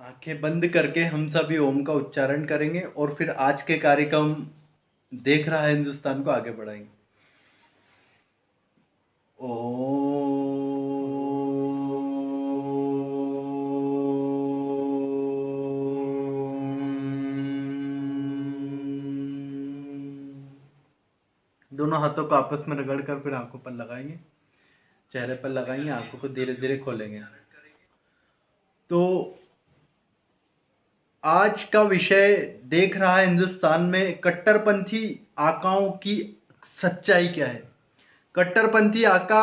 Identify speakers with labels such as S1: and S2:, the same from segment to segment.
S1: आंखें बंद करके हम सभी ओम का उच्चारण करेंगे और फिर आज के कार्यक्रम देख रहा है हिंदुस्तान को आगे बढ़ाएंगे। दोनों हाथों को आपस में रगड़ कर फिर आंखों पर लगाएंगे, चेहरे पर लगाएंगे, आंखों को धीरे धीरे खोलेंगे। तो आज का विषय देख रहा है हिंदुस्तान में कट्टरपंथी आकाओं की सच्चाई क्या है। कट्टरपंथी आका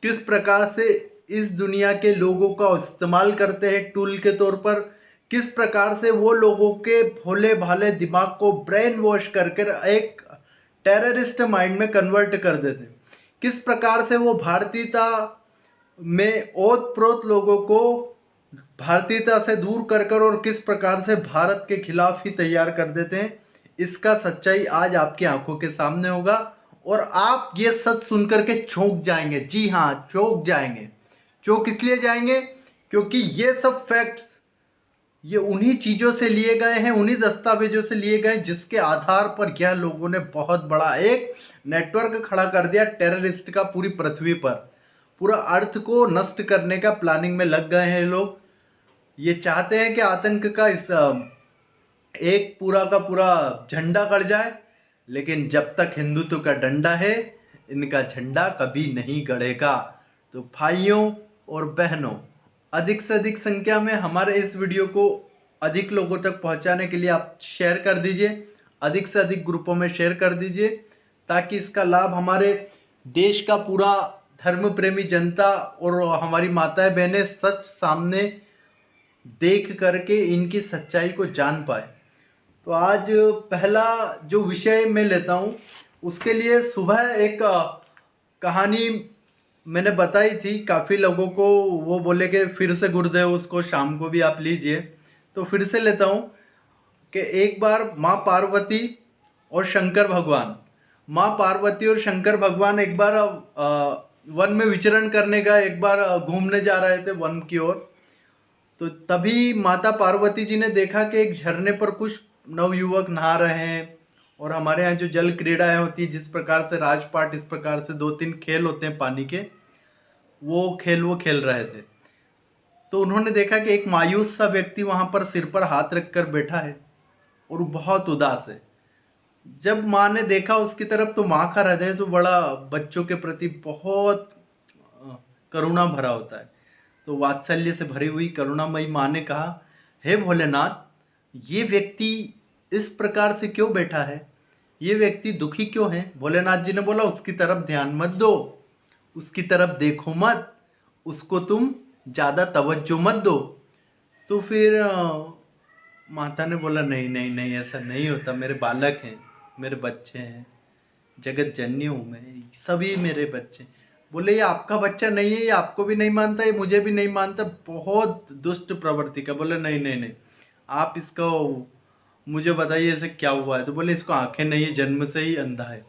S1: किस प्रकार से इस दुनिया के लोगों का इस्तेमाल करते हैं टूल के तौर पर, किस प्रकार से वो लोगों के भोले भाले दिमाग को ब्रेन वॉश करके एक टेररिस्ट माइंड में कन्वर्ट कर देते हैं, किस प्रकार से वो भारतीयता में ओत प्रोत लोगों को भारतीयता से दूर कर और किस प्रकार से भारत के खिलाफ ही तैयार कर देते हैं। इसका सच्चाई आज आपकी आंखों के सामने होगा और आप ये सच सुनकर के चौंक जाएंगे। जी हाँ, चौंक जाएंगे। चौंक इसलिए जाएंगे क्योंकि ये सब फैक्ट्स ये उन्हीं चीजों से लिए गए हैं, उन्हीं दस्तावेजों से लिए गए जिसके आधार पर यह लोगों ने बहुत बड़ा एक नेटवर्क खड़ा कर दिया टेररिस्ट का पूरी पृथ्वी पर। पूरा अर्थ को नष्ट करने का प्लानिंग में लग गए हैं लोग। ये चाहते हैं कि आतंक का इस एक पूरा का पूरा झंडा गड़ जाए, लेकिन जब तक हिंदुत्व का डंडा है इनका झंडा कभी नहीं गड़ेगा। तो भाइयों और बहनों, अधिक से अधिक संख्या में हमारे इस वीडियो को अधिक लोगों तक पहुंचाने के लिए आप शेयर कर दीजिए, अधिक से अधिक ग्रुपों में शेयर कर दीजिए, ताकि इसका लाभ हमारे देश का पूरा धर्म प्रेमी जनता और हमारी माताएं बहनें सच सामने देख करके इनकी सच्चाई को जान पाए। तो आज पहला जो विषय मैं लेता हूँ उसके लिए सुबह एक कहानी मैंने बताई थी काफ़ी लोगों को, वो बोले कि फिर से गुरुदेव उसको शाम को भी आप लीजिए। तो फिर से लेता हूँ कि एक बार माँ पार्वती और शंकर भगवान, माँ पार्वती और शंकर भगवान एक बार वन में विचरण करने का, एक बार घूमने जा रहे थे वन की ओर। तो तभी माता पार्वती जी ने देखा कि एक झरने पर कुछ नवयुवक नहा रहे हैं और हमारे यहाँ जो जल क्रीड़ाएं होती है, जिस प्रकार से राजपाट, इस प्रकार से 2-3 खेल होते हैं पानी के, वो खेल रहे थे। तो उन्होंने देखा कि एक मायूस सा व्यक्ति वहां पर सिर पर हाथ रखकर बैठा है और बहुत उदास है। जब माँ ने देखा उसकी तरफ तो माँ का हृदय तो बड़ा बच्चों के प्रति बहुत करुणा भरा होता है। तो वात्सल्य से भरी हुई करुणामयी माँ ने कहा, हे भोलेनाथ, ये व्यक्ति इस प्रकार से क्यों बैठा है, ये व्यक्ति दुखी क्यों है। भोलेनाथ जी ने बोला, उसकी तरफ ध्यान मत दो, उसकी तरफ देखो मत, उसको तुम ज़्यादा तवज्जो मत दो। तो फिर माता ने बोला, नहीं नहीं नहीं, ऐसा नहीं होता, मेरे बालक हैं, मेरे बच्चे हैं, जगत जननी हूँ मैं, सभी मेरे बच्चे। बोले, ये आपका बच्चा नहीं है, ये आपको भी नहीं मानता, ये मुझे भी नहीं मानता, बहुत दुष्ट प्रवृत्ति का। बोले, नहीं नहीं नहीं, आप इसको मुझे बताइए ऐसे क्या हुआ है। तो बोले, इसको आंखें नहीं है, जन्म से ही अंधा है।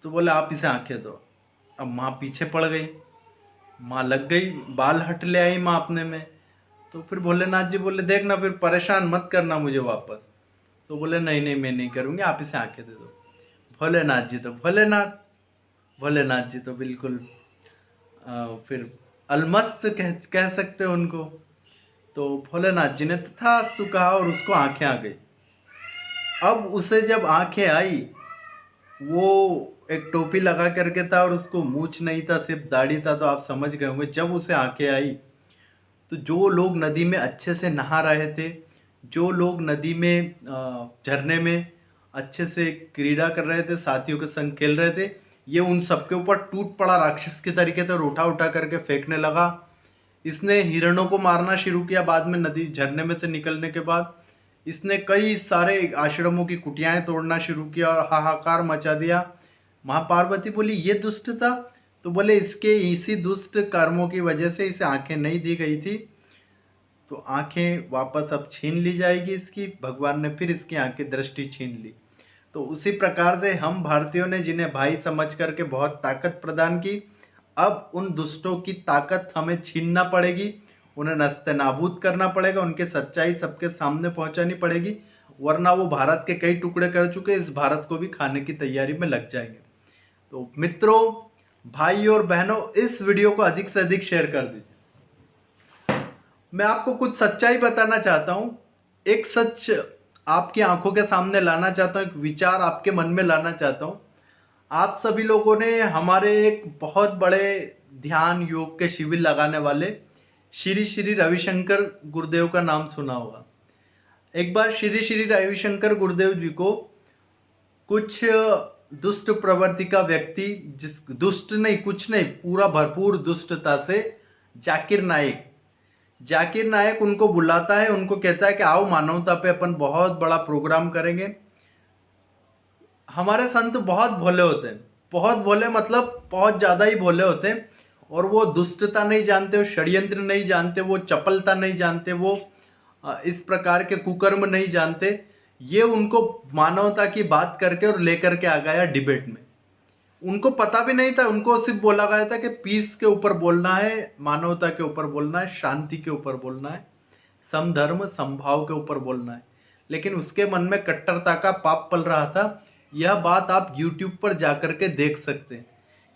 S1: तो बोले, आप इसे आंखें दो। अब माँ पीछे पड़ गई, माँ लग गई, बाल हट ले आई माँ अपने में। तो फिर भोलेनाथ जी बोले, देखना फिर परेशान मत करना मुझे वापस। तो बोले, नहीं नहीं, मैं नहीं करूँगी, आप इसे आंखें दे दो। भोलेनाथ जी तो भोलेनाथ जी तो बिल्कुल फिर अलमस्त कह सकते हो उनको। तो भोलेनाथ जी ने तथास्तु कहा और उसको आंखें आ गई। अब उसे जब आंखें आई, वो एक टोपी लगा करके था और उसको मूछ नहीं था, सिर्फ दाढ़ी था, तो आप समझ गए होंगे। जब उसे आंखें आई तो जो लोग नदी में अच्छे से नहा रहे थे, जो लोग नदी में झरने में अच्छे से क्रीड़ा कर रहे थे, साथियों के संग खेल रहे थे, ये उन सबके ऊपर टूट पड़ा राक्षस के तरीके से और उठा उठा करके फेंकने लगा। इसने हिरणों को मारना शुरू किया। बाद में नदी झरने में से निकलने के बाद इसने कई सारे आश्रमों की कुटियाएं तोड़ना शुरू किया और हाहाकार मचा दिया। माँ पार्वती बोली, ये दुष्ट था। तो बोले, इसके इसी दुष्ट कर्मों की वजह से इसे आंखें नहीं दी गई थी, तो आंखें वापस अब छीन ली जाएगी इसकी। भगवान ने फिर इसकी आंखें दृष्टि छीन ली। तो उसी प्रकार से हम भारतीयों ने जिन्हें भाई समझ करके बहुत ताकत प्रदान की, अब उन दुष्टों की ताकत हमें छीनना पड़ेगी उन्हें नस्ते-नाबूद करना पड़ेगा, उनकी सच्चाई सबके सामने पहुंचानी पड़ेगी, वरना वो भारत के कई टुकड़े कर चुके, इस भारत को भी खाने की तैयारी में लग जाएंगे। तो मित्रों, भाई और बहनों, इस वीडियो को अधिक से अधिक शेयर कर दीजिए। मैं आपको कुछ सच्चाई बताना चाहता हूँ, एक सच आपकी आंखों के सामने लाना चाहता हूँ, एक विचार आपके मन में लाना चाहता हूँ। आप सभी लोगों ने हमारे एक बहुत बड़े ध्यान योग के शिविर लगाने वाले श्री श्री रविशंकर गुरुदेव का नाम सुना होगा। एक बार श्री श्री रविशंकर गुरुदेव जी को कुछ दुष्ट प्रवृत्ति का व्यक्ति, जिस दुष्ट नहीं, कुछ नहीं, पूरा भरपूर दुष्टता से जाकिर नायक उनको बुलाता है, उनको कहता है कि आओ मानवता पे अपन बहुत बड़ा प्रोग्राम करेंगे। हमारे संत बहुत भोले होते हैं, बहुत भोले मतलब बहुत ज्यादा ही भोले होते हैं, और वो दुष्टता नहीं जानते, वो षड्यंत्र नहीं जानते, वो चपलता नहीं जानते, वो इस प्रकार के कुकर्म नहीं जानते। ये उनको मानवता की बात करके और लेकर के आ गया डिबेट में। उनको पता भी नहीं था, उनको सिर्फ बोला गया था कि पीस के ऊपर बोलना है, मानवता के ऊपर बोलना है, शांति के ऊपर बोलना है, समधर्म समभाव के ऊपर बोलना है। लेकिन उसके मन में कट्टरता का पाप पल रहा था। यह बात आप YouTube पर जाकर के देख सकते हैं।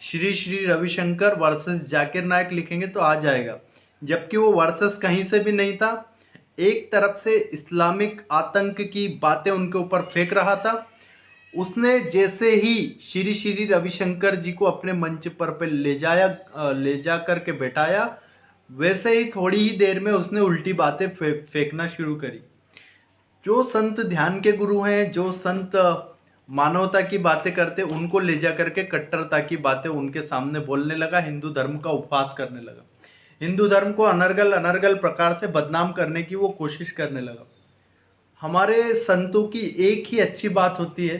S1: श्री श्री रविशंकर वर्सेस जाकिर नायक लिखेंगे तो आ जाएगा, जबकि वो वर्सेस कहीं से भी नहीं था। एक तरफ से इस्लामिक आतंक की बातें उनके ऊपर फेंक रहा था। उसने जैसे ही श्री श्री रविशंकर जी को अपने मंच पर ले जा करके बैठाया, वैसे ही थोड़ी ही देर में उसने उल्टी बातें फेंकना शुरू करी। जो संत ध्यान के गुरु हैं, जो संत मानवता की बातें करते, उनको ले जा करके कट्टरता की बातें उनके सामने बोलने लगा, हिंदू धर्म का उपहास करने लगा, हिंदू धर्म को अनर्गल प्रकार से बदनाम करने की वो कोशिश करने लगा। हमारे संतों की एक ही अच्छी बात होती है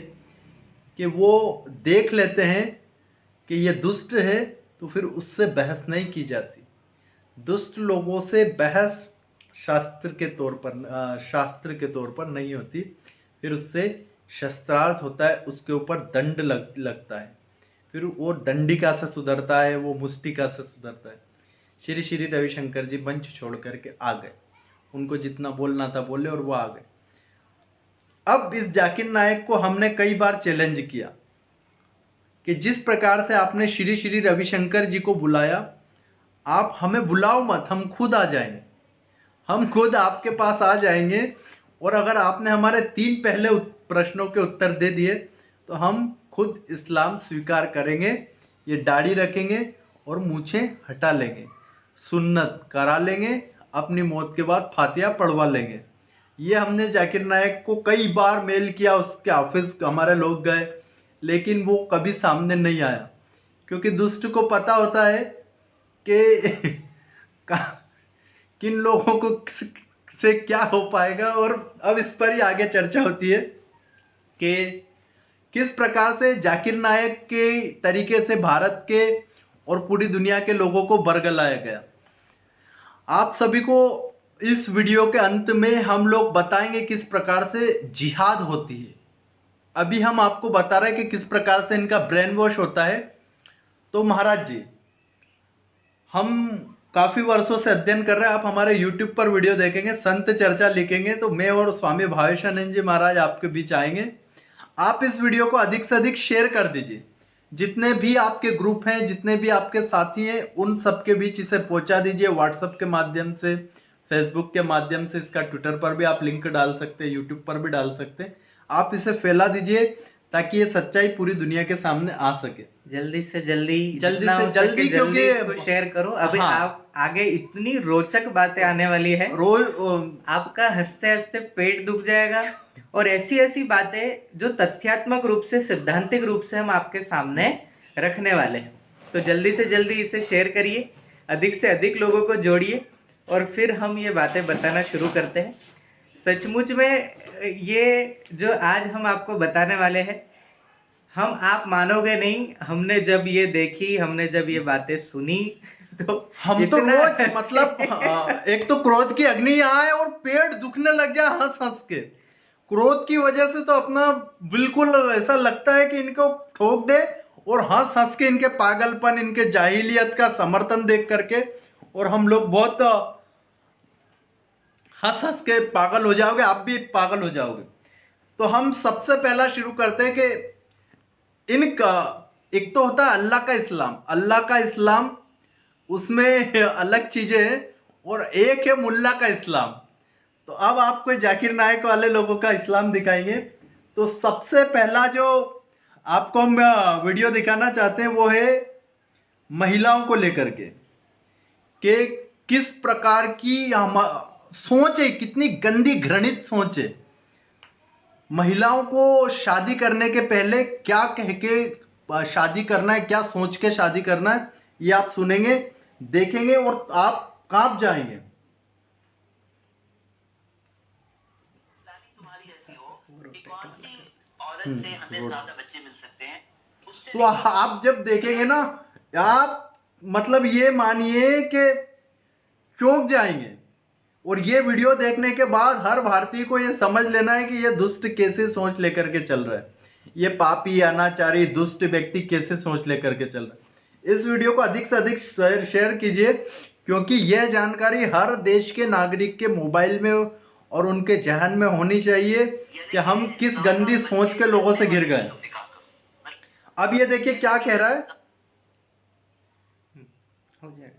S1: कि वो देख लेते हैं कि ये दुष्ट है, तो फिर उससे बहस नहीं की जाती। दुष्ट लोगों से बहस शास्त्र के तौर पर नहीं होती, फिर उससे शस्त्रार्थ होता है, उसके ऊपर दंड लगता है, फिर वो दंडिका से सुधरता है, वो मुष्टिका से सुधरता है। श्री श्री रविशंकर जी मंच छोड़ करके आ गए, उनको जितना बोलना था बोले और वो आ गए। अब इस जाकिर नायक को हमने कई बार चैलेंज किया कि जिस प्रकार से आपने श्री श्री रविशंकर जी को बुलाया, आप हमें बुलाओ मत, हम खुद आ जाएंगे, हम खुद आपके पास आ जाएंगे, और अगर आपने हमारे 3 पहले प्रश्नों के उत्तर दे दिए तो हम खुद इस्लाम स्वीकार करेंगे, ये दाढ़ी रखेंगे और मूछें हटा लेंगे, सुन्नत करा लेंगे, अपनी मौत के बाद फातिहा पढ़वा लेंगे। ये हमने जाकिर नायक को कई बार मेल किया, उसके ऑफिस हमारे लोग गए, लेकिन वो कभी सामने नहीं आया, क्योंकि दुष्ट को पता होता है कि किन लोगों को से क्या हो पाएगा। और अब इस पर ही आगे चर्चा होती है कि किस प्रकार से जाकिर नायक के तरीके से भारत के और पूरी दुनिया के लोगों को बरगलाया गया। आप सभी को इस वीडियो के अंत में हम लोग बताएंगे किस प्रकार से जिहाद होती है। अभी हम आपको बता रहे हैं कि किस प्रकार से इनका ब्रेन वॉश होता है। तो महाराज जी, हम काफी वर्षों से अध्ययन कर रहे हैं, आप हमारे YouTube पर वीडियो देखेंगे, संत चर्चा लिखेंगे तो मैं और स्वामी भावेशानंद जी महाराज आपके बीच आएंगे। आप इस वीडियो को अधिक से अधिक शेयर कर दीजिए, जितने भी आपके ग्रुप हैं, जितने भी आपके साथी हैं, उन सबके बीच इसे पहुंचा दीजिए। व्हाट्सएप के माध्यम से, फेसबुक के माध्यम से, इसका ट्विटर पर भी आप लिंक डाल सकते हैं, यूट्यूब पर भी डाल सकते हैं। आप इसे फैला दीजिए ताकि ये सच्चाई पूरी दुनिया के सामने आ सके।
S2: जल्दी से जल्दी क्योंकि शेयर करो। अभी आप आगे इतनी रोचक बातें आने वाली है,
S1: रोज
S2: आपका हंसते हंसते पेट दुख जाएगा। और ऐसी बातें जो तथ्यात्मक रूप से, सिद्धांतिक रूप से हम आपके सामने रखने वाले हैं। तो जल्दी से जल्दी इसे शेयर करिए, अधिक से अधिक लोगों को जोड़िए, और फिर हम ये बातें बताना शुरू करते हैं। सचमुच में ये जो आज हम आपको बताने वाले हैं, आप मानोगे नहीं। हमने जब ये देखी, हमने जब ये बातें सुनी, तो
S1: हम तो रोज मतलब एक तो क्रोध की अग्नि यहाँ है और पेट दुखने लग जाए हंस हंस के। क्रोध की वजह से तो अपना बिल्कुल ऐसा लगता है कि इनको ठोक दे, और हंस हंस के इनके पागलपन, इनके जाहिलियत का समर्थन देख करके, और हम लोग बहुत हंस हंस के पागल हो जाओगे, आप भी पागल हो जाओगे। तो हम सबसे पहला शुरू करते हैं कि इनका एक तो होता है अल्लाह का इस्लाम। अल्लाह का इस्लाम उसमें अलग चीजें हैं, और एक है मुल्ला का इस्लाम। तो अब आपको जाकिर नायक वाले लोगों का इस्लाम दिखाएंगे। तो सबसे पहला जो आपको हम वीडियो दिखाना चाहते हैं वो है महिलाओं को लेकर के, कि किस प्रकार की हम सोच है, कितनी गंदी घृणित सोच है। महिलाओं को शादी करने के पहले क्या कह के शादी करना है, क्या सोच के शादी करना है, ये आप सुनेंगे, देखेंगे और आप कांप जाएंगे।
S3: तुम्हारी ऐसी हो कि कौन सी औरत से हमें ज्यादा बच्चे मिल सकते हैं, उससे
S1: तो आप जब देखेंगे ना, आप मतलब ये मानिए कि चौंक जाएंगे। और ये वीडियो देखने के बाद हर भारतीय को ये समझ लेना है कि ये दुष्ट कैसे सोच लेकर के चल रहा है, ये पापी अनाचारी दुष्ट व्यक्ति कैसे सोच लेकर के चल रहा है। इस वीडियो को अधिक से अधिक शेयर कीजिए, क्योंकि यह जानकारी हर देश के नागरिक के मोबाइल में और उनके जहन में होनी चाहिए कि हम किस गंदी सोच के लोगों से घिर गए। अब ये देखिए क्या कह रहा है,
S2: हो जाएगा।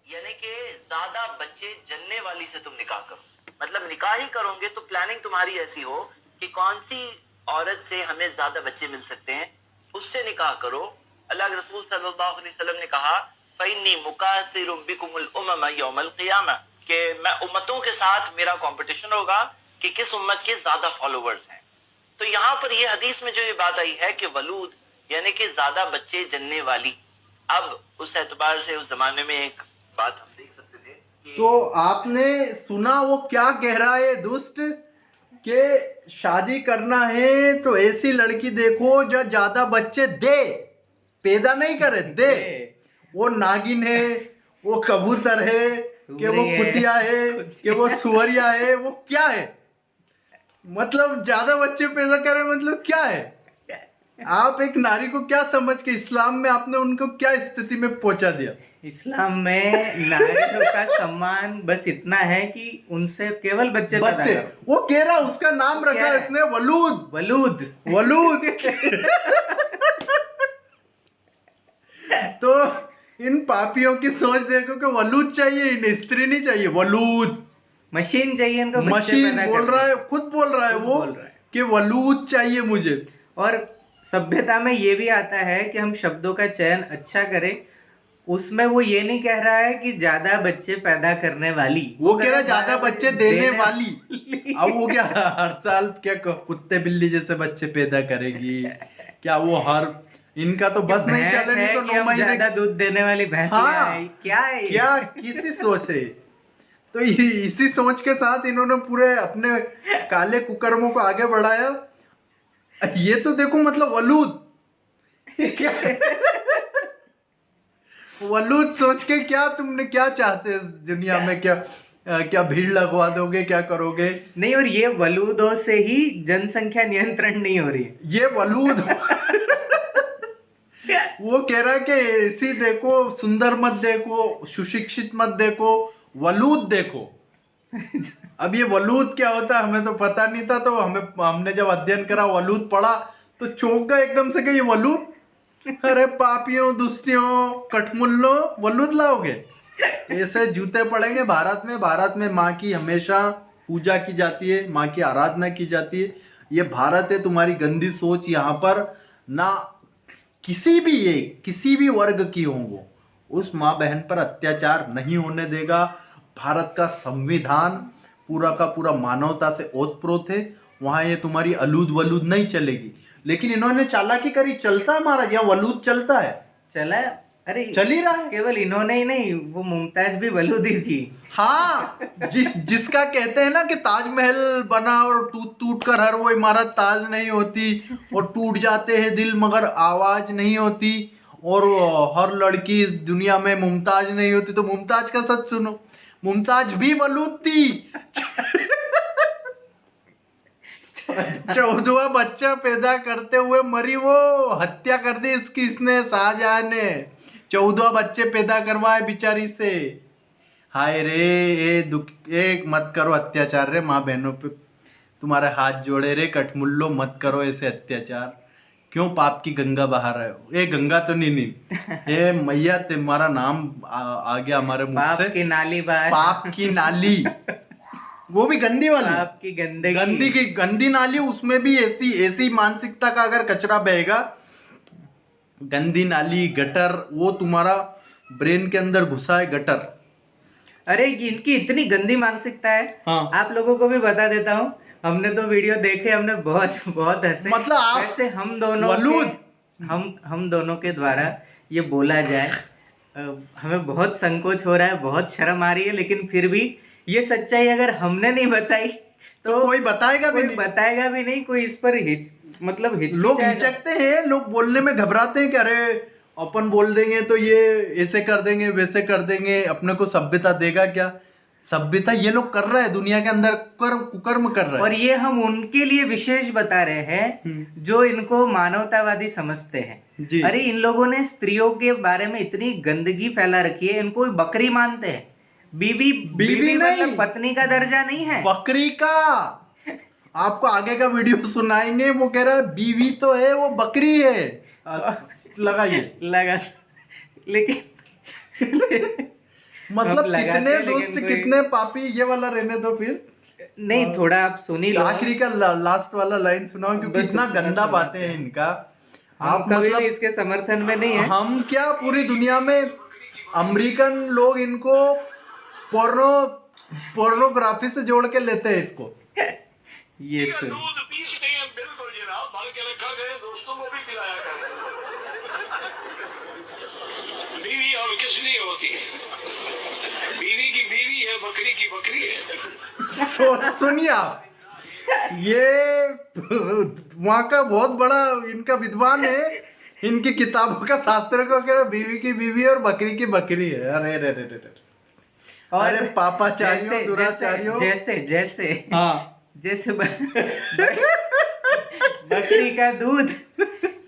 S3: यानी कि ज्यादा बच्चे जन्ने वाली से तुम निकाह करो, मतलब निकाह ही करोगे तो प्लानिंग तुम्हारी ऐसी हो कि कौन सी औरत से हमें ज्यादा बच्चे मिल सकते हैं, उससे निकाह करो। अल्लाह के रसूल सल्लल्लाहु अलैहि वसल्लम ने कहा फइन्नी मुकातिरुम बिकुमुल उमम यौमल क़ियामा, कि मैं उम्मतों के साथ मेरा कंपटीशन होगा कि किस उम्मत के ज्यादा फॉलोवर्स हैं। तो यहाँ पर ये हदीस में जो ये बात आई है कि वलूद यानी कि ज्यादा बच्चे जनने वाली, अब उस एतबार से उस जमाने में एक बात हम देख सकते थे कि
S1: तो आपने सुना वो क्या कह रहा है दुष्ट, कि शादी करना है तो ऐसी लड़की देखो जो ज्यादा बच्चे दे, पैदा नहीं करे, दे। वो नागिन है, वो कबूतर है, कि वो कुतिया है, कि वो सुअरिया है, वो क्या है, मतलब ज्यादा बच्चे पैदा करे मतलब क्या है। आप एक नारी को क्या समझ के इस्लाम में आपने उनको क्या स्थिति में पहुंचा दिया।
S2: इस्लाम में नारियों का सम्मान बस इतना है कि उनसे केवल बच्चे पैदा
S1: बच्चे,
S2: करो।
S1: वो कह रहा उसका नाम रखा है इसने वलूद।
S2: वलूद
S1: वलूद तो इन पापियों की सोच देखो कि वलूद चाहिए, इन्हें स्त्री नहीं चाहिए, वलूद
S2: मशीन चाहिए इनको बच्चे
S1: मशीन
S2: पैदा
S1: बोल
S2: करने।
S1: रहा है, खुद बोल रहा है
S2: खुद
S1: वो
S2: बोल रहा है।
S1: कि वलूद चाहिए मुझे।
S2: और सभ्यता में ये भी आता है कि हम शब्दों का चयन अच्छा करें, उसमें वो ये नहीं कह रहा है कि ज्यादा बच्चे पैदा करने वाली,
S1: वो कह रहा है ज्यादा बच्चे देने वाली। अब वो क्या हर साल क्या कुत्ते बिल्ली जैसे बच्चे पैदा करेगी क्या, वो हर इनका तो बस नहीं
S2: भैंस
S1: चले, नहीं
S2: है
S1: तो
S2: कि
S1: 9
S2: हम
S1: महीने
S2: ज्यादा दूध देने वाली भैंस ले
S1: हाँ।
S2: आए। क्या है ये?
S1: क्या किसी सोच है। तो इसी सोच के साथ इन्होंने पूरे अपने काले कुकर्मों को आगे बढ़ाया। ये तो देखो मतलब वलूद क्या वलूद सोच के क्या तुमने क्या चाहते इस दुनिया में, क्या भीड़ लगवा दोगे, क्या करोगे।
S2: नहीं, और ये वलूदों से ही जनसंख्या नियंत्रण नहीं हो रही है।
S1: ये वलूद वो कह रहा है कि ऐसी देखो, सुंदर मत देखो, सुशिक्षित मत देखो, वलूद देखो। अब ये वलूद क्या होता है हमें तो पता नहीं था, तो हमने जब अध्ययन करा वलूद पढ़ा तो चौंक गए एकदम से कि ये वलूद, अरे पापियों दुष्टियों कठमुल्लो वलूद लाओगे। ऐसे जूते पड़ेंगे भारत में। भारत में माँ की हमेशा पूजा की जाती है, माँ की आराधना की जाती है। ये भारत है, तुम्हारी गंदी सोच यहाँ पर ना किसी भी वर्ग की हो वो उस माँ बहन पर अत्याचार नहीं होने देगा। भारत का संविधान पूरा का पूरा मानवता से ओतप्रोत है, वहां ये तुम्हारी अलूद वलूद नहीं चलेगी। लेकिन इन्होंने चालाकी करी, चलता है महाराज, यहाँ वलूद चलता है,
S2: चला। अरे
S1: चल ही रहा है।
S2: केवल इन्होंने ही नहीं, वो मुमताज भी वलूदी थी।
S1: हाँ, जिसका कहते हैं ना कि ताजमहल बना और टूट कर हर वो इमारत ताज नहीं होती, और टूट जाते हैं दिल मगर आवाज नहीं होती, और हर लड़की इस दुनिया में मुमताज नहीं होती। तो मुमताज का सच सुनो, मुमताज भी वलूद थी। 14वां बच्चा पैदा करते हुए मरी, वो हत्या कर दी इसने शाहजहां ने। 14 बच्चे पैदा करवाए बेचारी से। हाय रे, ये मत करो अत्याचार रे, माँ बहनों पे तुम्हारे हाथ जोड़े रे, कठमुल्लो मत करो ऐसे अत्याचार। क्यों पाप की गंगा बहा रहे हो? ये गंगा तो नहीं, ये मैया तुम्हारा नाम आ गया हमारे मुंह
S2: पाप
S1: से।
S2: की नाली बाहर,
S1: पाप की नाली, वो भी गंदी वाली,
S2: पाप की गंदगी,
S1: गंदी नाली, उसमें भी ऐसी मानसिकता का अगर कचरा बहेगा, गंदी नाली गटर, वो तुम्हारा ब्रेन के अंदर घुसा है गटर।
S2: अरे इनकी इतनी गंदी मानसिकता है।
S1: हाँ।
S2: आप लोगों को भी बता देता हूँ, हमने तो वीडियो देखे, हमने बहुत बहुत हंसे।
S1: मतलब आप
S2: वैसे हम दोनों
S1: वलूद।
S2: हम दोनों के द्वारा ये बोला जाए, हमें बहुत संकोच हो रहा है, बहुत शर्म आ रही है, लेकिन फिर भी ये सच्चाई अगर हमने नहीं बताई तो
S1: कोई बताएगा भी
S2: कोई
S1: नहीं।
S2: बताएगा भी नहीं, कोई इस पर मतलब
S1: लोग हिचकते हैं, लोग बोलने में घबराते हैं कि अरे अपन बोल देंगे तो ये ऐसे कर देंगे वैसे कर देंगे, अपने को सभ्यता देगा क्या? सभ्यता ये लोग कर रहे हैं, दुनिया के अंदर कुकर्म कर रहे हैं।
S2: और ये हम उनके लिए विशेष बता रहे हैं जो इनको मानवतावादी समझते हैं।
S1: जी।
S2: अरे इन लोगों ने स्त्रियों के बारे में इतनी गंदगी फैला रखी है, इनको बकरी मानते हैं। बीवी
S1: नहीं,
S2: मतलब पत्नी का दर्जा नहीं है,
S1: बकरी का। आपको आगे का वीडियो सुनाएंगे, वो कह रहा है बीवी तो है, वो बकरी है। लगाइए
S2: लगा, लेकिन
S1: मतलब
S2: हम लगाते
S1: कितने
S2: हैं, लेकिन
S1: दुष्ट
S2: कोई-
S1: कितने पापी, ये वाला रहने दो फिर।
S2: नहीं, थोड़ा आप सुन ही लो।
S1: आखिरी का लास्ट वाला लाइन सुनाओ, क्योंकि
S2: बस
S1: इतना
S2: उतना
S1: गंदा
S2: सुनाते
S1: बातें हैं
S2: हैं।
S1: इनका।
S2: आप
S1: आप
S2: कभी
S1: मतलब
S2: भी इसके समर्थन में नहीं है।
S1: हम क्या, पूरी दुनिया में अमेरिकन लोग इनको पोर्नोग्राफी से जोड़ के लेते हैं इसको।
S2: ये सुन,
S4: बिल्कुल जनाब, भर के रखा गया, दोस्तों को भी पिलाया कर। बीवी और किसलिए होती है? बीवी की बीवी है, बकरी की बकरी है।
S1: सुनिए आप, ये वहाँ का बहुत बड़ा इनका विद्वान है, इनकी किताबों का शास्त्र को कह रहा बीवी की बीवी और बकरी की बकरी है। अरे रे रे रे,
S2: और
S1: अरे पापाचारियों, दुराचारियों।
S2: जैसे जैसे
S1: हाँ,
S2: जैसे बकरी का दूध,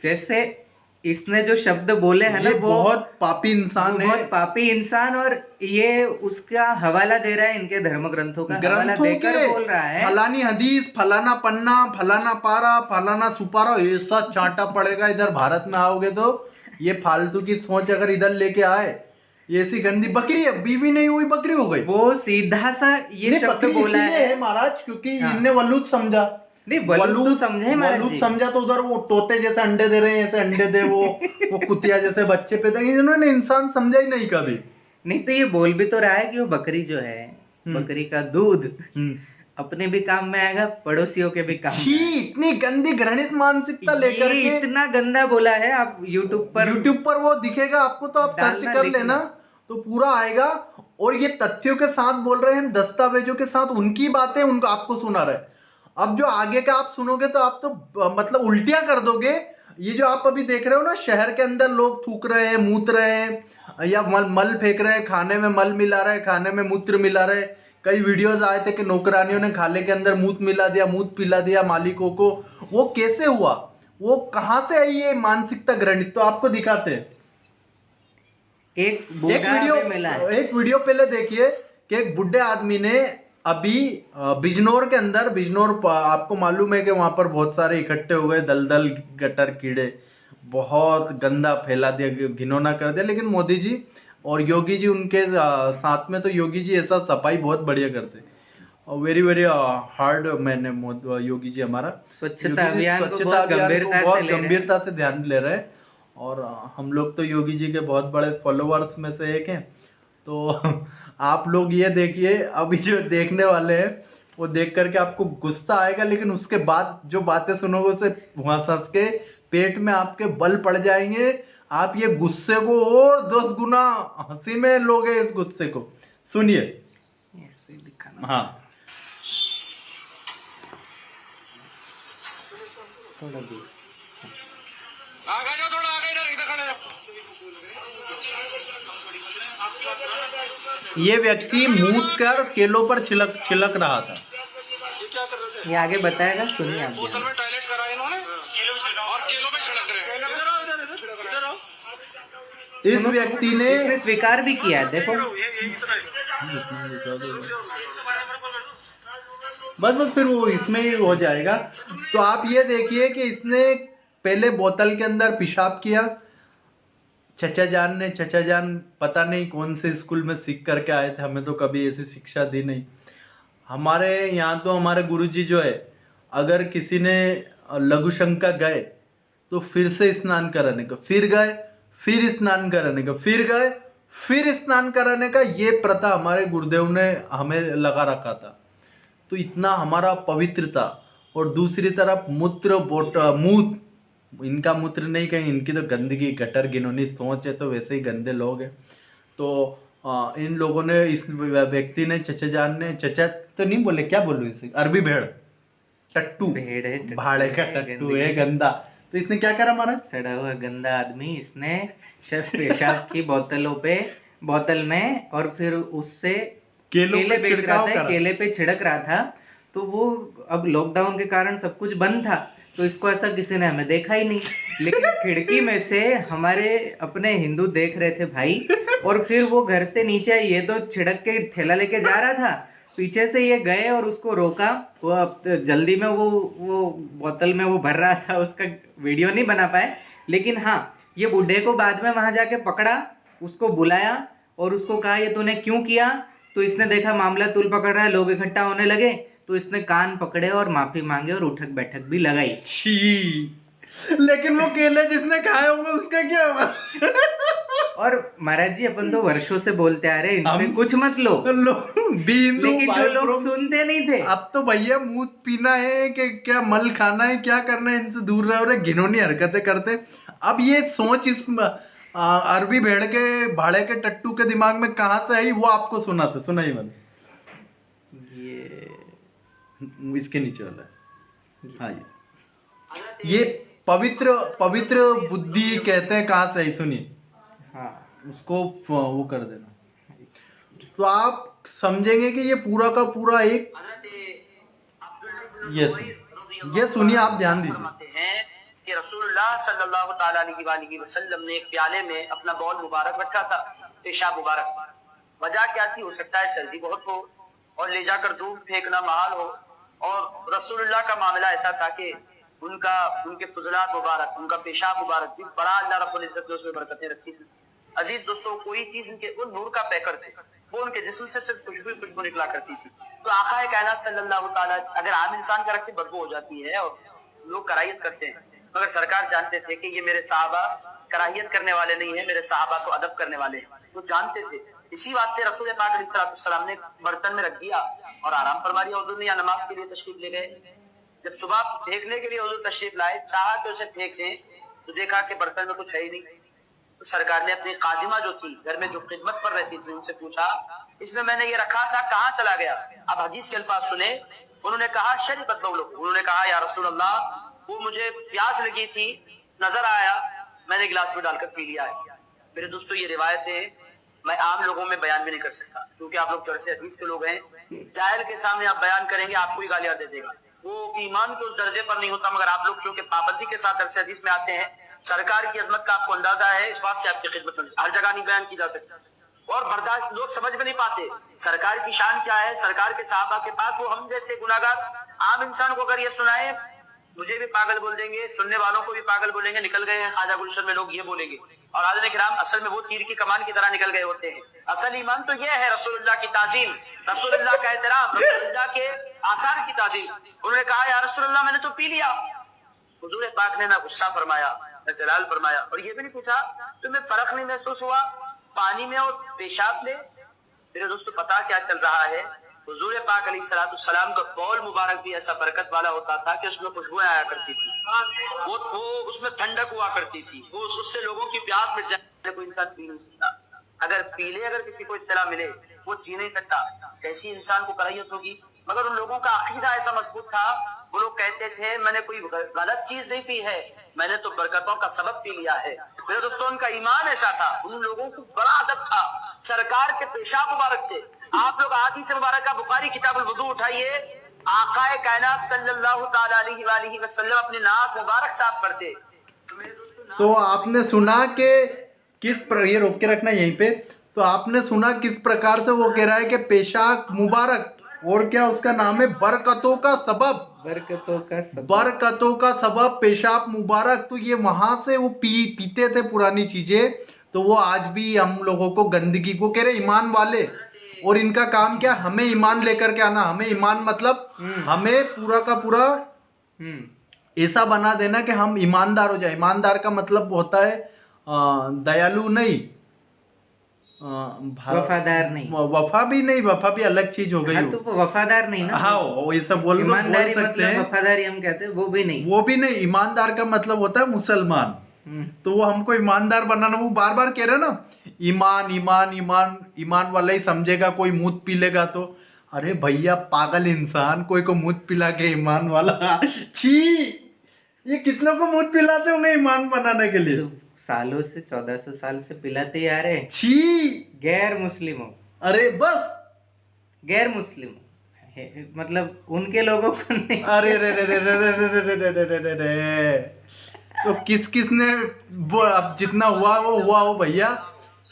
S2: जैसे इसने जो शब्द बोले हैं ना,
S1: ये
S2: वो
S1: बहुत पापी इंसान है।
S2: बहुत पापी इंसान, और ये उसका हवाला दे रहा है, इनके धर्म ग्रंथों का हवाला
S1: ग्रंथों
S2: देकर
S1: के
S2: बोल रहा है।
S1: फलानी हदीस, फलाना पन्ना, फलाना पारा, फलाना सुपारा, ऐसा चांटा पड़ेगा इधर भारत में आओगे तो। ये फालतू की सोच अगर इधर लेके आए, ये ऐसी गंदी बकरी है, बीवी नहीं हुई बकरी हो गई।
S2: वो सीधा सा ये
S1: नहीं,
S2: शब्द
S1: बकरी
S2: बोला
S1: इसलिए है
S2: है।
S1: महाराज क्योंकि
S2: हाँ।
S1: इनने वलूद समझा।
S2: नहीं, वलूद तो समझे महाराज
S1: वलूद
S2: जी।
S1: समझा तो उधर वो तोते जैसे अंडे दे रहे हैं, ऐसे अंडे दे, वो कुतिया जैसे बच्चे पैदा, इन्होंने इंसान समझा ही नहीं कभी।
S2: नहीं तो ये बोल भी तो रहा है कि वो बकरी जो है, बकरी का दूध अपने भी काम में आएगा, पड़ोसियों के भी काम में
S1: छी,
S2: आएगा।
S1: इतनी गंदी घृणित मानसिकता लेकर
S2: ये
S1: के
S2: इतना गंदा बोला है। आप यूट्यूब पर
S1: वो दिखेगा आपको, तो आप सर्च
S2: डालना,
S1: कर
S2: लिखना।
S1: लेना तो पूरा आएगा। और ये तथ्यों के साथ बोल रहे हैं, दस्तावेजों के साथ उनकी बातें उनको आपको सुना रहे। अब जो आगे का आप सुनोगे तो आप तो मतलब उल्टियां कर दोगे। ये जो आप अभी देख रहे हो ना, शहर के अंदर लोग थूक रहे हैं, मूत रहे हैं, या मल फेंक रहे हैं, खाने में मल मिला रहे हैं, खाने में मूत्र मिला रहे। कई वीडियोस आए थे कि नौकरानियों ने खाने के अंदर मूत मिला दिया, मूत पिला दिया मालिकों को। वो कैसे हुआ, वो कहां से आई ये मानसिकता घृणित? तो आपको दिखाते हैं।
S2: एक
S1: वीडियो पहले देखिए कि एक बुढ़े आदमी ने अभी बिजनौर के अंदर, बिजनौर आपको मालूम है कि वहां पर बहुत सारे इकट्ठे हो गए दलदल गटर कीड़े, बहुत गंदा फैला दिया, घिनौना कर दिया। लेकिन मोदी जी और योगी जी उनके साथ में, तो योगी जी ऐसा सफाई बहुत बढ़िया करते, और वेरी वेरी हार्ड मैन है योगी जी हमारा।
S2: स्वच्छता अभियान को
S1: बहुत
S2: बहुत
S1: गंभीरता से ध्यान ले रहे हैं। और हम लोग तो योगी जी के बहुत बड़े फॉलोअर्स में से एक हैं। तो आप लोग ये देखिए, अभी जो देखने वाले हैं वो देख करके आपको गुस्सा आएगा, लेकिन उसके बाद जो बातें सुनोगे उसे वहां सस के पेट में आपके बल पड़ जाएंगे। आप ये गुस्से को और 10 गुना हंसी में लोगे इस गुस्से को। सुनिए। हाँ,
S2: थोड़ा दूर।
S4: आगे जाओ, थोड़ा आगे, इधर खड़े रहो।
S1: ये व्यक्ति मूत कर केलों पर छिलक रहा था।
S2: ये आगे बताएगा, सुनिए आप
S4: बोतल
S2: ध्यान
S4: में टॉयलेट करा इन्होंने, और केलों पे छिड़क रहे हैं।
S1: इस व्यक्ति ने
S2: इसने स्वीकार भी किया है, देखो।
S1: बस बस फिर वो इसमें ही हो जाएगा। तो आप ये देखिए कि इसने पहले बोतल के अंदर पेशाब किया। चचा जान पता नहीं कौन से स्कूल में सीख करके आए थे, हमें तो कभी ऐसी शिक्षा दी नहीं। हमारे यहाँ तो हमारे गुरुजी जो है, अगर किसी ने लघु शंका गए तो फिर से स्नान कराने का, फिर गए फिर स्नान कराने का, फिर गए फिर स्नान कराने का, ये प्रथा हमारे गुरुदेव ने हमें लगा रखा था। तो इतना हमारा पवित्र था। और दूसरी तरफ मूत्र मूत, इनका मूत्र नहीं कहीं, इनकी तो गंदगी गटर गिनौनी सोच है, तो वैसे ही गंदे लोग हैं। तो इन लोगों ने, इस व्यक्ति ने, चचा जान ने, चचा तो नहीं बोले, क्या बोलूं इसे, अरबी भेड़, टट्टू,
S2: भेड़ है, टट्टू
S1: भाड़े का
S2: है,
S1: टट्टू है गंदा। तो इसने क्या करा महाराज?
S2: सड़ा हुआ गंदा आदमी, इसने पेशाब की बोतल में और फिर उससे केले बेच रहा था, केले पे छिड़क रहा था। तो वो अब लॉकडाउन के कारण सब कुछ बंद था, तो इसको ऐसा किसी ने हमें देखा ही नहीं, लेकिन खिड़की में से हमारे अपने हिंदू देख रहे थे भाई। और फिर वो घर से नीचे, ये तो छिड़क के थैला लेके जा रहा था, पीछे से ये गए और उसको रोका। वो जल्दी में वो बोतल में वो भर रहा था, उसका वीडियो नहीं बना पाए। लेकिन हाँ, ये बूढ़े को बाद में वहां जाके पकड़ा, उसको बुलाया और उसको कहा ये तूने क्यों किया। तो इसने देखा मामला तूल पकड़ रहा है, लोग इकट्ठा होने लगे, तो इसने कान पकड़े और माफी मांगे और उठक बैठक भी लगाई।
S1: लेकिन वो केले जिसने खाए होंगे उसका क्या होगा?
S2: और महाराज जी, अपन तो वर्षों से बोलते आ रहे, इनसे कुछ मत लो, लेकिन जो लोग सुनते नहीं थे।
S1: अब तो भैया मूत पीना है कि क्या मल खाना है, क्या करना है, इनसे दूर रहो, घिनौनी हरकतें करते। अब ये सोच इस अरबी भेड़ के, भाड़े के टट्टू के दिमाग में कहाँ से आई, वो आपको सुनाई मत। इसके नीचे वाला है, हाँ, ये पवित्र बुद्धि कहते हैं, कहाँ से आई सुनिए।
S2: हाँ,
S1: उसको वो कर देना, तो आप समझेंगे कि ये पूरा का पूरा एक, ये सुनिए, आप ध्यान दीजिए
S3: कि रसूलुल्लाह सल्लल्लाहु ताला अलैहि वसल्लम ने एक प्याले में अपना बॉल मुबारक रखा था, पेशाब मुबारक। वजह क्या थी? हो सकता है सर्दी बहुत हो और ले जाकर दूर फेंकना महाल हो। और रसूलुल्लाह का मामला ऐसा था कि उनके फुजलात मुबारक, उनका पेशाब मुबारक भी बड़ा अल्लाह रब्बुल इज्जत ने उसमें बरकतें रखी थी। अजीज दोस्तों, कोई चीज उनके, वो नूर का पैकर थे, वो उनके जिस्म से सिर्फ खुशबू निकला करती थी। तो आका कायनात सल्लल्लाहु ताला, अगर आम इंसान का रखते बदबू हो जाती है और लोग कराहियत करते हैं, मगर सरकार जानते थे कि ये मेरे साहबा कराहियत करने वाले नहीं है, मेरे साहबा को अदब करने वाले हैं, वो जानते थे। इसी वास्ते रसूल पाक अलैहिस्सलाम ने बर्तन में रख दिया और आराम फरमा लिया। हुजूर ने या नमाज के लिए तशरीफ ले गए, जब सुबह फेंकने के लिए हुजूर तशरीफ लाए, चाहा कि उसे फेंक दें, तो देखा कि बर्तन में कुछ है ही नहीं। तो सरकार ने अपनी कादिमा जो थी घर में, जो खिदमत पर रहती थी, उनसे पूछा, इसमें मैंने ये रखा था, कहाँ चला गया? अब हदीस के अल्फाज सुने, उन्होंने कहा शरीबत लोग, उन्होंने कहा या रसूल अल्लाह, वो मुझे प्यास लगी थी, नजर आया, मैंने गिलास में डालकर पी लिया है। मेरे दोस्तों, ये रिवायतें मैं आम लोगों में बयान भी नहीं कर सकता, क्योंकि आप लोग दरसे हदीस के लोग हैं। जाहिल के सामने आप बयान करेंगे, आपको ही गालियां दे देगा, वो ईमान के उस दर्जे पर नहीं होता। मगर आप लोग चूंकि पाबंदी के साथ दरसे हदीस में आते हैं, सरकार की अजमत का आपको अंदाजा है, इस बात से आपकी खिदमत में हर जगह नहीं बयान की जा सकती। और बर्दाश्त लोग समझ में नहीं पाते सरकार की शान क्या है, सरकार के साहबा के पास। वो हम जैसे गुनाहगार आम इंसान को अगर ये सुनाए, मुझे भी पागल बोल देंगे, सुनने वालों को भी पागल बोलेंगे। निकल गए हैं ख्वाजा गुलशन में लोग, ये बोलेंगे। और आदम किराम असल में वो तीर की कमान की तरह निकल गए होते हैं। असल ईमान तो ये है रसूलुल्लाह की ताजीम, रसूलुल्लाह का एहतराम, रसूलुल्लाह के आसार की ताजीम। उन्होंने कहा या रसूलुल्लाह मैंने तो पी लिया। हुजूर पाक ने ना गुस्सा फरमाया ना जलाल फरमाया, और ये भी नहीं पूछा तुम्हें फर्क नहीं महसूस हुआ पानी में और पेशाब में? मेरे दोस्तों, पता क्या चल रहा है, हुजूर पाक अलैहिस्सलाम का बौल मुबारक भी ऐसा बरकत वाला होता था कि उसमें खुशबुएं आया करती थी, वो उसमें ठंडक हुआ करती थी, वो उससे लोगों की प्यास मिट जाए। कोई इंसान पी नहीं सकता, अगर पीले अगर किसी को इत्तला मिले वो जी नहीं सकता। कैसी इंसान को कराहियत होगी? मगर उन लोगों का अकीदा ऐसा मजबूत था, वो लोग कहते थे मैंने कोई गलत चीज नहीं पी है, मैंने तो बरकतों का सबब पी लिया है। मेरे दोस्तों, उनका ईमान ऐसा था, उन लोगों को बड़ा अदब था सरकार के पेशाब मुबारक से। आप लोग हदीस मुबारक का बुखारी किताबुल वुदू उठाइए, आकाए कायनात सल्लल्लाहु ताला अलैहि वसल्लम अपनी नाक मुबारक साफ करते।
S1: तो आपने सुना कि किस ये रोक के रखना यहीं पे, तो आपने सुना किस प्रकार से वो कह रहा है कि पेशाब मुबारक, और क्या उसका नाम है, बरकतों का सबब, बरकतों का सबब पेशाब मुबारक। तो ये वहां से वो पीते थे पुरानी चीजें, तो वो आज भी हम लोगों को गंदगी को कह रहे ईमान वाले। और इनका काम क्या, हमें ईमान लेकर के आना। हमें ईमान मतलब हमें पूरा का पूरा ऐसा बना देना कि हम ईमानदार हो जाए। ईमानदार का मतलब होता है दयालु नहीं,
S2: वफादार नहीं,
S1: वफा भी नहीं, वफा भी अलग चीज हो गई।
S2: हाँ, तो वफादार नहीं ना।
S1: हाँ, वो ये सब बोल
S2: ईमानदारी
S1: सकते
S2: मतलब
S1: हैं।
S2: वफादारी हम कहते हैं, वो भी नहीं,
S1: वो भी नहीं। ईमानदार का मतलब होता है मुसलमान। तो वो हमको ईमानदार बनाना, वो बार बार कह रहे ना ईमान ईमान ईमान, ईमान वाला ही समझेगा, कोई मुंह पी लेगा तो। अरे भैया पागल इंसान, कोई को मुंह पिला के ईमान वाला, छी, ये कितनों को मुंह पिलाते होंगे ईमान बनाने के लिए।
S2: तो सालों से 1400 साल से पिलाते आ रहे हैं।
S1: छी,
S2: गैर मुस्लिमों,
S1: अरे बस, गैर
S2: मुस्लिम मतलब उनके लोगों को नहीं।
S1: अरे रे रे रे रे रे रे रे रे रे रे रे रे। तो किस किस ने वो, अब जितना हुआ वो हुआ हो भैया,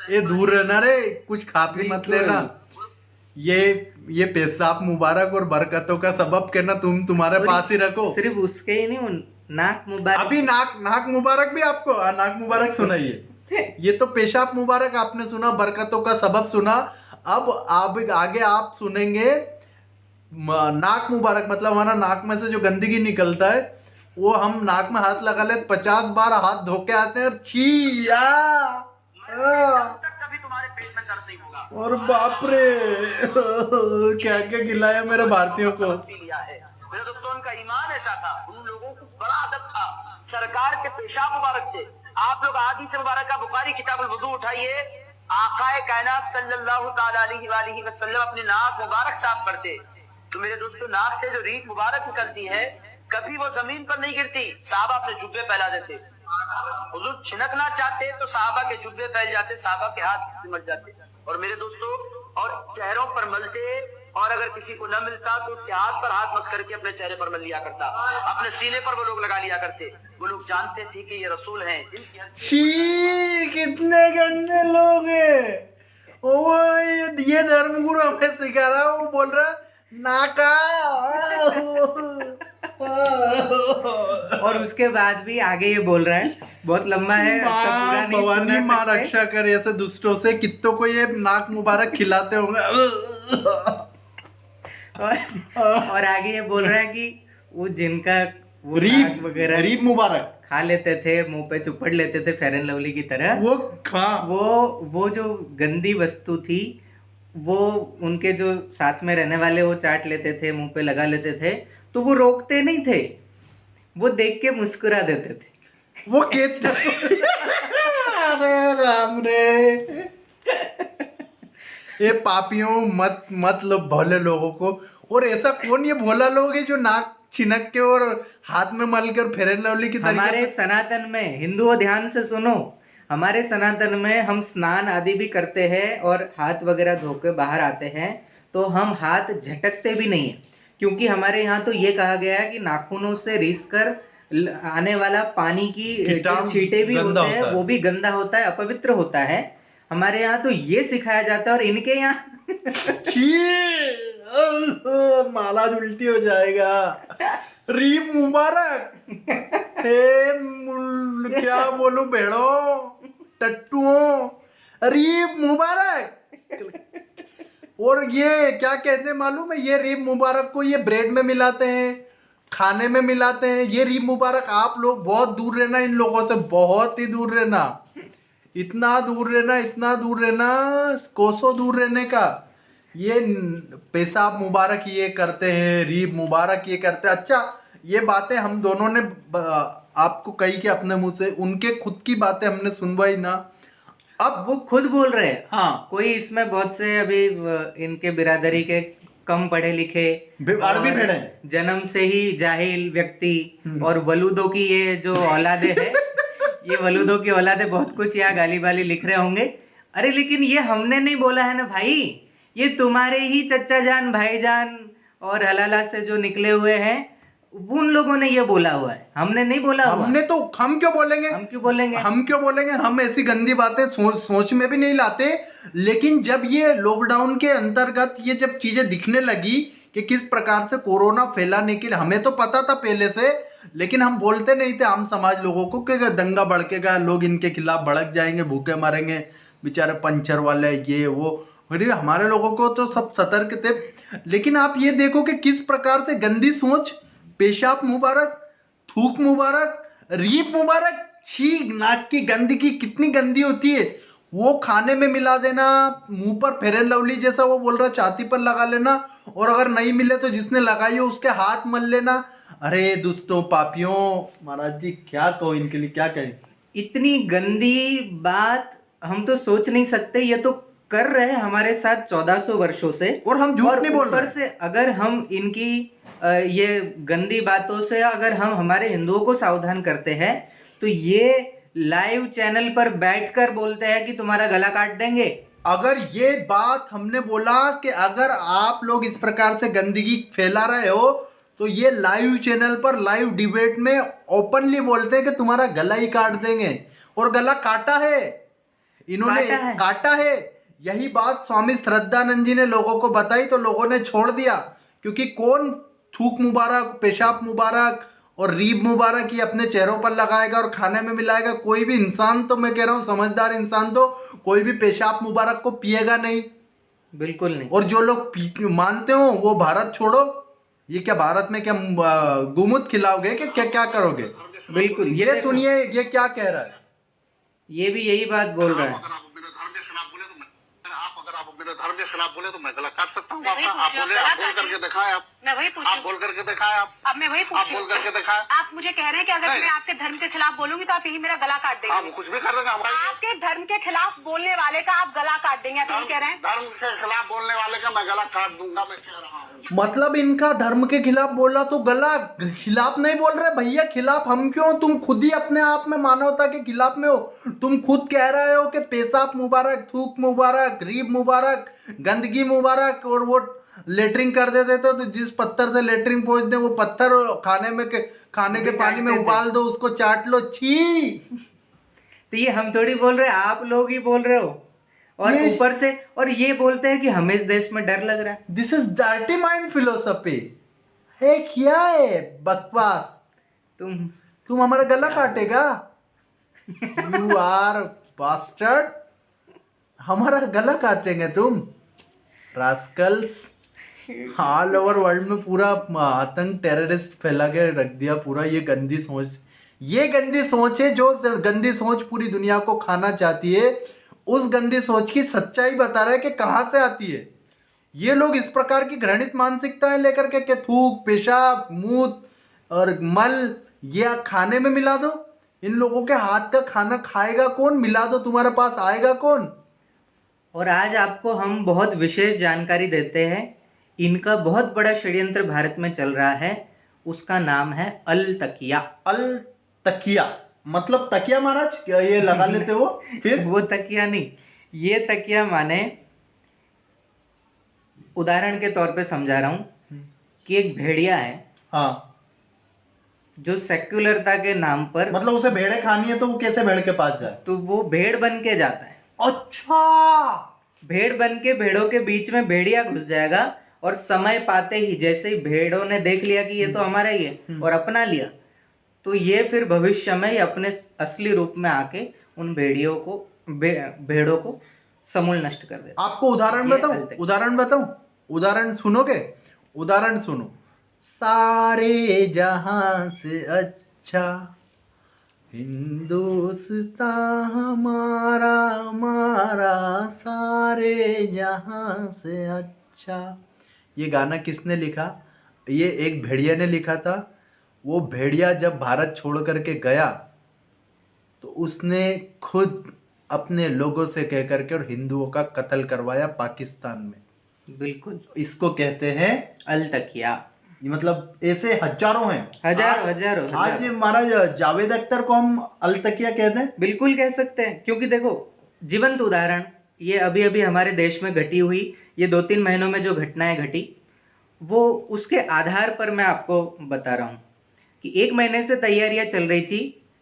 S1: ये दूर रहना रे, कुछ खा पी मत लेना। ये पेशाब मुबारक और बरकतों का सबब कहना तुम्हारे पास ही रखो।
S2: सिर्फ उसके ही नहीं, नाक मुबारक,
S1: अभी नाक मुबारक भी आपको, नाक मुबारक सुनाइए। ये तो पेशाब मुबारक आपने सुना, बरकतों का सबब सुना। अब आप आगे आप सुनेंगे नाक मुबारक, मतलब हमारा नाक में से जो गंदगी निकलता है वो हम नाक में हाथ लगा ले 50 बार हाथ धो के आते हैं और छी
S3: कभी तुम्हारे पेट में दर्द नहीं होगा।
S1: और बाप रे क्या क्या खिलाया मेरे भारतीयों को।
S3: लिया है मेरे दोस्तों, उनका ईमान ऐसा था, उन लोगों को बड़ा अदब था सरकार के पेशाब मुबारक से। आप लोग हदीस मुबारक का बुखारी किताबुल वुजू उठाइए, आकाए कायनात सल्लल्लाहु ताला अलैहि वसल्लम अपनी नाक मुबारक साफ करते। तो मेरे दोस्तों, नाक से जो रीत मुबारक निकलती है कभी वो जमीन पर नहीं गिरती, साहबा अपने जुब्बे फैला देते। हुजूर छिनकना चाहते तो साहबा के जुब्बे फैल जाते, साहबा के हाथ सिमट जाते। और मेरे दोस्तों, और चेहरों पर मलते, और अगर किसी को न मिलता तो उसके हाथ पर हाथ मस करके अपने चेहरे पर मल लिया करता, अपने सीने पर वो लोग लगा लिया करते। वो लोग जानते थे कि ये रसूल हैं।
S1: कितने गंदे लोग हैं। वो ये धर्मगुरु हमें सिखा रहा है, वो बोल रहा नाका
S2: और उसके बाद भी आगे ये बोल रहा है, बहुत लंबा है, सब पूरा नहीं
S1: भवानी
S2: सुना
S1: माँ
S2: सकते।
S1: रक्षा करे ऐसे दुष्टों से। कितनों को ये नाक मुबारक खिलाते होंगे।
S2: और आगे ये बोल रहा है कि वो जिनका वो नाक
S1: रीब
S2: वगैरह
S1: रीब मुबारक
S2: खा लेते थे, मुंह पे चुपड़ लेते थे फेयर एंड लवली की तरह, वो जो गंदी वस्तु थी वो उनके जो साथ में रहने वाले वो चाट लेते थे, मुंह पे लगा लेते थे, तो वो रोकते नहीं थे, वो देख के मुस्कुरा देते थे।
S1: वो कैसे अरे राम रे, ये पापियों मत लो भोले लोगों को। और ऐसा कौन ये भोला लोग है जो नाक छिनक के और हाथ में मल कर फेयर एंड लवली की
S2: हमारे सनातन में, हिंदुओं ध्यान से सुनो, हमारे सनातन में हम स्नान आदि भी करते हैं और हाथ वगैरह धो के बाहर आते हैं तो हम हाथ झटकते भी नहीं है, क्योंकि हमारे यहाँ तो ये कहा गया है कि नाखूनों से रीस कर आने वाला पानी की छींटे भी होते हैं, वो भी गंदा होता है, अपवित्र होता है। हमारे यहाँ तो ये सिखाया जाता है, और इनके यहाँ
S1: माला उल्टी हो जाएगा। रीब मुबारक क्या बोलूं भेड़ो टट्टुओं, रीब मुबारक। और ये क्या कहते हैं मालूम है, ये रीब मुबारक को ये ब्रेड में मिलाते हैं, खाने में मिलाते हैं। ये रीब मुबारक आप लोग बहुत दूर रहना, इन लोगों से बहुत ही दूर रहना, इतना दूर रहना, कोसों दूर रहने का। ये पेशाब मुबारक ये करते हैं, रीब मुबारक ये करते हैं। अच्छा, ये बातें हम दोनों ने आपको कही कि अपने मुंह से, उनके खुद की बातें हमने सुनवाई ना।
S2: अब वो खुद बोल रहे हैं।
S1: हाँ,
S2: कोई इसमें बहुत से अभी इनके बिरादरी के कम पढ़े लिखे
S1: अरबी भेड़े,
S2: जन्म से ही जाहिल व्यक्ति और वलूदों की ये जो औलादे है ये वलूदों की औलादे बहुत कुछ यहाँ गाली बाली लिख रहे होंगे। अरे लेकिन ये हमने नहीं बोला है ना भाई, ये तुम्हारे ही चच्चा जान, भाईजान और हलाला से जो निकले हुए हैं उन लोगों ने ये बोला हुआ है, हमने नहीं बोला हुआ।
S1: हमने तो, हम क्यों बोलेंगे?
S2: हम क्यों बोलेंगे?
S1: हम क्यों बोलेंगे? हम ऐसी गंदी बातें सोच में भी नहीं लाते। लेकिन जब ये लॉकडाउन के अंतर्गत ये जब चीजें दिखने लगी कि किस प्रकार से कोरोना फैलाने के लिए, हमें तो पता था पहले से, लेकिन हम बोलते नहीं थे आम समाज लोगों को कि दंगा भड़केगा, लोग इनके खिलाफ भड़क जाएंगे, भूखे मरेंगे, बेचारे पंचर वाले ये वो। अरे हमारे लोगों को तो सब सतर्क थे। लेकिन आप ये देखो कि किस प्रकार से गंदी सोच, पेशाब मुबारक, थूक मुबारक, रीप मुबारक, छी, नाक की गंदगी कितनी गंदी होती है, वो खाने में मिला देना, मुंह पर फेयर एंड लवली जैसा वो बोल रहा छाती पर लगा लेना, और अगर नहीं मिले तो जिसने लगाई हो उसके हाथ मल लेना। अरे दुष्टों, पापियों, महाराज जी क्या कहो इनके लिए, क्या कहें?
S2: इतनी गंदी बात हम तो सोच नहीं सकते। ये तो कर रहे हैं हमारे साथ 1400 वर्षों से,
S1: और हम झूठ
S2: और
S1: नहीं बोल
S2: ऊपर
S1: रहे।
S2: से अगर हम इनकी ये गंदी बातों से अगर हम हमारे हिंदुओं को सावधान करते हैं, तो ये लाइव चैनल पर बैठकर बोलते हैं कि तुम्हारा गला काट देंगे।
S1: अगर ये बात हमने बोला कि अगर आप लोग इस प्रकार से गंदगी फैला रहे हो, तो ये लाइव चैनल पर लाइव डिबेट में ओपनली बोलते हैं कि तुम्हारा गला ही काट देंगे, और गला काटा है इन्होंने, काटा है। यही बात स्वामी श्रद्धानंद जी ने लोगों को बताई तो लोगों ने छोड़ दिया, क्योंकि कौन थूक मुबारक, पेशाब मुबारक और रीब मुबारक ये अपने चेहरों पर लगाएगा और खाने में मिलाएगा? कोई भी इंसान, तो मैं कह रहा हूँ समझदार इंसान, तो कोई भी पेशाब मुबारक को पिएगा नहीं,
S2: बिल्कुल नहीं।
S1: और जो लोग मानते हो वो भारत छोड़ो, ये क्या भारत में क्या गुमुत खिलाओगे कि क्या क्या करोगे?
S2: बिल्कुल।
S1: ये सुनिए ये क्या कह रहा है,
S2: ये भी यही बात बोल रहा है।
S4: अगर आप मेरे धर्म के खिलाफ बोले तो मैं गला काट सकता हूँ
S5: मैं वही
S4: आपका। आप
S5: पूछ रही हूँ,
S4: बोले,
S5: गला
S4: आप बोल
S5: काटिए।
S4: करके दिखाएं,
S5: मैं वही पूछ
S4: आप
S5: रही
S4: बोल
S5: हूँ।
S4: करके दिखाएं,
S5: अब मैं वही पूछ
S4: आप
S5: रही
S4: बोल
S5: हूँ।
S4: करके दिखाएं।
S5: आप मुझे कह रहे हैं कि अगर
S4: नहीं।
S5: मैं आपके धर्म के खिलाफ बोलूंगी तो आप यही मेरा गला काट
S4: आप
S5: देंगे।
S4: कुछ भी कर देंगे हमारे
S5: आपके धर्म के खिलाफ बोलने वाले का आप गला काट देंगे, आप यही कह रहे हैं?
S4: धर्म के खिलाफ बोलने वाले का मैं गला काट दूंगा, मैं कह रहा हूँ।
S1: मतलब इनका धर्म के खिलाफ बोला तो गला, खिलाफ नहीं बोल रहे भैया, खिलाफ हम क्यों? तुम खुद ही अपने आप में मानवता के खिलाफ में हो। तुम खुद कह रहे हो कि पेशाब मुबारक, थूक मुबारक, रीब मुबारक, गंदगी मुबारक, और वो लेटरिंग कर देते तो जिस पत्थर से लेटरिंग पहुंच दे वो पत्थर खाने के पानी में उबाल दो, उसको चाट लो, छी।
S2: तो ये हम थोड़ी बोल रहे हैं, आप लोग ही बोल रहे हो। और
S1: Yes.
S2: ऊपर से और ये बोलते हैं कि हमें इस देश में डर लग रहा है।
S1: This is dirty mind philosophy है, क्या है बकवास? तुम हमारा गला काटेगा? यू आर बास्टर्ड, हमारा गला काटेंगे तुम, रास्कल्स। ऑल ओवर वर्ल्ड में पूरा आतंक, टेररिस्ट फैला के रख दिया पूरा। ये गंदी सोच, ये गंदी सोच है, जो गंदी सोच पूरी दुनिया को खाना चाहती है। उस गंदी सोच की सच्चाई बता रहा है कि कहां से आती है। ये लोग इस प्रकार की घृणित मानसिकताएं लेकर के थूक, पेशाब, मूत और मल ये खाने में मिला दो। इन लोगों के हाथ का खाना खाएगा कौन? मिला दो, तुम्हारे पास आएगा कौन?
S2: और आज आपको हम बहुत विशेष जानकारी देते हैं। इनका बहुत बड़ा षड्यंत्र भारत में चल रहा है, उसका नाम है अल तकिया।
S1: अल तकिया मतलब तकिया महाराज क्या ये लगा लेते हो? फिर
S2: वो तकिया नहीं, ये तकिया माने, उदाहरण के तौर पे समझा रहा हूं कि एक भेड़िया है,
S1: हाँ,
S2: जो सेक्युलरता के नाम पर,
S1: मतलब उसे भेड़े खानी है तो वो कैसे भेड़ के पास जाए?
S2: तो वो भेड़ बन के जाता है।
S1: अच्छा,
S2: भेड़ बन के भेड़ों के बीच में भेड़िया घुस जाएगा, और समय पाते ही जैसे ही भेड़ों ने देख लिया कि ये तो हमारा ही है और अपना लिया, तो ये फिर भविष्य में अपने असली रूप में आके उन भेड़ों को समूल नष्ट कर देता।
S1: आपको उदाहरण बताऊं? उदाहरण सुनोगे? उदाहरण सुनो। सारे जहां से अच्छा हिंदुस्तान हमारा, हमारा सारे जहां से अच्छा। ये गाना किसने लिखा? ये एक भेड़िया ने लिखा था। वो भेड़िया जब भारत छोड़ करके गया तो उसने खुद अपने लोगों से कह करके और हिंदुओं का कत्ल करवाया पाकिस्तान में।
S2: बिल्कुल,
S1: इसको कहते हैं
S2: अल तकिया।
S1: मतलब ऐसे हजारों हैं,
S2: हजारों।
S1: आज महाराज जावेद अख्तर को हम अल तकिया कहते हैं।
S2: बिल्कुल कह सकते हैं, क्योंकि देखो जीवंत उदाहरण, ये अभी अभी हमारे देश में घटी हुई, ये 2-3 महीनों में जो घटनाएं घटी, वो उसके आधार पर मैं आपको बता रहा हूँ कि 1 महीने से तैयारियां चल रही थी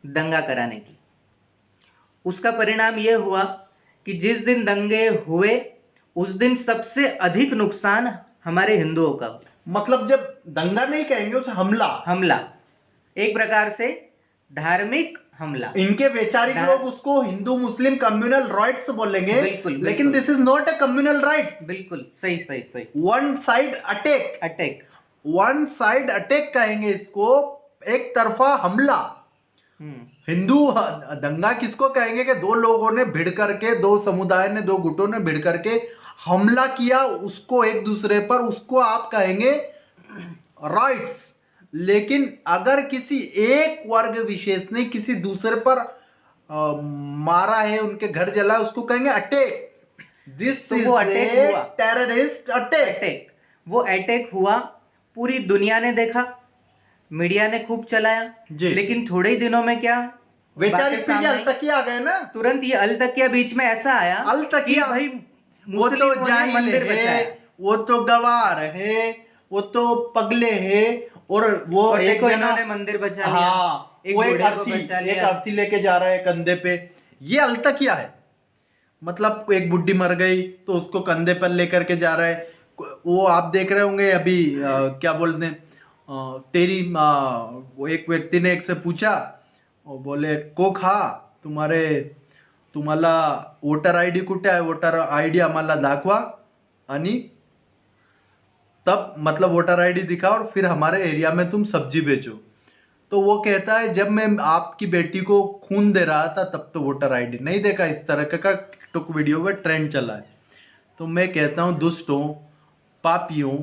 S2: दंगा कराने की। उसका परिणाम ये हुआ कि जिस दिन दंगे हुए उस दिन सबसे अधिक नुकसान हमारे हिंदुओं का हुआ।
S1: मतलब जब दंगा नहीं कहेंगे, उसे हमला,
S2: एक प्रकार से धार्मिक हमला।
S1: इनके वैचारिक लोग उसको हिंदू मुस्लिम कम्युनल राइट्स बोलेंगे,
S2: बिल्कुल,
S1: लेकिन this is not a communal riots.
S2: बिल्कुल सही।
S1: One side
S2: attack.
S1: One side attack कहेंगे इसको, एक तरफा हमला। हिंदू दंगा किसको कहेंगे कि दो लोगों ने भिड़ करके, दो समुदाय ने, दो गुटों ने भिड़ करके हमला किया उसको एक दूसरे पर, उसको आप कहेंगे राइट्स। लेकिन अगर किसी एक वर्ग विशेष ने किसी दूसरे पर मारा है, उनके घर जला, उसको कहेंगे attack. This is a terrorist attack.
S2: वो अटैक हुआ, पूरी दुनिया ने देखा, मीडिया ने खूब चलाया, लेकिन थोड़े ही दिनों में क्या
S1: वैचारिक पीढ़ी अलतकिया आ गए ना,
S2: तुरंत ये अलतकिया बीच में ऐसा आया,
S1: अलतकिया
S2: भाई
S1: वो तो जाहिल है, वो तो गवार है, वो तो पगले है, और वो एक
S2: इन्होंने मंदिर बचा लिया।
S1: हाँ, वो एक अर्थी लेके जा रहा है कंधे पे, ये अलतकिया है। मतलब एक बुड्ढी मर गई तो उसको कंधे पर लेकर के जा रहा है। वो आप देख रहे होंगे अभी क्या बोलते हैं, तेरी वो एक व्यक्ति ने एक से पूछा, वो बोले को खा तुम्हाला वोटर आयडी कुठे आहे, वोटर आयडी आम्हाला दाखवा आणि तब मतलब वोटर आईडी दिखा और फिर हमारे एरिया में तुम सब्जी बेचो। तो वो कहता है जब मैं आपकी बेटी को खून दे रहा था तब तो वोटर आईडी नहीं देखा। इस तरह का टिकटॉक वीडियो में ट्रेंड चला है। तो मैं कहता हूँ दुष्टों, पापियों,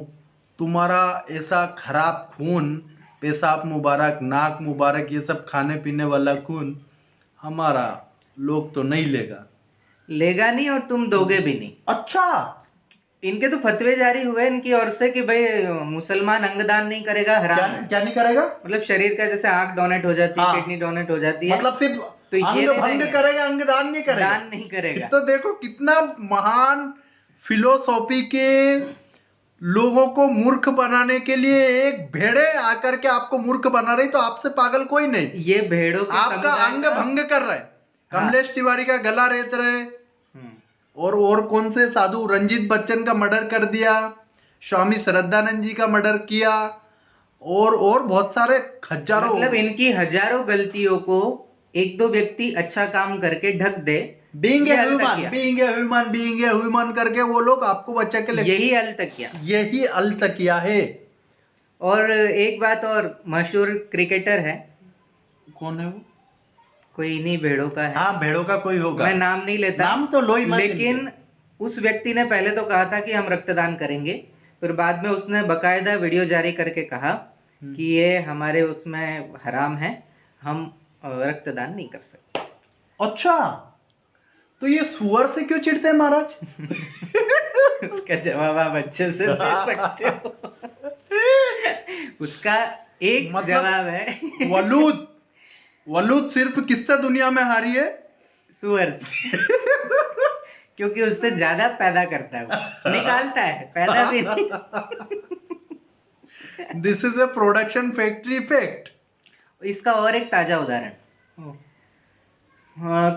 S1: तुम्हारा ऐसा खराब खून, पेशाब मुबारक, नाक मुबारक, ये सब खाने पीने वाला खून हमारा लोग तो नहीं लेगा
S2: नहीं, और तुम दोगे भी नहीं।
S1: अच्छा,
S2: इनके तो फतवे जारी हुए इनकी ओर से कि भाई मुसलमान अंगदान नहीं करेगा, हराम।
S1: क्या नहीं करेगा?
S2: मतलब शरीर का जैसे आंख डोनेट हो जाती है, किडनी डोनेट हो जाती है,
S1: मतलब सिर्फ
S2: तो
S1: अंग भंग करेगा, अंगदान नहीं करेगा।
S2: दान नहीं करेगा।
S1: तो देखो कितना महान फिलोसॉफी के लोगों को मूर्ख बनाने के लिए एक भेड़े आकर के आपको मूर्ख बना रही, तो आपसे पागल कोई नहीं।
S2: ये भेड़ों के
S1: आपका अंग भंग कर रहा है। कमलेश तिवारी का गला रेत रहे, और कौन से साधु रंजीत बच्चन का मर्डर कर दिया, स्वामी श्रद्धानंद जी का मर्डर किया, और बहुत सारे हजारों,
S2: मतलब इनकी हजारों गलतियों को एक दो व्यक्ति अच्छा काम करके ढक दे।
S1: बीइंग ए ह्यूमन करके वो लोग आपको बच्चा के लिए, यही अलतकिया है।
S2: और एक बात और, मशहूर क्रिकेटर है,
S1: कौन है वो?
S2: कोई इन्हीं भेड़ों का है।
S1: हाँ, भेड़ों का कोई होगा,
S2: मैं नाम नहीं लेता,
S1: नाम तो लो ही मत।
S2: लेकिन उस व्यक्ति ने पहले तो कहा था कि हम रक्तदान करेंगे, फिर बाद में उसने बकायदा वीडियो जारी करके कहा कि ये हमारे उसमें हराम है, हम रक्तदान नहीं कर सकते।
S1: अच्छा, तो ये सुअर से क्यों चिढ़ते हैं महाराज?
S2: उसका जवाब आप अच्छे से दे सकते हो। उसका एक मतलब जवाब है, वलूद सिर्फ किससे दुनिया में हारी है? सुअर से। क्योंकि उससे ज्यादा पैदा करता है, वो निकालता है, पैदा भी नहीं। This is a production factory effect. इसका और एक ताजा उदाहरण,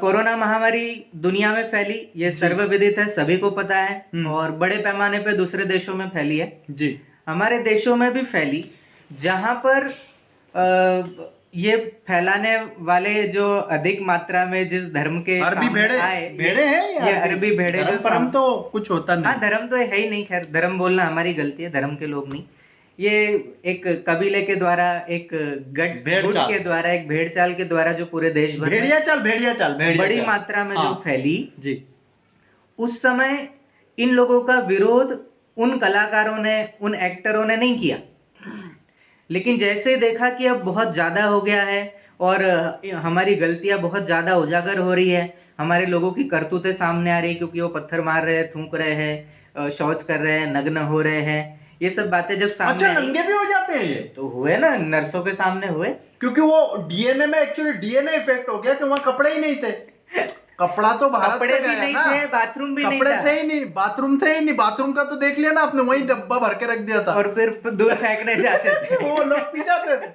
S2: कोरोना महामारी दुनिया में फैली, ये सर्वविदित है, सभी को पता है, और बड़े पैमाने पे दूसरे देशों में फैली है जी। हमारे देशों में भी फैली, जहां पर ये फैलाने वाले जो अधिक मात्रा में जिस धर्म के
S1: अरबी भेड़े हैं,
S2: ये अरबी भेड़े, जो
S1: धर्म तो कुछ होता नहीं।
S2: हाँ, धर्म तो है ही नहीं, खैर धर्म बोलना हमारी गलती है, धर्म के लोग नहीं। ये एक कबीले के द्वारा, एक गुट के द्वारा, एक भेड़ चाल के द्वारा जो पूरे देश भर भेड़िया चाल बड़ी मात्रा में जो फैली जी, उस समय इन लोगों का विरोध उन कलाकारों ने, उन एक्टरों ने नहीं किया, लेकिन जैसे देखा कि अब बहुत ज्यादा हो गया है और हमारी गलतियां बहुत ज्यादा उजागर हो रही है, हमारे लोगों की करतूतें सामने आ रही, क्योंकि वो पत्थर मार रहे हैं, थूक रहे हैं, शौच कर रहे हैं, नग्न हो रहे हैं, ये सब बातें जब सामने,
S1: अच्छा, नंगे भी हो जाते हैं ये?
S2: तो हुए ना, नर्सों के सामने हुए,
S1: क्योंकि वो डीएनए में, एक्चुअली डीएनए इफेक्ट हो गया कि वहां कपड़े ही नहीं थे। कपड़ा तो भारत
S2: कपड़े
S1: से
S2: भी
S1: गया
S2: नहीं
S1: ना,
S2: थे, बाथरूम भी नहीं
S1: कपड़े
S2: था।
S1: थे ही नहीं, बाथरूम थे ही नहीं। बाथरूम का तो देख लिया ना आपने, वही डब्बा भर के रख दिया था
S2: और फिर दूर फेंकने जाते थे।
S1: वो लोग पी जाते थे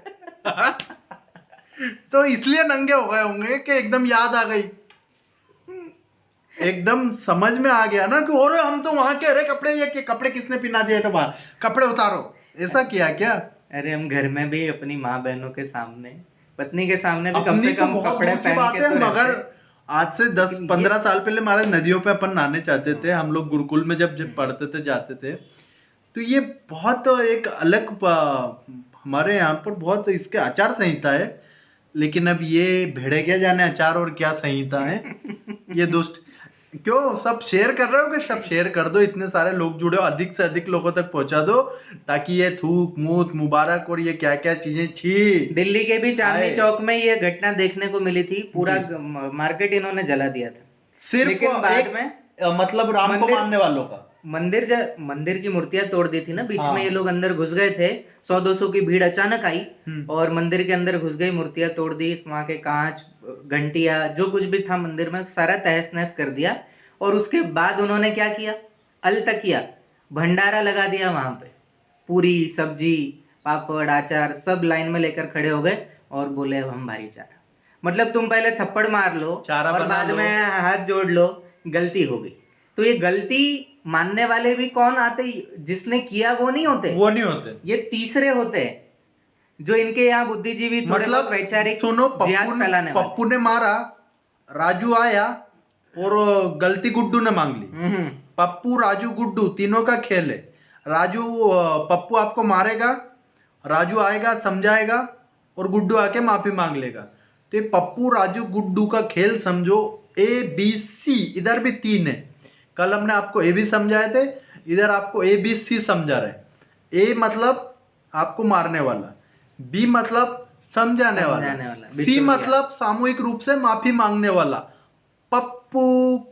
S1: तो इसलिए नंगे हो गए होंगे कि एकदम याद आ गई, एकदम समझ में आ गया ना कि और हम तो वहां के, अरे कपड़े, ये कपड़े किसने पिना दिए थे बाहर, कपड़े उतारो, ऐसा किया क्या?
S2: अरे हम घर में भी अपनी माँ बहनों के सामने, पत्नी के सामने भी कम
S1: अपनी
S2: से
S1: तो
S2: कम
S1: बहुत
S2: कपड़े
S1: दूर की
S2: पहन
S1: बात
S2: के
S1: है,
S2: तो
S1: मगर
S2: रहते।
S1: आज से 10-15 साल पहले हमारे नदियों पे अपन नहाने जाते थे, हम लोग गुरुकुल में जब पढ़ते थे, जाते थे, तो ये बहुत एक अलग हमारे यहाँ पर बहुत इसके आचार संहिता है। लेकिन अब ये भेड़े क्या जाने आचार और क्या संहिता है। ये दुष्ट क्यों सब शेयर कर रहे हो कि सब शेयर कर दो, इतने सारे लोग जुड़े हो, अधिक से अधिक लोगों तक पहुंचा दो, ताकि ये थूक मूत मुबारक और ये क्या क्या चीजें, छी।
S2: दिल्ली के भी चांदनी
S1: आए।
S2: चौक में ये घटना देखने को मिली थी, पूरा मार्केट इन्होंने जला दिया था।
S1: सिर्फ
S2: लेकिन बाद
S1: एक,
S2: में
S1: मतलब राम को
S2: मंदिर-
S1: मानने वालों का
S2: मंदिर की मूर्तियां तोड़ दी थी ना बीच
S1: हाँ।
S2: में, ये लोग अंदर घुस गए थे, 100-200 की भीड़ अचानक आई और मंदिर के अंदर घुस गई, मूर्तियां तोड़ दी, वहां के कांच, घंटिया, जो कुछ भी था मंदिर में सारा तहस नहस कर दिया। और उसके बाद उन्होंने क्या किया, अलतकिया भंडारा लगा दिया वहां पे, पूरी सब्जी पापड़ अचार सब लाइन में लेकर खड़े हो गए और बोले अब हम भाई चारा। मतलब तुम पहले थप्पड़ मार लो
S1: चारा
S2: और
S1: बना
S2: बाद
S1: लो।
S2: में हाथ जोड़ लो, गलती हो गई। तो ये गलती मानने वाले भी कौन आते, जिसने किया वो नहीं होते,
S1: वो नहीं होते।
S2: ये तीसरे होते हैं जो इनके यहाँ बुद्धिजीवी थोड़े
S1: मतलब
S2: बहुत वैचारिक
S1: सुनो,
S2: जिहाद फैलाने वाले।
S1: पप्पू ने मारा, राजू आया और गलती गुड्डू ने मांग ली। पप्पू राजू गुड्डू तीनों का खेल है। राजू पप्पू आपको मारेगा, राजू आएगा समझाएगा और गुड्डू आके माफी मांग लेगा। तो ये पप्पू राजू गुड्डू का खेल समझो, ABC, इधर भी 3 है। कल हमने आपको ए भी समझाए थे, इधर आपको ABC समझा रहे। A मतलब आपको मारने वाला, B मतलब समझाने वाला, C
S2: बिल्कुल
S1: मतलब सामूहिक रूप से माफी मांगने वाला। पप्पू,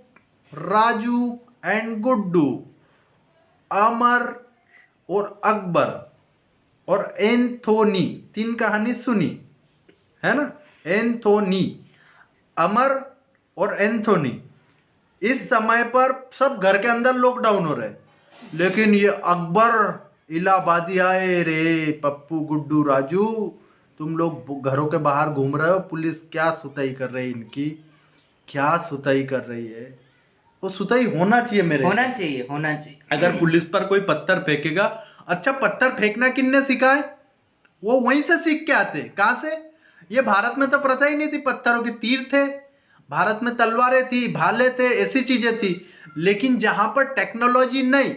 S1: राजू एंड गुड्डू, अमर और अकबर और एंथोनी, 3 कहानी सुनी है ना। एंथोनी, अमर और एंथोनी, इस समय पर सब घर के अंदर लॉकडाउन हो रहे, लेकिन ये अकबर इलाहाबादी आए, रे पप्पू गुड्डू राजू तुम लोग घरों के बाहर घूम रहे हो, पुलिस क्या सुताई कर रही है इनकी, क्या सुताई कर रही है। वो सुताई होना चाहिए मेरे
S2: होना
S1: हिसाब से।
S2: चाहिए, होना चाहिए।
S1: अगर पुलिस पर कोई पत्थर फेंकेगा, अच्छा पत्थर फेंकना किसने सिखाए, वो वहीं से सीख के आते, कहां से। ये भारत में तो प्रथा ही नहीं थी, पत्थरों के तीर थे, भारत में तलवारें थी, भाले थे, ऐसी चीजें थी। लेकिन जहां पर टेक्नोलॉजी नहीं,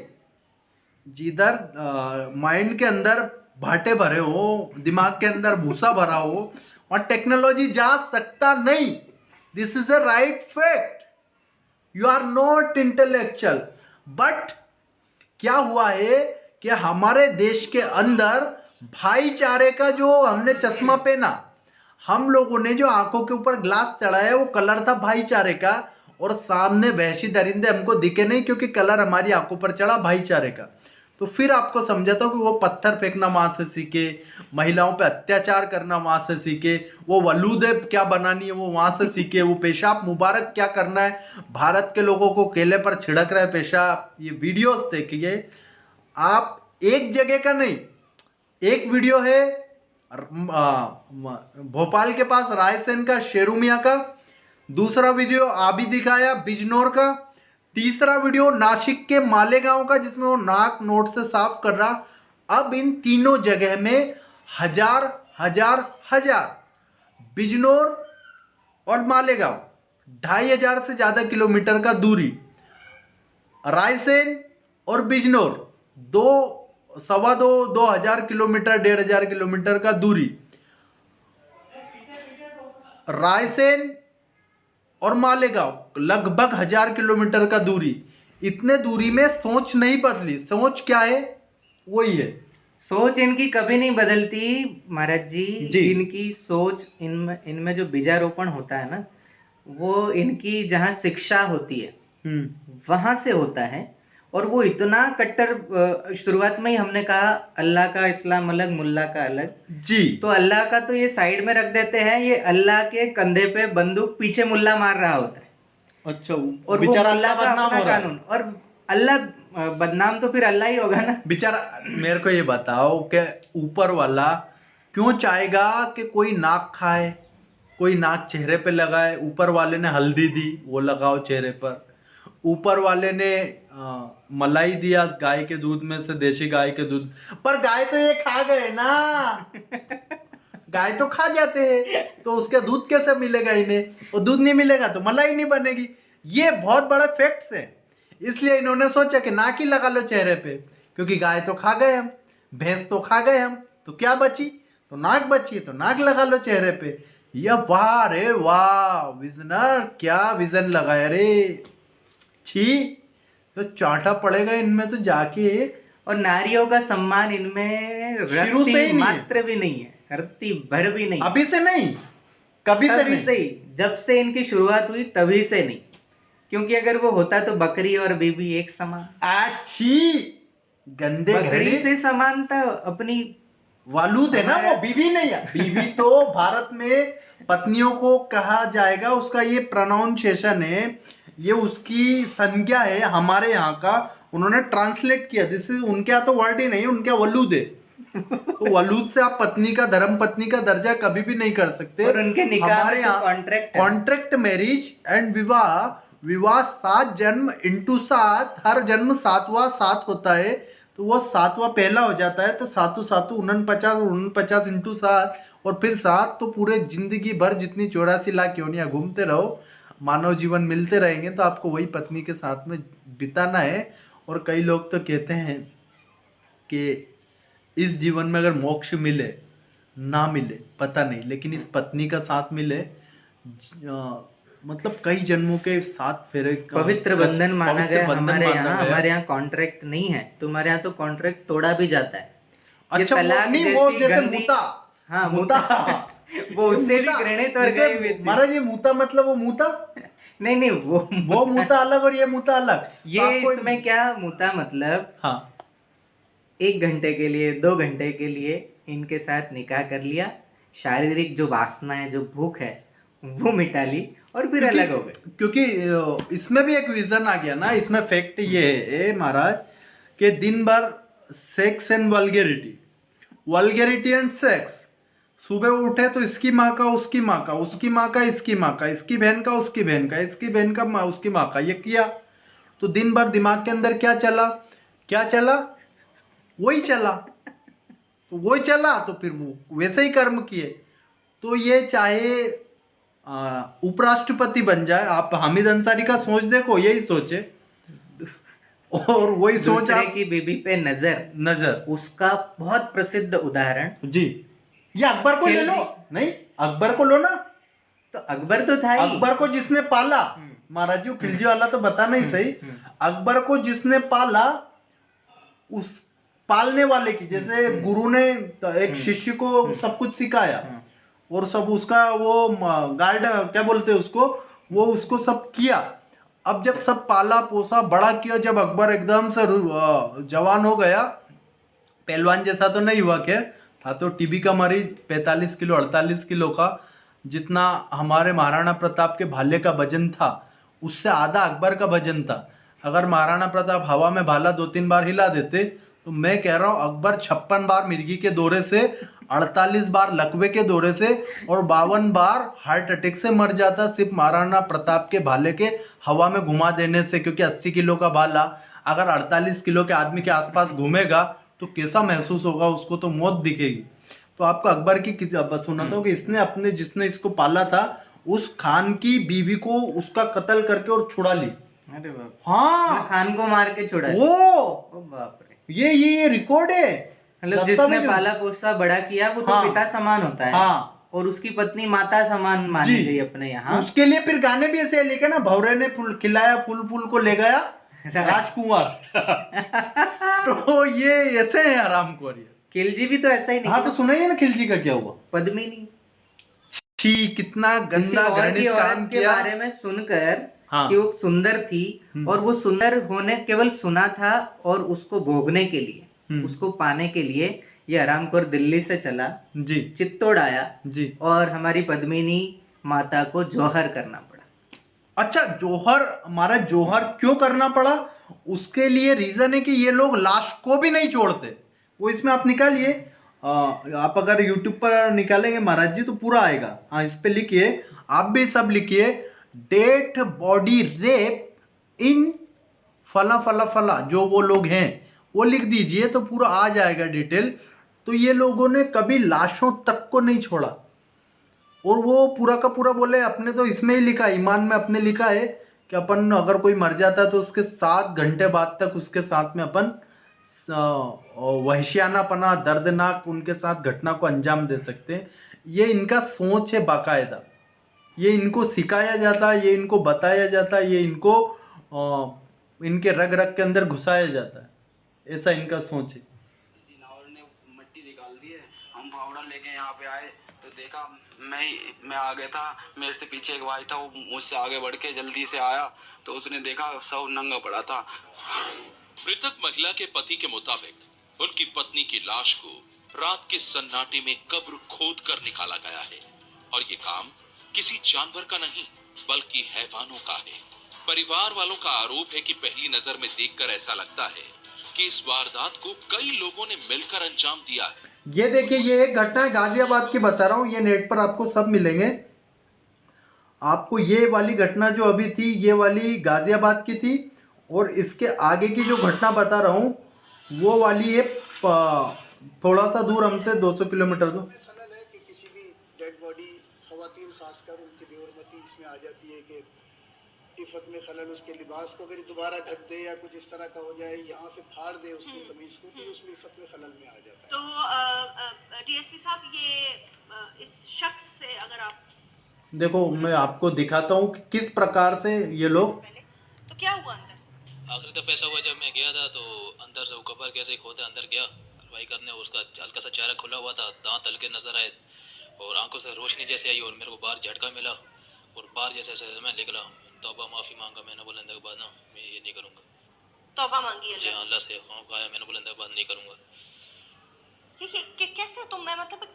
S1: जिधर माइंड के अंदर भाटे भरे हो, दिमाग के अंदर भूसा भरा हो, और टेक्नोलॉजी जा सकता नहीं। This is a right fact. You are not intellectual. But क्या हुआ है कि हमारे देश के अंदर भाईचारे का, जो हमने चश्मा पहना, हम लोगों ने जो आंखों के ऊपर ग्लास चढ़ाया, वो कलर था भाईचारे का, और सामने वहशी दरिंदे हमको दिखे नहीं, क्योंकि कलर हमारी आंखों पर चढ़ा भाईचारे का। तो फिर आपको समझाता हूँ कि वो पत्थर फेंकना वहां से सीखे, महिलाओं पे अत्याचार करना वहां से सीखे, वो वलूदे क्या बनानी है वो वहां से सीखे, वो पेशाब मुबारक क्या करना है, भारत के लोगों को केले पर छिड़क रहे पेशाब। ये वीडियोस देखिए आप, एक जगह का नहीं, एक वीडियो है भोपाल के पास रायसेन का, शेरुमिया का, दूसरा वीडियो आबी दिखाया बिजनौर का, तीसरा वीडियो नासिक के मालेगांव का, जिसमें वो नाक नोट से साफ कर रहा। अब इन तीनों जगह में हजार हजार हजार, बिजनौर और मालेगांव 2500 से ज्यादा किलोमीटर का दूरी, रायसेन और बिजनौर 2-2.25 किलोमीटर, 1500 किलोमीटर का दूरी, रायसेन और मालेगांव लगभग 1000 किलोमीटर का दूरी। इतने दूरी में सोच नहीं बदली। सोच क्या है, वही है।
S2: सोच इनकी कभी नहीं बदलती महाराज जी,
S1: जी।
S2: इनकी सोच, इनमें जो बीजारोपण होता है ना, वो इनकी जहाँ शिक्षा होती है वहां से होता है। और वो इतना कट्टर, शुरुआत में ही हमने कहा अल्लाह का इस्लाम अलग, मुल्ला का अलग
S1: जी।
S2: तो अल्लाह का तो ये साइड में रख देते हैं, ये अल्लाह के कंधे पे बंदूक, पीछे मुल्ला मार रहा होता है।
S1: अच्छा,
S2: और वो
S1: बेचारा
S2: मुल्ला
S1: अल्लाह
S2: का
S1: बदनाम
S2: अपना
S1: हो रहा है।
S2: कानून, और अल्लाह बदनाम तो फिर अल्लाह ही होगा ना।
S1: बेचारा मेरे को ये बताओ कि ऊपर वाला क्यों चाहेगा कि कोई नाक खाए, कोई नाक चेहरे पे लगाए? ऊपर वाले ने हल्दी दी, वो लगाओ चेहरे पर। ऊपर वाले ने मलाई दिया गाय के दूध में से, देशी गाय के दूध, पर गाय तो ये खा गए ना। गाय तो खा जाते हैं, तो उसका दूध कैसे मिलेगा इन्हें? और दूध नहीं मिलेगा तो मलाई नहीं बनेगी। ये बहुत बड़ा फैक्ट्स है। इसलिए इन्होंने सोचा कि नाक ही लगा लो चेहरे पे, क्योंकि गाय तो खा गए हम, भैंस तो खा गए हम, तो क्या बची? तो नाक बची, तो नाक लगा लो चेहरे पे। या वाह रे वाह, विजनर, क्या विजन लगाया रे। छी, तो चाटा पड़ेगा इनमें तो जाके।
S2: और नारियों का सम्मान इनमें
S1: शुरू से ही
S2: रत्ती
S1: नहीं है।
S2: मात्र भी नहीं है, रत्ती भर भी नहीं।
S1: अभी से नहीं, कभी से
S2: तभी
S1: नहीं।
S2: से ही, जब से इनकी शुरुआत हुई तभी से नहीं, क्योंकि अगर वो होता तो बकरी और बीवी एक समान।
S1: अच्छी, गंदे
S2: बकरी
S1: घड़े।
S2: से समानता अपनी
S1: वालूद है ना वो, बीवी नहीं है। बीवी तो भारत में पत्नियों को कहा जाएगा, उसका ये प्रोनाउंसिएशन है, ये उसकी संज्ञा है। हमारे यहाँ का उन्होंने ट्रांसलेट किया, जिससे उनके यहाँ तो वर्ड ही नहीं, उनके यहाँ वलूद है। तो वलूद से आप पत्नी का, धर्म पत्नी का दर्जा कभी भी नहीं कर सकते।
S2: और उनके निकाह
S1: हमारे
S2: में तो
S1: यहाँ
S2: कॉन्ट्रैक्ट है।
S1: कॉन्ट्रैक्ट मैरिज एंड विवाह, विवाह 7 जन्म इंटू 7, हर जन्म 7वां 7 होता है, तो वो 7वां पहला हो जाता है। तो 7 7 49, 49 इंटू 7 और फिर 7, तो पूरे जिंदगी भर जितनी 84 लाख योनियां घूमते रहो, मानव जीवन मिलते रहेंगे, तो आपको वही पत्नी के साथ में बिताना है। और कई लोग तो कहते हैं कि इस जीवन में अगर मोक्ष मिले ना मिले पता नहीं, लेकिन इस पत्नी का साथ मिले, मतलब कई जन्मों के साथ फेरे का
S2: पवित्र बंधन माना
S1: पवित्र
S2: गया।
S1: बंधन
S2: हमारे
S1: माना
S2: यहाँ,
S1: गया।
S2: हमारे यहाँ कॉन्ट्रैक्ट नहीं है, तुम्हारे यहाँ तो कॉन्ट्रैक्ट तोड़ा भी जाता है। ये
S1: अच्छा, वो
S2: तलाक
S1: नहीं, वो
S2: जैसी
S1: जैसे
S2: गंदी-
S1: मूता,
S2: हाँ,
S1: मूता।
S2: वो उससे भी
S1: मूता,
S2: घृणित और
S1: जैसे
S2: गई हुई थी।
S1: महाराज ये मूता मतलब वो मूता,
S2: नहीं नहीं,
S1: वो मूता अलग और ये मूता अलग।
S2: ये
S1: तो आपको-
S2: इसमें क्या मुता मतलब,
S1: हाँ
S2: 1 घंटे के लिए, 2 घंटे के लिए इनके साथ निकाह कर लिया, शारीरिक जो वासना है, जो भूख है, वो मिटा ली और फिर अलग हो गए।
S1: क्योंकि इसमें भी एक विजन आ गया ना। इसमें फैक्ट ये है महाराज कि दिन भर sex and vulgarity, vulgarity and sex. सुबह उठे तो इसकी माँ का, उसकी माँ का, उसकी माँ का, इसकी माँ का, इसकी बहन का, उसकी बहन का, इसकी बहन का माँ, उसकी माँ का, ये किया। तो दिन भर दिमाग के अंदर क्या चला, क्या चला, वही चला। तो वही चला तो फिर वो वैसे ही कर्म किए। तो ये चाहे उपराष्ट्रपति बन जाए, आप हामिद अंसारी का सोच देखो, यही सोचे और वही सोच
S2: दूसरे
S1: आप
S2: की बीबी पे नजर,
S1: नजर।
S2: उसका बहुत प्रसिद्ध उदाहरण।
S1: जी, ये अकबर को ले लो। नहीं, अकबर को लो ना।
S2: तो अकबर तो था ही।
S1: अकबर को जिसने पाला, महाराज जी खिलजी वाला तो बता नहीं सही, अकबर को जिसने पाला, उस पालने वाले की, जैसे गुरु ने एक शिष्य को सब कुछ सिखाया और सब उसका वो गार्ड क्या बोलते हैं उसको, वो उसको सब किया। अब जब सब पाला पोसा बड़ा किया, जब अकबर एकदम से जवान हो गया, पहलवान जैसा तो नहीं हुआ, क्या था तो टीबी का मरीज, 45 किलो 48 किलो का, जितना हमारे महाराणा प्रताप के भाले का वजन था, उससे आधा अकबर का वजन था। अगर महाराणा प्रताप हवा में भाला 2-3 बार हिला देते, तो मैं कह रहा हूँ अकबर 56 बार मिर्गी के दौरे से, 48 बार लकवे के दौरे से और 52 बार हार्ट अटैक से मर जाता, सिर्फ महाराणा प्रताप के भाले के हवा में घुमा देने से। क्योंकि 80 किलो का भाला अगर 48 किलो के आदमी के आसपास घूमेगा तो कैसा महसूस होगा उसको, तो मौत दिखेगी। तो आपको अकबर की सुना था कि इसने अपने, जिसने इसको पाला था, उस खान की बीवी को उसका कत्ल करके और छुड़ा ली।
S2: अरे बाप,
S1: हाँ,
S2: खान को मार के छोड़ा।
S1: वो
S2: ओ बाप रे,
S1: ये रिकॉर्ड है।
S2: मतलब जिसने पाला पोसा बड़ा किया वो तो
S1: हाँ,
S2: पिता समान होता है।
S1: हाँ,
S2: और उसकी पत्नी माता समान मानी
S1: जी।
S2: गई अपने यहाँ।
S1: उसके लिए फिर गाने भी ऐसे लिखे ना, भौरे ने फूल खिलाया, फूल फूल को ले गया राजकुमार। तो ये ऐसे है हरामखोर ये।
S2: खिलजी भी तो ऐसा ही
S1: हाँ, तो
S2: निकला।
S1: सुनाइए ना खिलजी का क्या हुआ।
S2: पद्मिनी
S1: छी, कितना
S2: किसी
S1: गंदा
S2: और की
S1: घृणित
S2: औरत
S1: काम
S2: के
S1: किया।
S2: बारे में सुनकर
S1: हाँ।
S2: कि वो सुंदर थी, और वो सुंदर होने केवल सुना था, और उसको भोगने के लिए, उसको पाने के लिए ये हरामखोर दिल्ली से चला,
S1: जी
S2: चित्तौड़ आया,
S1: जी।
S2: और हमारी पद्मिनी माता को जौहर करना पड़ा।
S1: अच्छा, जोहर, हमारा जोहर क्यों करना पड़ा? उसके लिए रीजन है कि ये लोग लाश को भी नहीं छोड़ते। वो इसमें आप निकालिए, आप अगर यूट्यूब पर निकालेंगे महाराज जी तो पूरा आएगा। हाँ, इस पे लिखिए, आप भी सब लिखिए, डेथ बॉडी रेप इन फला फला फला, जो वो लोग हैं वो लिख दीजिए तो पूरा आ जाएगा डिटेल। तो ये लोगों ने कभी लाशों तक को नहीं छोड़ा, और वो पूरा का पूरा बोले, अपने तो इसमें ही लिखा है, ईमान में अपने लिखा है कि अपन अगर कोई मर जाता है तो उसके 7 घंटे बाद तक उसके साथ में अपन वहशियानापना, दर्दनाक उनके साथ घटना को अंजाम दे सकते हैं। ये इनका सोच है बाकायदा, ये इनको सिखाया जाता है, ये इनको बताया जाता है, ये इनको इनके रग रग के अंदर घुसाया जाता है, ऐसा इनका सोच है।
S6: दिनावर ने मिट्टी निकाल दी है, हम फावड़ा लेके यहाँ पे आए तो देखा, मैं आ गया था, मेरे से पीछे एक भाई था, वो मुझसे आगे बढ़ के जल्दी से आया तो उसने देखा सब नंगा पड़ा था।
S7: मृतक महिला के पति के मुताबिक उनकी पत्नी की लाश को रात के सन्नाटे में कब्र खोद कर निकाला गया है, और ये काम किसी जानवर का नहीं बल्कि हैवानों का है। परिवार वालों का आरोप है कि पहली नजर में देखकर ऐसा लगता है कि इस वारदात को कई लोगों ने मिलकर अंजाम दिया है।
S1: ये देखिए, ये एक घटना है गाजियाबाद की बता रहा हूँ, ये नेट पर आपको सब मिलेंगे। आपको ये वाली घटना जो अभी थी, ये वाली गाजियाबाद की थी, और इसके आगे की जो घटना बता रहा हूँ वो वाली है थोड़ा सा दूर हमसे 200 किलोमीटर दूर।
S8: खलल है कि किसी भी डेड बॉडी, खवातीन खासकर उनकी बेहरमती इसमें आ जाती है कि इफ़त में खलल, उसके लिबास को अगर दोबारा ढक दे या कुछ इस तरह का हो जाए, यहाँ से फाड़ दे उसकी कमीज को, तो उसमें इफ़त में खलल में आ जाता है।
S5: तो डीएसपी साहब, ये इस शख्स से अगर आप
S1: देखो, मैं आपको दिखाता हूँ कि किस प्रकार से ये लोग,
S5: तो क्या हुआ अंदर?
S9: आखिरी दफा ऐसा हुआ जब मैं गया था तो अंदर से वो कबर कैसे खोदे, अंदर गया कार्रवाई करने, उसका हल्का सा चेहरा खुला हुआ था, दांत हल्के नजर आए और आंखों से रोशनी जैसे आई, और मेरे को बाहर झटका मिला और बाहर जैसे मैं निकला, तौबा माफ़ी मांगा मैंने, बुलंद के बाद ना मैं ये नहीं करूँगा।
S5: तौबा मांगी
S9: जी हाँ, अल्लाह से खौफ आया, मैंने बुलंद के बाद नहीं करूँगा।
S5: कैसे तुम, मैं मतलब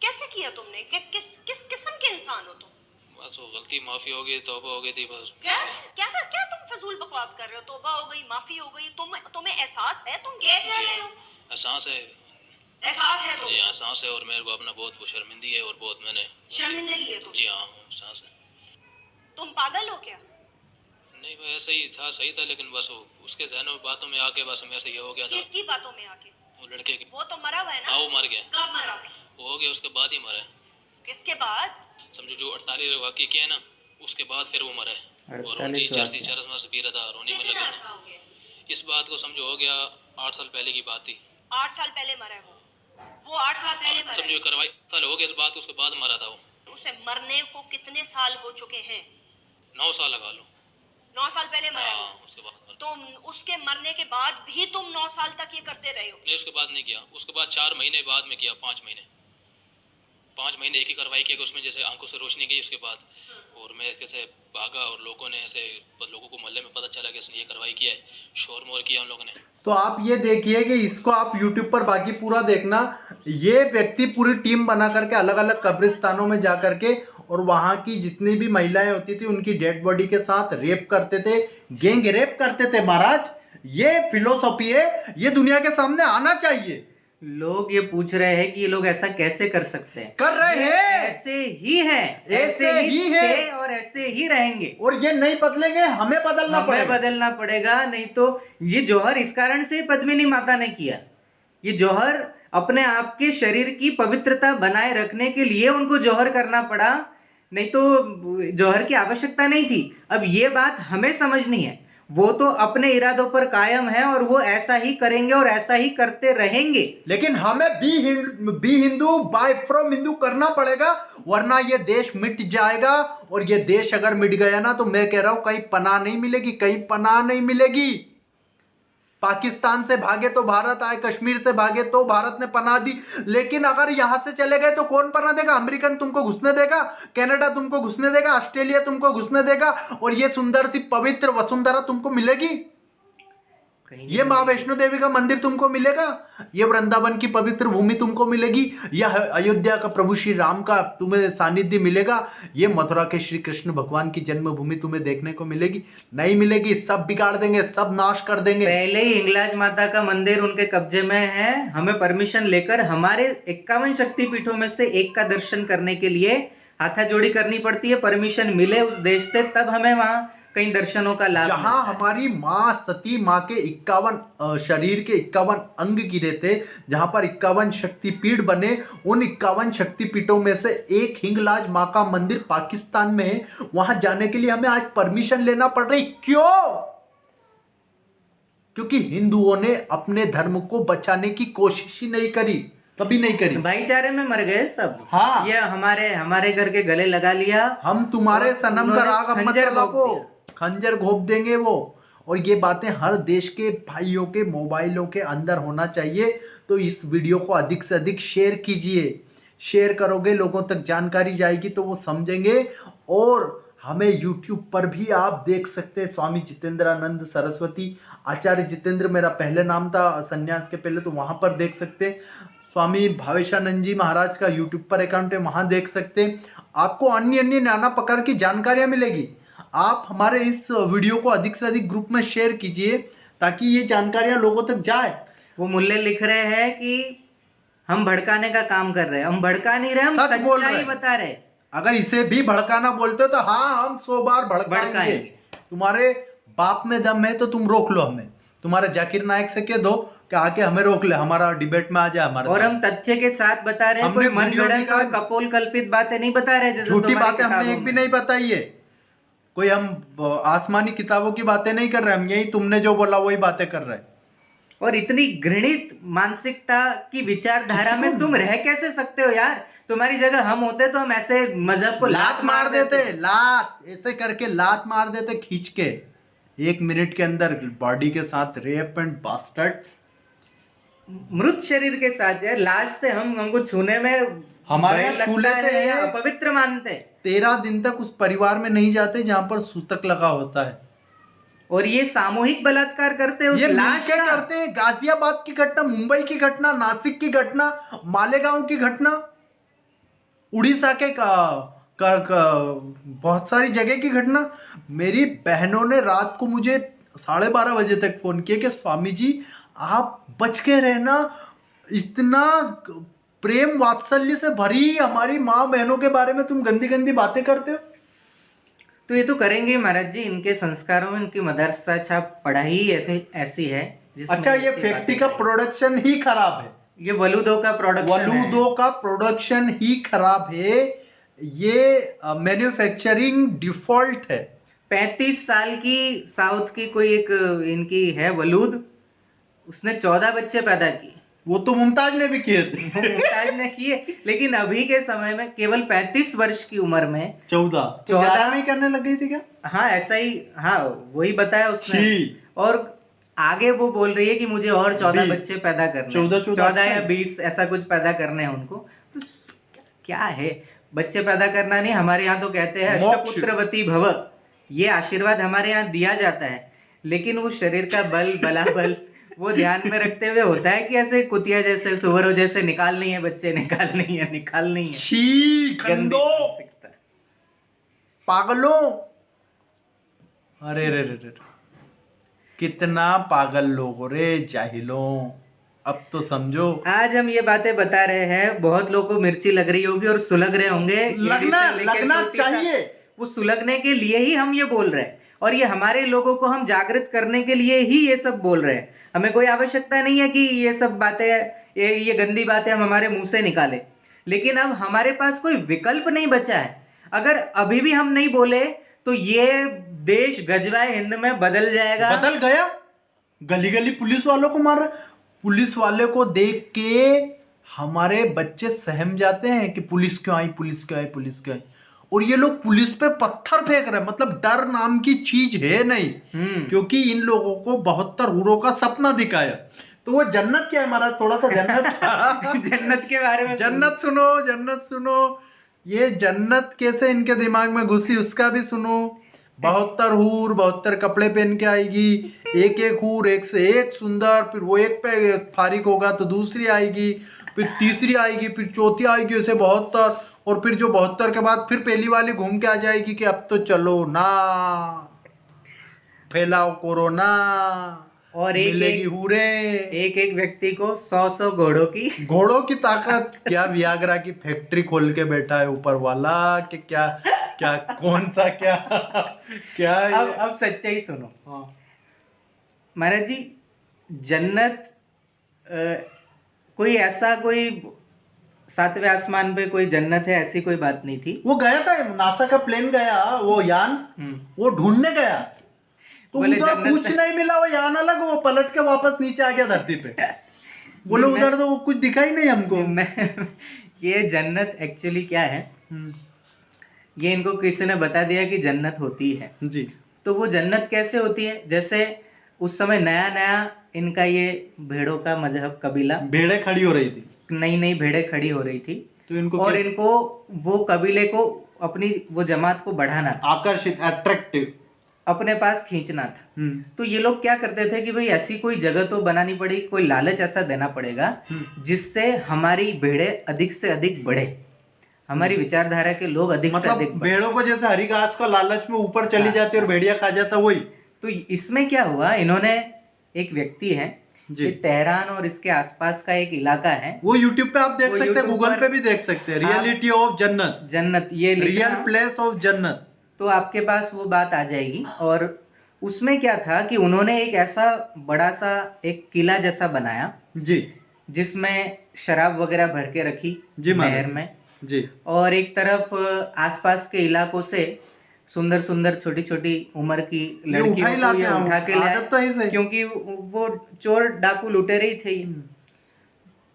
S5: कैसे किया तुमने? किस किस्म के इंसान हो तुम?
S9: बस वो गलती माफ़ी हो गई, तौबा हो गई थी बस।
S5: क्या तुम फजूल बकवास कर रहे हो? तौबा हो गई, माफी हो गई, तुम्हें एहसास है तुम क्या कह रहे हो?
S9: एहसास है,
S5: एहसास है
S9: जी हाँ, एहसास है, और मेरे को अपना बहुत शर्मिंदगी है और बहुत मैंने
S5: शर्मिंदगी है तुम?
S9: जी हाँ, एहसास है।
S5: तुम पागल हो क्या?
S9: नहीं, वो ऐसे ही था, सही था, लेकिन बस वो उसके जहनों में बातों में आके बस मेरे से ये हो गया था।
S5: किसकी बातों में आके?
S9: वो लड़के की।
S5: वो तो मरा हुआ है ना?
S9: हाँ, वो मर गया।
S5: कब मरा?
S9: वो हो गया, उसके बाद ही मरा है।
S5: किसके बाद?
S9: समझो जो 48 वाकई किया है ना, उसके बाद फिर वो मरा है, और रोटी चरसी चरस में से पी रहा था, रोने में लगा। इस बात को समझो हो गया 8 साल पहले की बात थी।
S5: 8 साल पहले मरा है वो 8 साल पहले मरा।
S9: समझो कार्रवाई साल हो गया इस बात, उसके बाद मरा था वो।
S5: उसे मरने को कितने साल हो चुके हैं?
S9: 9 साल लगा लो।
S5: 9 साल पहले मरा है
S9: हाँ, उसके बाद।
S5: तो उसके मरने के बाद भी तुम 9 साल तक ये करते रहे हो?
S9: नहीं, उसके बाद नहीं किया, उसके बाद 4 महीने बाद में किया, 5 महीने एक ही कार्रवाई किया, उसमें जैसे आंखों से रोशनी गई उसके बाद, और मैं कैसे भागा और लोगों ने ऐसे, लोगों को मोहल्ले में पता चला कि इसने ये कार्रवाई किया है, शोर मोर किया उन लोगों ने।
S1: तो आप ये देखिए कि इसको आप YouTube पर बाकी पूरा देखना। ये व्यक्ति पूरी टीम बना करके अलग अलग कब्रिस्तानों में जा करके और वहां की जितनी भी महिलाएं होती थी उनकी डेड बॉडी के साथ रेप करते थे, गैंग रेप करते थे। महाराज, ये फिलोसॉफी है, ये दुनिया के सामने आना चाहिए।
S2: लोग ये पूछ रहे हैं कि ये लोग ऐसा कैसे कर सकते हैं?
S1: कर रहे हैं,
S2: ऐसे ही हैं,
S1: ऐसे ही हैं
S2: थे और ऐसे ही रहेंगे,
S1: और ये नहीं बदलेंगे, हमें बदलना
S2: पड़ेगा। नहीं तो ये जौहर इस कारण से पद्मिनी माता ने किया, ये जौहर अपने आप के शरीर की पवित्रता बनाए रखने के लिए उनको जौहर करना पड़ा, नहीं तो जौहर की आवश्यकता नहीं थी। अब ये बात हमें समझनी है, वो तो अपने इरादों पर कायम है और वो ऐसा ही करेंगे और ऐसा ही करते रहेंगे,
S1: लेकिन हमें be Hindu buy from Hindu करना पड़ेगा, वरना ये देश मिट जाएगा। और ये देश अगर मिट गया ना तो मैं कह रहा हूं कहीं पनाह नहीं मिलेगी, कहीं पनाह नहीं मिलेगी। पाकिस्तान से भागे तो भारत आए, कश्मीर से भागे तो भारत ने पनाह दी, लेकिन अगर यहां से चले गए तो कौन पनाह देगा? अमेरिकन तुमको घुसने देगा? कनाडा तुमको घुसने देगा? ऑस्ट्रेलिया तुमको घुसने देगा? और ये सुंदर सी पवित्र वसुंधरा तुमको मिलेगी? ये माँ वैष्णो देवी का मंदिर तुमको मिलेगा, ये वृंदावन की पवित्र भूमि तुमको मिलेगी, या अयोध्या का प्रभु श्री राम का तुम्हें सानिध्य मिलेगा, ये मथुरा के श्री कृष्ण भगवान की जन्मभूमि तुम्हें देखने को मिलेगी? नहीं मिलेगी। सब बिगाड़ देंगे, सब नाश कर देंगे।
S2: पहले ही हिंगलाज माता का मंदिर उनके कब्जे में है। हमें परमिशन लेकर हमारे 51 शक्तिपीठों में से एक का दर्शन करने के लिए हाथाजोड़ी करनी पड़ती है। परमिशन मिले उस देश से, तब हमें वहां कई दर्शनों का लाभ।
S1: जहां हमारी माँ सती माँ के 51 शरीर के 51 अंग गिरे थे, जहां पर 51 शक्तिपीठ बने, उन 51 शक्तिपीठों में से एक हिंगलाज माँ का मंदिर पाकिस्तान में है। वहां जाने के लिए हमें आज परमिशन लेना पड़ रही। क्यों? क्योंकि हिंदुओं ने अपने धर्म को बचाने की कोशिश ही नहीं करी, कभी नहीं करी।
S2: भाईचारे में मर गए सब।
S1: हाँ,
S2: ये हमारे घर के गले लगा लिया।
S1: हम तुम्हारे सनम का राग मत चलाओ, खंजर घोप देंगे वो। और ये बातें हर देश के भाइयों के मोबाइलों के अंदर होना चाहिए। तो इस वीडियो को अधिक से अधिक शेयर कीजिए। शेयर करोगे, लोगों तक जानकारी जाएगी तो वो समझेंगे। और हमें YouTube पर भी आप देख सकते हैं, स्वामी जितेंद्रानंद सरस्वती, आचार्य जितेंद्र मेरा पहले नाम था संन्यास के पहले, तो वहां पर देख सकते हैं। स्वामी भावेशानंद जी महाराज का YouTube पर अकाउंट है, वहां देख सकते हैं। आपको अन्य नाना प्रकार की जानकारियां मिलेगी। आप हमारे इस वीडियो को अधिक से अधिक ग्रुप में शेयर कीजिए ताकि ये जानकारियां लोगों तक जाए।
S2: वो मुल्ले लिख रहे हैं कि हम भड़काने का काम कर रहे हैं। हम भड़का नहीं रहे, हम सच्चाई बता रहे।
S1: अगर इसे भी भड़काना बोलते हो तो हाँ, हम 100 बार भड़काएंगे। तुम्हारे बाप में दम है तो तुम रोक लो हमें। तुम्हारे जाकिर नायक से कह दो कि आके हमें रोक ले, हमारा डिबेट में आ जाए हमारे।
S2: और हम तथ्य के साथ बता रहे हैं, कोई मनगढ़ंत और कपोल कल्पित बातें नहीं बता रहे।
S1: झूठी बातें हमने एक भी नहीं बताई है। कोई हम आसमानी किताबों की बातें नहीं कर रहे, हम यही तुमने जो बोला वही बातें कर रहे हैं।
S2: और इतनी घृणित मानसिकता की विचारधारा में तुम रह कैसे सकते हो यार? तुम्हारी जगह हम होते तो हम ऐसे मजहब को
S1: लात मार देते, लात ऐसे करके लात मार देते खींच के 1 मिनट के अंदर बॉडी के साथ। रेप एंड बास्टर्ड,
S2: मृत शरीर के साथ यार, लाश से हमको छूने में
S1: हमारे छू लेते हैं,
S2: अपवित्र मानते।
S1: 13 दिन तक उस परिवार में नहीं जाते जहां पर सूतक लगा होता है।
S2: और ये सामूहिक बलात्कार करते हैं,
S1: ये लाश करते हैं। गाजियाबाद की घटना, मुंबई की घटना, नासिक की घटना, मालेगांव की घटना, उड़ीसा के बहुत सारी जगह की घटना। मेरी बहनों ने रात को मुझे 12:30 बजे तक फोन किया कि स्वामी जी आप बच के रहना, इतना प्रेम वात्सल्य से भरी हमारी माँ बहनों के बारे में तुम गंदी गंदी बातें करते हो।
S2: तो ये तो करेंगे महाराज जी, इनके संस्कारों में इनकी मदरसा छाप पढ़ाई ऐसी है।
S1: अच्छा, ये फैक्ट्री का प्रोडक्शन ही खराब है।
S2: ये वलूदों का
S1: प्रोडक्शन ही खराब है। ये मैन्युफैक्चरिंग डिफॉल्ट है।
S2: 35 साल की साउथ की कोई एक इनकी है वलूद, उसने 14 बच्चे पैदा किए।
S1: वो तो मुमताज ने भी किए थे।
S2: मुमताज ने किए, लेकिन अभी के समय में केवल 35 वर्ष की उम्र में
S1: 14 में करने लग गई थी क्या?
S2: हाँ ऐसा ही, हाँ वही बताया उसने। और आगे वो बोल रही है कि मुझे और 14 बच्चे पैदा करने, 14 या 20 ऐसा कुछ पैदा करने हैं उनको। तो क्या है, बच्चे पैदा करना नहीं। हमारे यहाँ तो कहते हैं अष्टपुत्रवती भव, ये आशीर्वाद हमारे यहाँ दिया जाता है। लेकिन वो शरीर का बल बलाबल वो ध्यान में रखते हुए होता है कि ऐसे कुतिया जैसे सुअरों जैसे निकालनी है बच्चे, निकालनी है।
S1: छी गंदो पागलों, अरे रे रे, कितना पागल लोग रे, जाहिलों। अब तो समझो,
S2: आज हम ये बातें बता रहे हैं, बहुत लोगों को मिर्ची लग रही होगी और सुलग रहे होंगे।
S1: लगना चाहिए।
S2: वो सुलगने के लिए ही हम ये बोल रहे हैं, और ये हमारे लोगों को हम जागृत करने के लिए ही ये सब बोल रहे हैं। हमें कोई आवश्यकता नहीं है कि ये सब बातें, ये गंदी बातें हम हमारे मुंह से निकालें। लेकिन अब हमारे पास कोई विकल्प नहीं बचा है। अगर अभी भी हम नहीं बोले तो ये देश गजवाए हिंद में बदल जाएगा।
S1: बदल गया। गली गली पुलिस वालों को मार रहे। पुलिस वाले को देख के हमारे बच्चे सहम जाते हैं कि पुलिस क्यों आई, पुलिस क्यों आई, पुलिस क्यों आई। और ये लोग पुलिस पे पत्थर फेंक रहे हैं। मतलब डर नाम की चीज है नहीं, क्योंकि इन लोगों को 72 हूरों का सपना दिखाया। तो वो जन्नत क्या है महाराज, थोड़ा सा जन्नत
S2: जन्नत के बारे में
S1: जन्नत सुनो। ये जन्नत कैसे इनके दिमाग में घुसी उसका भी सुनो। 72 हूर 72 कपड़े पहन के आएगी, एक एक हूर, एक से एक सुंदर, फिर वो एक पे फारिग होगा तो दूसरी आएगी, फिर तीसरी आएगी, फिर चौथी आएगी, उसे 72, और फिर जो 72 के बाद फिर पहली वाली घूम के आ जाएगी कि अब तो चलो ना, फैलाओ कोरोना,
S2: और
S1: मिलेगी हूरे।
S2: एक एक व्यक्ति को 100 घोड़ों की
S1: ताकत। क्या वियाग्रा की फैक्ट्री खोल के बैठा है ऊपर वाला कि क्या क्या कौन सा क्या क्या
S2: अब सच्चाई सुनो।
S1: हाँ।
S2: महाराज जी, जन्नत कोई ऐसा कोई 7वें आसमान पे कोई जन्नत है ऐसी कोई बात नहीं थी।
S1: वो गया था, नासा का प्लेन गया, वो यान वो ढूंढने गया तो उधर कुछ नहीं मिला, वो यान अलग, वो पलट के वापस नीचे आ गया धरती पे। बोले उधर तो कुछ दिखा ही नहीं हमको।
S2: ये जन्नत एक्चुअली क्या है, ये इनको किसी ने बता दिया कि जन्नत होती है
S1: जी।
S2: तो वो जन्नत कैसे होती है, जैसे उस समय नया नया इनका ये भेड़ों का मजहब कबीला,
S1: भेड़ें खड़ी हो रही थी,
S2: नई भेड़ें खड़ी हो रही थी,
S1: तो इनको
S2: और इनको वो कबीले को अपनी वो जमात को बढ़ाना था,
S1: आकर्षित, अट्रैक्टिव,
S2: अपने पास खींचना था। तो ये लोग क्या करते थे कि भाई ऐसी कोई जगह तो बनानी पड़ेगी, कोई लालच ऐसा देना पड़ेगा जिससे हमारी भेड़ें अधिक से अधिक बढ़े, हमारी विचारधारा के लोग अधिक से अधिक बढ़े।
S1: भेड़ों को जैसे हरी घास का लालच में ऊपर चली जाती और भेड़िया खा जाता, वही।
S2: तो इसमें क्या हुआ, इन्होंने एक व्यक्ति है जी, तेहरान और इसके आसपास का एक इलाका है,
S1: वो यूट्यूब पे आप देख सकते हैं, गूगल पे भी देख सकते हैं, रियलिटी ऑफ जन्नत, ये रियल प्लेस ऑफ जन्नत,
S2: तो आपके पास वो बात आ जाएगी। और उसमें क्या था कि उन्होंने एक ऐसा बड़ा सा एक किला जैसा बनाया
S1: जी,
S2: जिसमें शराब वगैरह भर के रखी
S1: जी
S2: नहर में
S1: जी, और
S2: एक तरफ आसपास के इलाकों से सुंदर सुंदर छोटी छोटी उम्र की लड़कियों को ये उठा के लाए, क्योंकि वो चोर डाकू लुटेरे ही थे,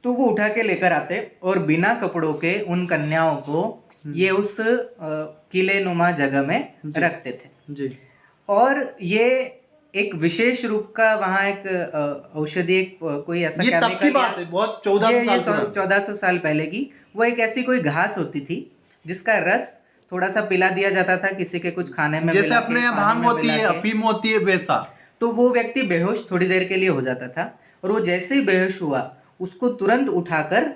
S2: तो वो उठा के लेकर आते और बिना कपड़ों के उन कन्याओं को ये उस किले नुमा जगह में रखते थे
S1: जी।
S2: और ये एक विशेष रूप का वहाँ एक औषधि, कोई ऐसा
S1: ये तब की बात है, बहुत
S2: 1400 साल पहले की, वो एक ऐसी कोई घास होती थी जिसका रस थोड़ा सा पिला दिया जाता था किसी के कुछ खाने में,
S1: जैसे अपने यहाँ भांग होती है, अफीम होती है, वैसा।
S2: तो वो व्यक्ति बेहोश थोड़ी देर के लिए हो जाता था, और वो जैसे ही बेहोश हुआ उसको तुरंत उठाकर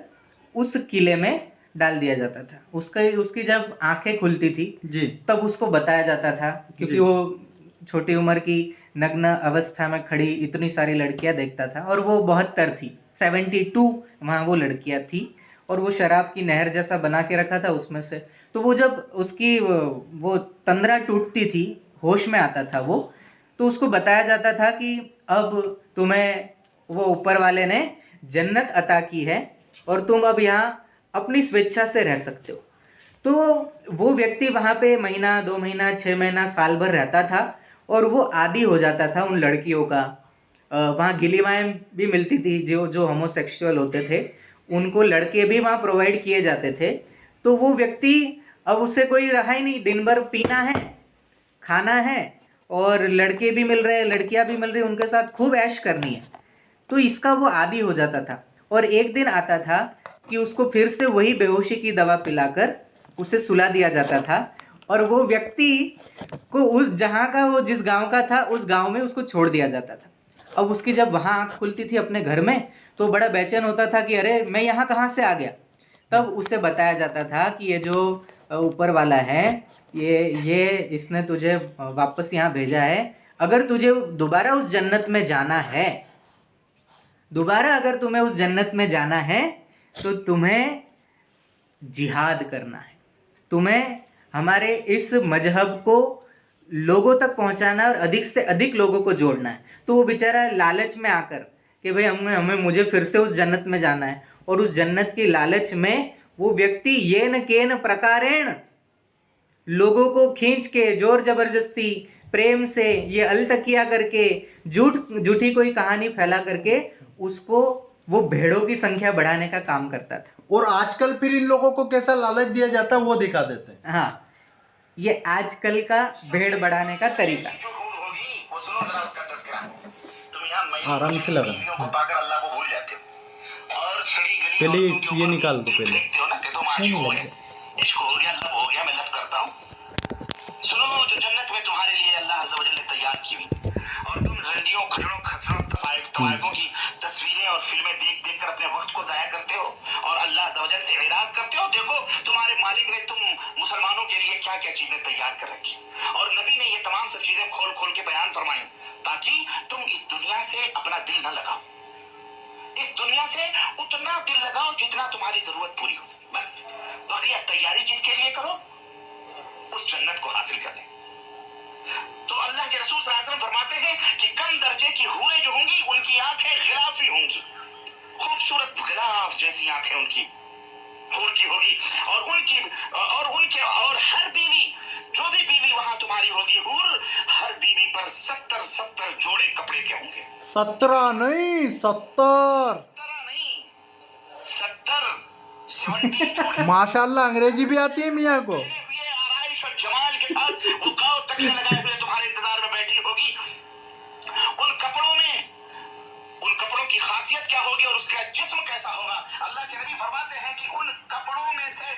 S2: उस किले में डाल दिया जाता था। उसकी जब आंखें खुलती थी
S1: जी, तब
S2: उसको बताया जाता था, क्योंकि वो छोटी उम्र की नग्न अवस्था में खड़ी इतनी सारी लड़कियां देखता था, और वो 72 थी, 72 वहाँ वो लड़कियां थी, और वो शराब की नहर जैसा बना के रखा था उसमें से। तो वो जब उसकी वो तंद्रा टूटती थी, होश में आता था वो, तो उसको बताया जाता था कि अब तुम्हें वो ऊपर वाले ने जन्नत अता की है और तुम अब यहाँ अपनी स्वेच्छा से रह सकते हो। तो वो व्यक्ति वहाँ पे महीना, 2 महीना, 6 महीना, साल भर रहता था, और वो आदी हो जाता था उन लड़कियों का। वहाँ गिलीवाएं भी मिलती थी, जो होमोसेक्सुअल होते थे उनको लड़के भी वहाँ प्रोवाइड किए जाते थे। तो वो व्यक्ति, अब उससे कोई रहा ही नहीं, दिन भर पीना है, खाना है, और लड़के भी मिल रहे हैं, लड़कियां भी मिल रही, उनके साथ खूब ऐश करनी है। तो इसका वो आदी हो जाता था, और एक दिन आता था कि उसको फिर से वही बेहोशी की दवा पिलाकर उसे सुला दिया जाता था, और वो व्यक्ति को उस जहाँ का, वो जिस गांव का था, उस गांव में उसको छोड़ दिया जाता था। अब उसकी जब वहाँ आँख खुलती थी अपने घर में, तो बड़ा बेचैन होता था कि अरे मैं यहाँ कहाँ से आ गया। तब उसे बताया जाता था कि ये जो ऊपर वाला है, ये इसने तुझे वापस यहाँ भेजा है। अगर तुझे दोबारा उस जन्नत में जाना है, दोबारा अगर तुम्हें उस जन्नत में जाना है, तो तुम्हें जिहाद करना है, तुम्हें हमारे इस मजहब को लोगों तक पहुंचाना और अधिक से अधिक लोगों को जोड़ना है। तो वो बेचारा लालच में आकर कि भाई मुझे फिर से उस जन्नत में जाना है, और उस जन्नत की लालच में वो व्यक्ति येन केन प्रकारेण लोगों को खींच के, जोर जबरदस्ती, प्रेम से, ये अलतकिया करके, झूठी कोई कहानी फैला करके उसको वो भेड़ों की संख्या बढ़ाने का काम करता था।
S1: और आजकल फिर इन लोगों को कैसा लालच दिया जाता है वो दिखा देते हैं।
S2: हाँ, ये आजकल का भेड़ बढ़ाने का तरीका।
S1: आराम से लगा, पहले ये निकाल दो, पहले
S4: इश्क हो गया, लब हो गया, मैं लब करता हूँ। सुनो, जो जन्नत में तुम्हारे लिए अल्लाह अज़्ज़ व जल्ल ने तैयार की हुई, और तुम रंडियों मालिक ने तुम मुसलमानों के लिए क्या क्या चीजें तैयार कर रखी, और नबी ने ये तमाम सब चीजें खोल खोल के बयान फरमाई, ताकि तुम इस दुनिया से अपना दिल न लगाओ, इस दुनिया से उतना दिल लगाओ जितना तुम्हारी जरूरत पूरी हो सके। बस बकिया तैयारी किसके लिए करो, उस जन्नत को हासिल कर ले। तो अल्लाह के रसूल सल्लल्लाहु अलैहि वसल्लम फरमाते हैं कि कम दर्जे की हूरें जो होंगी उनकी आंखें गिलाफी होंगी, खूबसूरत गिलाफ जैसी आंखें उनकी हूर की होगी, और हर बीवी, जो भी बीवी वहां तुम्हारी होगी हूर, हर बीवी पर 70 जोड़े कपड़े के होंगे।
S1: 17 नहीं 70
S4: नहीं 70 जोड़े।
S1: माशाल्लाह अंग्रेजी भी आती है मियाँ को।
S4: ये आराइश और जमाल के साथ वो गाँव तकने लगाए हुए तुम्हारे इंतजार में बैठी होगी। उन कपड़ों की खासियत क्या होगी और उसका जिस्म कैसा होगा। अल्लाह के नबी फरमाते हैं कि उन कपड़ों में से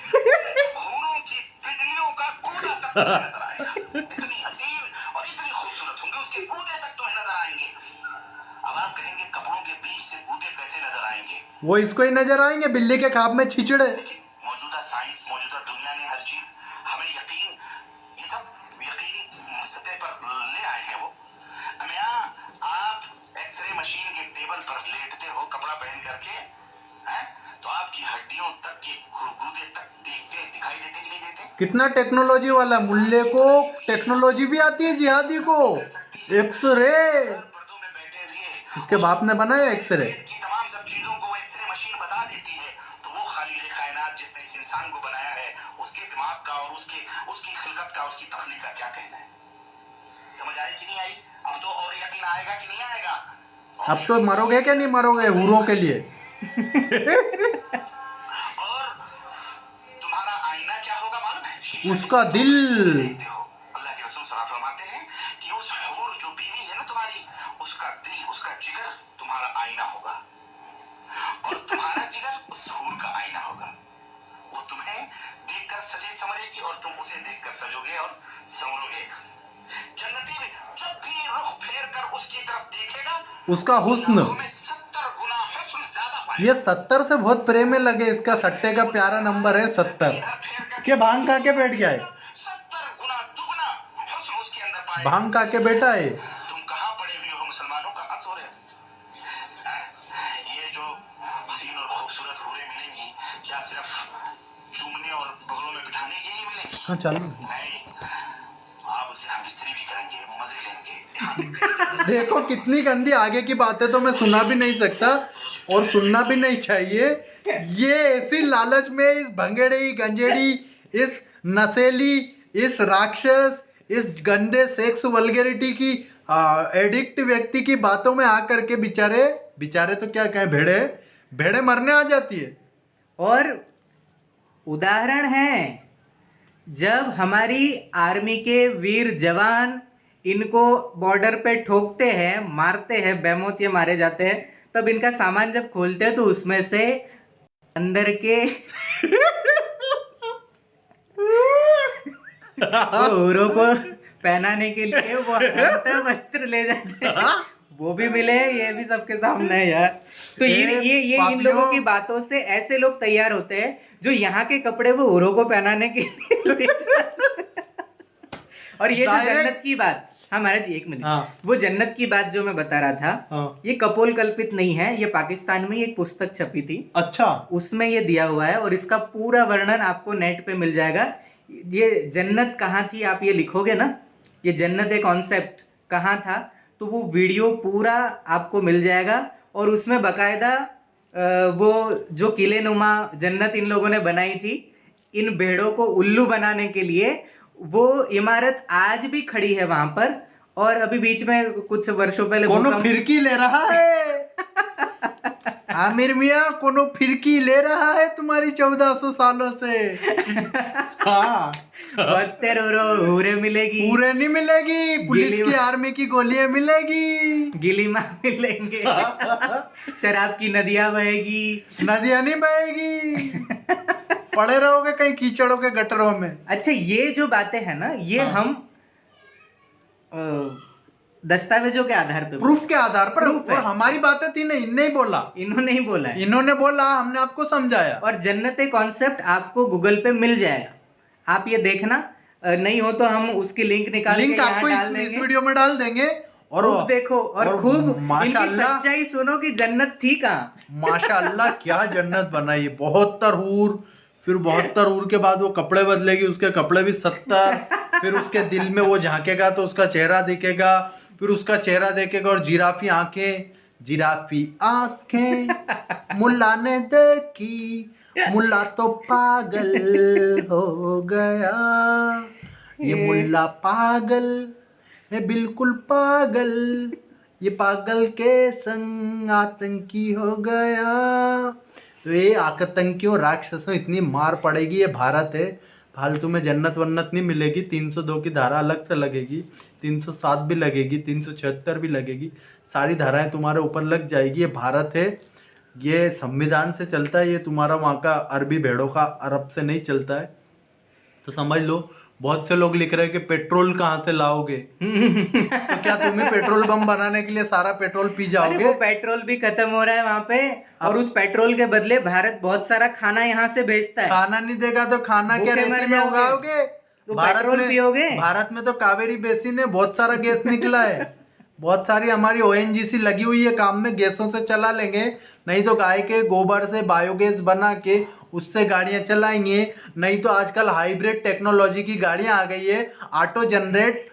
S4: हूरों की पिंडलियों का कूदा तक तुम्हें नजर आएगा। इतनी हसीन और इतनी खूबसूरत होंगे, उसके कूदे तक तुम्हें नजर आएंगे। अब आप कहेंगे कपड़ों के बीच से कूदे कैसे नजर आएंगे?
S1: वो इसको ही नजर आएंगे, बिल्ली के खाब में छिचड़े।
S4: मौजूदा साइंस, मौजूदा दुनिया ने हर चीज हमें ये सब यकीनी सतह पर ले आए हैं। वो आप एक्सरे मशीन के टेबल पर लेटते हो कपड़ा पहन करके, हैं? तो आपकी हड्डियों तक के गुर्दे तक दिखाई देते कि नहीं देते?
S1: कितना टेक्नोलॉजी वाला, मुल्ले को टेक्नोलॉजी भी आती है, जिहादी को एक्सरे।
S4: पर्दों में बैठे रहिए,
S1: इसके बाप ने बनाया एक्सरे।
S4: की तमाम सब चीजों को एक्सरे मशीन बता देती है। तो वो खालिक कायनात जिसने इस इंसान को बनाया है, उसके दिमाग का और उसकी खिलकत का, उसकी तखलीक का क्या कहना है? समझ आई कि नहीं आई? अब तो और यकीन आएगा कि नहीं आएगा?
S1: अब तो मरोगे क्या नहीं मरोगे हूरों के लिए।
S4: और तुम्हारा आईना क्या होगा मालूम है?
S1: उसका दिल।
S4: अल्लाह के रसूल सल्लल्लाहु अलैहि वसल्लम फरमाते हैं कि उस हूर जो बीवी है ना तुम्हारी, उसका दिल, उसका जिगर तुम्हारा आईना होगा, और तुम्हारा जिगर उस हूर का आईना होगा। वो तुम्हें देखकर सजे समझेगी और तुम उसे देखकर सजोगे और संवरोगे। जन्नती जब भी रुख फेर कर उसकी तरफ देखेगा,
S1: उसका हुस्न,
S4: 70 गुना हुस्न ज्यादा पाएगा।
S1: ये 70 से बहुत प्रेम में लगे। इसका सट्टे का प्यारा नंबर है 70। के भांग खा के बैठ गया है,
S4: 70 गुना दुगना हुस्न उसके अंदर पाएगा।
S1: भांग खा के बैठा है।
S4: तुम कहाँ पड़े हुए हो मुसलमानों का असर है? ये जो हसीन और खूबसूरत हूरें मिलेंगी, क्या सिर्फ चूमने और बगलों में बिठाने के लिए मिलेंगी?
S1: हाँ चलो।
S4: नहीं, आप उसे हम इस्त्री भी करेंगे, मजे लेंगे।
S1: देखो कितनी गंदी आगे की बातें तो मैं सुना भी नहीं सकता और सुनना भी नहीं चाहिए। ये ऐसी लालच में इस भंगेड़ी गंजेड़ी, इस नशेली, इस राक्षस, इस गंदे सेक्स वल्गैरिटी की एडिक्ट व्यक्ति की बातों में आकर के बेचारे तो क्या कहें, भेड़े मरने आ जाती है।
S2: और उदाहरण है, जब हमारी आर्मी के वीर जवान इनको बॉर्डर पे ठोकते हैं, मारते हैं, बेमौत मारे जाते हैं, तब इनका सामान जब खोलते हैं तो उसमें से अंदर के औरों को पहनाने के लिए वो अंतर वस्त्र ले जाते हैं, वो भी मिले। ये भी सबके सामने है यार। तो ये इन लोगों की बातों से ऐसे लोग तैयार होते हैं जो यहाँ के कपड़े वो औरों को पहनाने के लिए और ये जो जन्नत की बात, हाँ महाराज एक मिनट, वो जन्नत की बात जो मैं बता रहा था, ये कपोल कल्पित नहीं है। ये पाकिस्तान में एक पुस्तक छपी थी,
S1: अच्छा,
S2: उसमें ये दिया हुआ है और इसका पूरा वर्णन आपको नेट पे मिल जाएगा। ये जन्नत कहाँ थी, आप ये लिखोगे ना, ये जन्नत एक कॉन्सेप्ट कहाँ था, तो वो वीडियो पूरा आपको मिल जाएगा। और उसमें बकायदा वो जो किले नुमा जन्नत इन लोगों ने बनाई थी, इन भेड़ों को उल्लू बनाने के लिए, वो इमारत आज भी खड़ी है वहां पर। और अभी बीच में कुछ वर्षों पहले
S1: कोनो फिरकी ले रहा है आमिर मियाँ, कोनो फिरकी ले रहा है तुम्हारी 1400 सालों से। हाँ,
S2: 72 हूरें मिलेगी,
S1: पूरे नहीं मिलेगी, पुलिस की आर्मी की गोलियां मिलेगी,
S2: गिलीमा मिलेंगे, शराब की नदियां बहेगी।
S1: नदियां नहीं बहेगी, पड़े रहोगे कहीं कीचड़ों के गटरों में।
S2: अच्छा, ये जो बातें हैं ना, ये हम दस्तावेजों के आधार पे
S1: प्रूफ के आधार पर।
S2: Proof है।
S1: और हमारी बातें थी नहीं, इनने ही बोला,
S2: इन्होंने ही बोला है।
S1: इन्होंने बोला, हमने आपको समझाया।
S2: और जन्नत कॉन्सेप्ट आपको गूगल पे मिल जाएगा, आप ये देखना। नहीं हो तो हम उसकी लिंक निकाल
S1: लिंक
S2: के यहाँ
S1: आपको
S2: डाल
S1: इस
S2: देंगे।
S1: वीडियो में डाल देंगे। और
S2: खूब देखो और खूब इनकी
S1: माशाल्लाह,
S2: सच्चाई सुनो कि जन्नत थी कहाँ।
S1: माशाल्लाह क्या जन्नत बनाई। 72 हूर, फिर 72 हूर के बाद वो कपड़े बदलेगी, उसके कपड़े भी 70, फिर उसके दिल में वो झांकेगा तो उसका चेहरा दिखेगा, फिर उसका चेहरा देखेगा और जिराफी आंखें, जिराफी आंखें मुल्ला ने देखी, मुल्ला तो पागल हो गया, ये मुल्ला पागल है, बिल्कुल पागल, ये पागल के संग आतंकी हो गया। तो ये आतंकियों राक्षसों इतनी मार पड़ेगी, ये भारत है, फालतू में जन्नत वन्नत नहीं मिलेगी। 302 की धारा अलग से लगेगी, 307 भी लगेगी, 376 भी लगेगी, सारी धाराएं तुम्हारे ऊपर लग जाएगी। ये भारत है, ये संविधान से चलता है, ये तुम्हारा वहाँ का अरबी भेड़ों का अरब से नहीं चलता है। तो समझ लो। बहुत से लोग लिख रहे हैं कि पेट्रोल कहाँ से लाओगे, तो क्या तुम्हें पेट्रोल बम बनाने के लिए सारा पेट्रोल पी जाओगे?
S2: वो पेट्रोल भी खत्म हो रहा है वहाँ पे, और उस पेट्रोल के बदले भारत बहुत सारा खाना यहाँ से भेजता है।
S1: खाना नहीं देगा तो खाना क्या
S2: भूखे मर
S1: रेती में
S2: जाओगे।
S1: उगाओगे?
S2: तो पेट्रोल पियोगे।
S1: भारत में तो कावेरी बेसिन है, बहुत सारा गैस निकला है, बहुत सारी हमारी ONGC लगी हुई है काम में, गैसों से चला लेंगे। नहीं तो गाय के गोबर से बायोगैस बना के उससे गाड़ियां चलाएंगे। नहीं तो आजकल हाइब्रिड टेक्नोलॉजी की गाड़ियां आ गई है, ऑटो जनरेट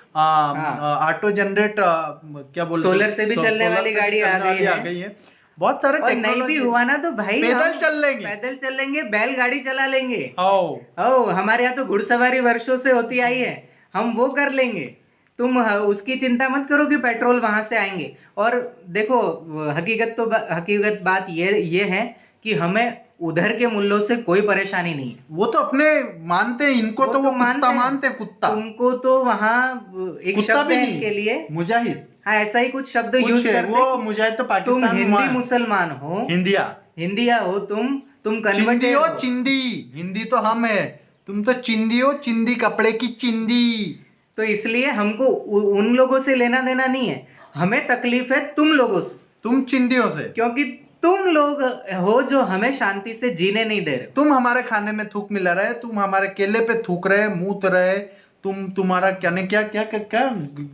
S1: क्या बोलते,
S2: सोलर से भी चलने वाली गाड़ी आ गई है।
S1: बहुत सारे
S2: और नहीं भी हुआ ना तो भाई
S1: पैदल चल लेंगे,
S2: पैदल चल लेंगे, बैलगाड़ी चला लेंगे।
S1: ओ
S2: हमारे यहाँ तो घुड़सवारी वर्षों से होती आई है, हम वो कर लेंगे। तुम उसकी चिंता मत करो कि पेट्रोल वहां से आएंगे। और देखो हकीकत बात ये है कि हमें उधर के मूल्यों से कोई परेशानी नहीं है।
S1: वो तो अपने मानते हैं, इनको तो वो कुत्ता मानते हैं, कुत्ता।
S2: तुमको तो वहाँ एक शब्द है इनके लिए,
S1: मुजाहिद।
S2: हाँ, ऐसा ही कुछ शब्द यूज करते हैं।
S1: वो मुजाहिद तो पाकिस्तान
S2: तुम हिंदी मुसलमान हो, हिंदिया हो, तुम कन्वर्टेड हो।
S1: चिंदी, हिंदी तो हम है, तुम तो चिंदी हो, चिंदी कपड़े की चिंदी।
S2: तो इसलिए हमको उन लोगों से लेना देना नहीं है, हमें तकलीफ है तुम लोगों से,
S1: तुम चिंदियों से,
S2: क्योंकि तुम लोग हो जो हमें शांति से जीने नहीं दे रहे।
S1: तुम हमारे खाने में थूक मिला रहे, तुम हमारे केले पे थूक रहे, मूत रहे, तुम्हारा क्या क्या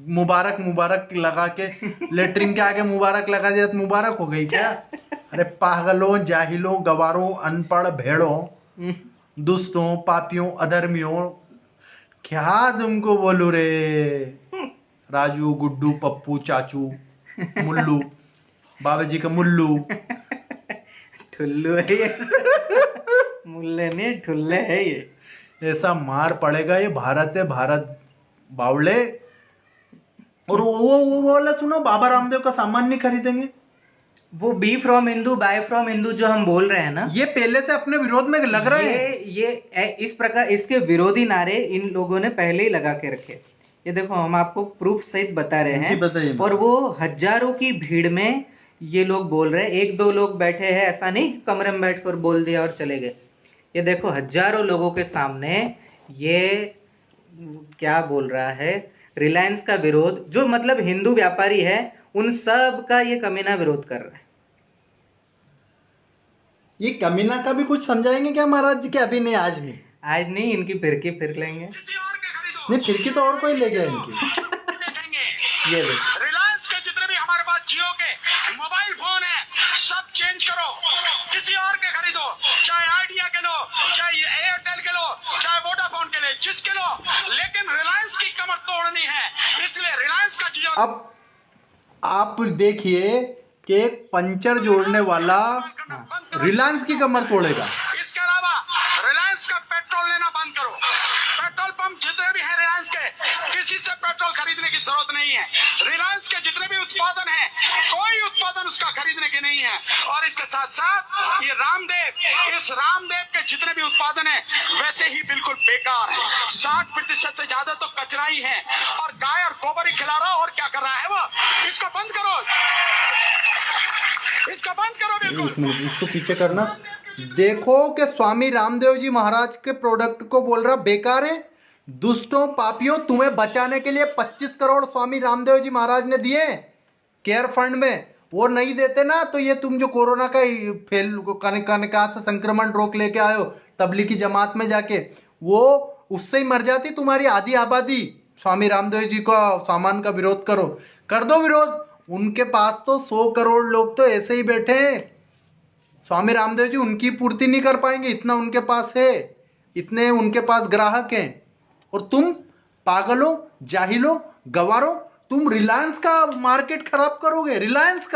S1: मुबारक लगा के लेटरिन के आगे मुबारक लगा दिया तो मुबारक हो गई क्या? अरे पागलों, जाहिलों, गवारों, अनपढ़ भेड़ों, दुष्टों, पापियों, अधर्मियों, क्या तुमको बोलू रे? राजू, गुड्डू, पप्पू, चाचू, मुल्लू, बाबा जी का मुल्लू,
S2: ठुल्लू है ये। मुल्ले नहीं, ठुल्ले है ये।
S1: ऐसा मार पड़ेगा, ये भारत है, भारत बावले। और वो बोला, सुनो, बाबा रामदेव का सामान नहीं खरीदेंगे।
S2: वो be from Hindu, buy from Hindu जो हम बोल रहे हैं ना,
S1: ये पहले से अपने विरोध में लग रहे हैं।
S2: ये इस प्रकार इसके विरोधी नारे इन लोगों ने पहले ही लगा के रखे। ये देखो, हम आपको प्रूफ सहित बता रहे हैं।
S1: बताइए।
S2: और वो हजारों की भीड़ में ये लोग बोल रहे हैं, एक दो लोग बैठे हैं, ऐसा नहीं कमरे में बैठकर बोल दिया और चले गए। ये देखो, हजारों लोगों के सामने ये क्या बोल रहा है, रिलायंस का विरोध, जो मतलब हिंदू व्यापारी है उन सब का ये कमीना विरोध कर रहा है।
S1: ये कमीना का भी कुछ समझाएंगे क्या महाराज जी के? अभी नहीं, आज नहीं,
S2: इनकी फिरकी फिर लेंगे।
S1: नहीं, फिरकी तो और कोई ले गया इनकी। ये देख,
S4: रिलायंस के जितने भी हमारे पास जियो के मोबाइल फोन है, सब चेंज करो, किसी और के खरीदो, चाहे आइडिया के लो, चाहे एयरटेल के लो, चाहे वोडाफोन के ले, जिसके लो, लेकिन रिलायंस की कमर तोड़नी है, इसलिए रिलायंस का जियो।
S1: अब आप देखिए कि एक पंचर जोड़ने वाला रिलायंस की कमर तोड़ेगा।
S4: इसके अलावा रिलायंस का पेट्रोल लेना बंद करो। पेट्रोल पंप जितने भी हैं रिलायंस के, किसी से पेट्रोल खरीदने की जरूरत नहीं है। रिलायंस के जितने भी उत्पादन हैं, कोई उत्पादन उसका खरीदने के नहीं है। और इसके साथ साथ ये इस रामदेव के जितने भी उत्पादन है वैसे ही बिल्कुल बेकार है। 60% से ज्यादा तो कचरा ही है, और गाय और गोबर ही खिला रहा, और क्या कर रहा है वो? इसको बंद करो, इसको बंद करो बिल्कुल।
S1: एक मिनट, इसको पीछे करना। देखो कि स्वामी रामदेव जी महाराज के प्रोडक्ट को बोल रहा बेकार है, दुष्टों पापियों, तुम्हें बचाने के लिए 25 करोड़ स्वामी रामदेव जी महाराज ने दिए केयर फंड में। वो नहीं देते ना तो ये तुम जो कोरोना का कहाँ से संक्रमण रोक लेके आए हो तबलीगी जमात में जाके, वो उससे ही मर जाती तुम्हारी आधी आबादी। स्वामी रामदेव जी का सामान का विरोध करो, कर दो विरोध। उनके पास तो 100 करोड़ लोग तो ऐसे ही बैठे हैं। स्वामी रामदेव जी उनकी पूर्ति नहीं कर पाएंगे, इतना उनके पास है, इतने उनके पास ग्राहक हैं। और तुम पागलों, जाहिलों, गवारों, तुम रिलायंस का मार्केट खराब करोगे। रिलायंस